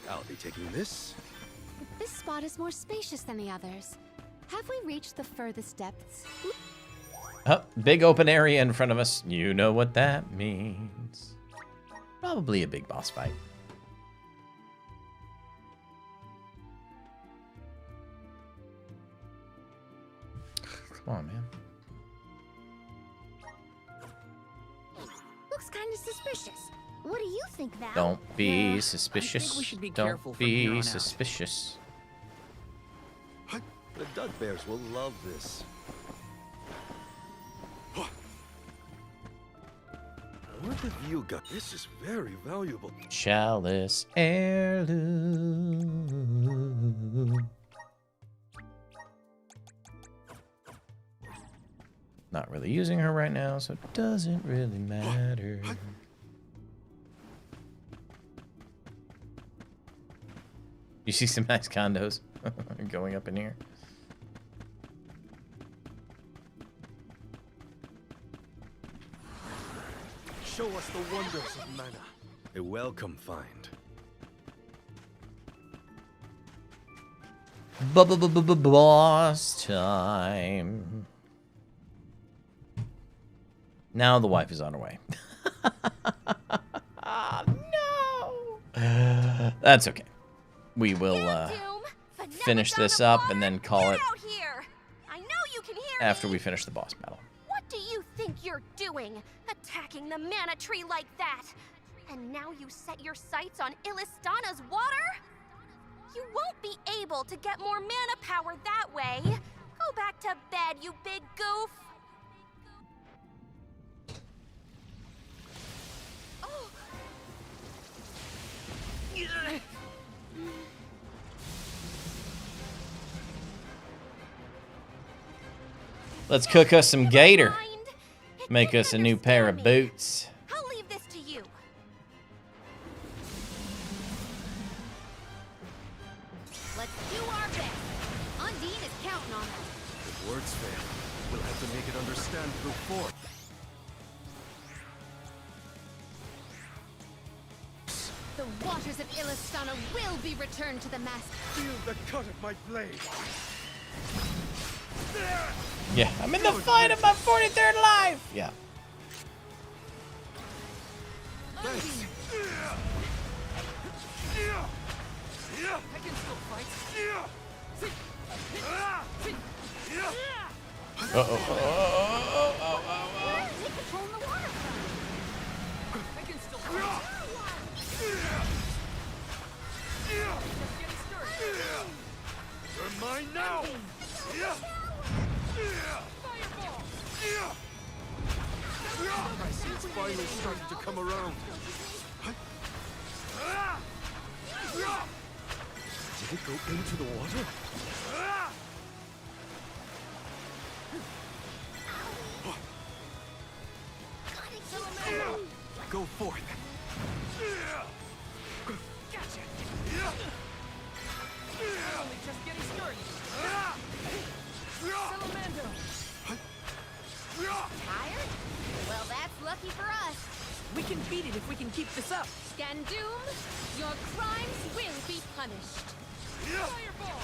I'll be taking this. This spot is more spacious than the others. Have we reached the furthest depths? Oh, big open area in front of us. You know what that means. Probably a big boss fight. Come on, man. Looks kind of suspicious. What do you think, Val? Don't be suspicious. I think we should be Don't careful from here on be out. suspicious. The Duck Bears will love this. What have you got? This is very valuable. Chalice heirloom. Not really using her right now, so it doesn't really matter. You see some nice condos going up in here. Show us the wonders of mana. A welcome find. Boss time. Now the wife is on her way. No. That's okay. We will finish this up and then call it after we finish the boss battle. What do you think you're doing? Attacking the mana tree like that? And now you set your sights on Illistana's water? You won't be able to get more mana power that way. Go back to bed, you big goof. Oh. Let's cook us some gator. Make us a new pair of boots. I'll leave this to you. Let's do our best. Undine is counting on us. If words fail, we'll have to make it understand through force. The waters of Illistana will be returned to the master. Feel the cut of my blade. Yeah, I'm in the fight of my 43rd life. Yeah. Thanks. I can still fight. Where is he controlling the water from? I can still fight. You're mine now. I see it's finally starting to come around. Did it go into the water? Go forth. Gotcha. We're only just getting started. Salamando. Tired? Well, that's lucky for us. We can beat it if we can keep this up. Scandoom, your crimes will be punished. Fireball.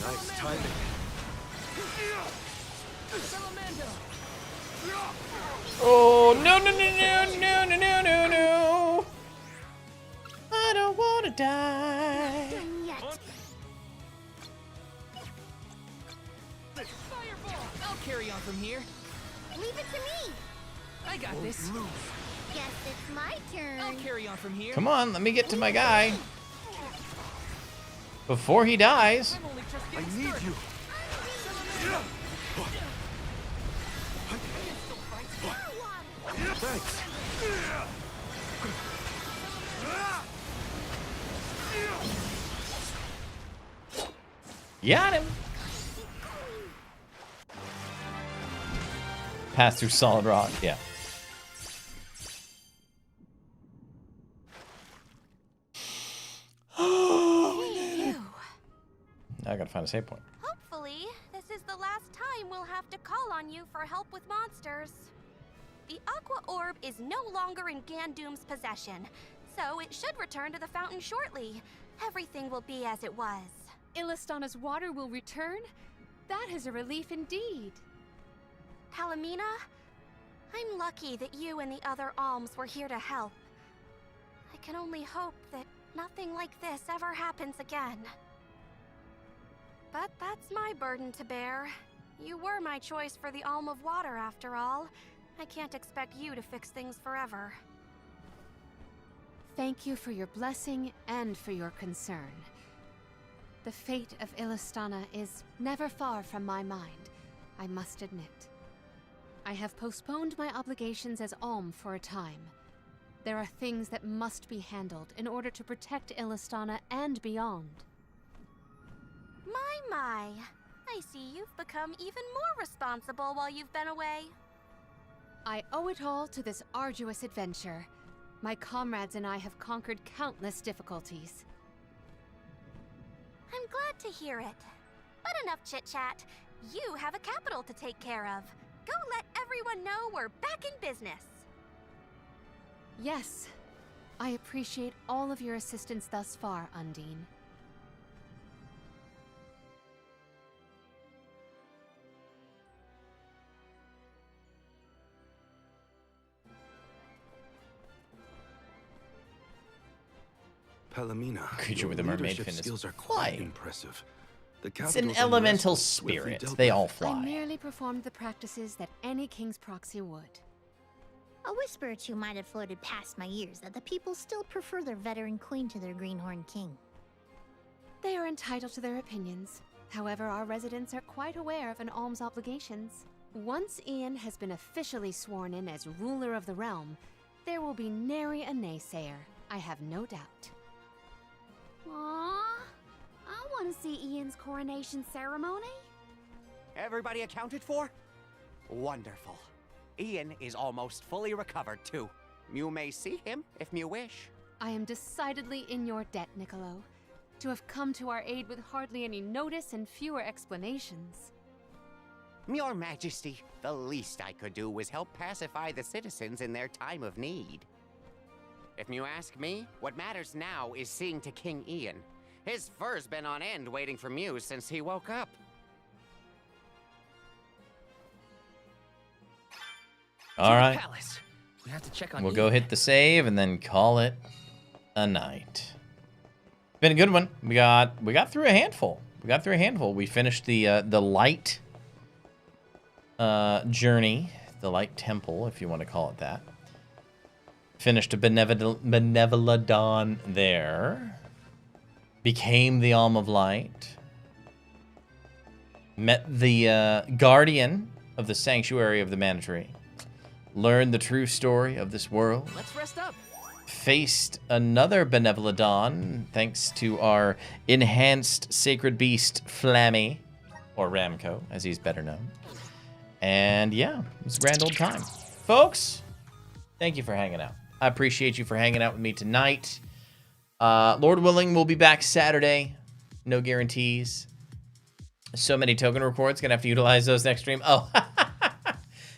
Nice timing. Salamando. Oh, no, no, no, no, no, no, no, no, no. I don't want to die. Fireball. I'll carry on from here. Leave it to me. I got this. Guess it's my turn. I'll carry on from here. Come on, let me get to my guy. Before he dies. I'm only just I getting need started. you. Thanks. Got him. Pass through solid rock. Yeah. Now I gotta find a save point. Hopefully, this is the last time time we'll have to call on you for help with monsters. The Aqua Orb is no longer in Gandoom's possession, so it should return to the fountain shortly. Everything will be as it was. Illistana's water will return? That is a relief indeed. Palomina, I'm lucky that you and the other alms were here to help. I can only hope that nothing like this ever happens again. But that's my burden to bear. You were my choice for the Alm of Water, after all. I can't expect you to fix things forever. Thank you for your blessing and for your concern. The fate of Illistana is never far from my mind, I must admit. I have postponed my obligations as Alm for a time. There are things that must be handled in order to protect Illistana and beyond. My. I see you've become even more responsible while you've been away. I owe it all to this arduous adventure. My comrades and I have conquered countless difficulties. I'm glad to hear it. But enough chit-chat. You have a capital to take care of. Go let everyone know we're back in business. Yes. I appreciate all of your assistance thus far, Undine. Palomina, Creature with a your mermaid leadership fin is skills are quite flying. impressive. The It's an capital's elemental unrest was swiftly spirit. dealt They with. all I fly. merely performed the practices that any king's proxy would. A whisper or two might have floated past my ears that the people still prefer their veteran queen to their greenhorn king. They are entitled to their opinions. However, our residents are quite aware of an alm's obligations. Once Ian has been officially sworn in as ruler of the realm, there will be nary a naysayer, I have no doubt. Aww, I want to see Ian's coronation ceremony. Everybody accounted for? Wonderful. Ian is almost fully recovered, too. You may see him if you wish. I am decidedly in your debt, Niccolo. To have come to our aid with hardly any notice and fewer explanations. Your Majesty, the least I could do was help pacify the citizens in their time of need. If you ask me, what matters now is seeing to King Ian. His fur's been on end waiting for Mew since he woke up. All right. Palace. We have to check on We'll Ian. go hit the save and then call it a night. Been a good one. We got through a handful. We finished the light journey, the light temple, if you want to call it that. Finished a Benevolodon there. Became the Alm of Light. Met the guardian of the sanctuary of the Mana Tree. Learned the true story of this world. Let's rest up. Faced another Benevolodon, thanks to our enhanced sacred beast, Flammy, or Ramco, as he's better known. And yeah, it was a grand old time. Folks, thank you for hanging out. I appreciate you for hanging out with me tonight. Lord willing, we'll be back Saturday. No guarantees. So many token records, gonna have to utilize those next stream. Oh,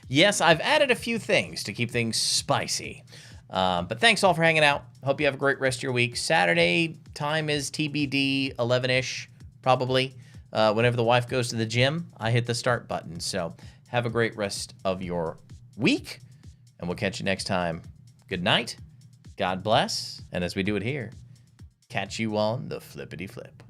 yes, I've added a few things to keep things spicy. But thanks all for hanging out. Hope you have a great rest of your week. Saturday time is TBD, 11-ish, probably. Whenever the wife goes to the gym, I hit the start button. So have a great rest of your week, and we'll catch you next time. Good night, God bless, and as we do it here, catch you on the flippity flip.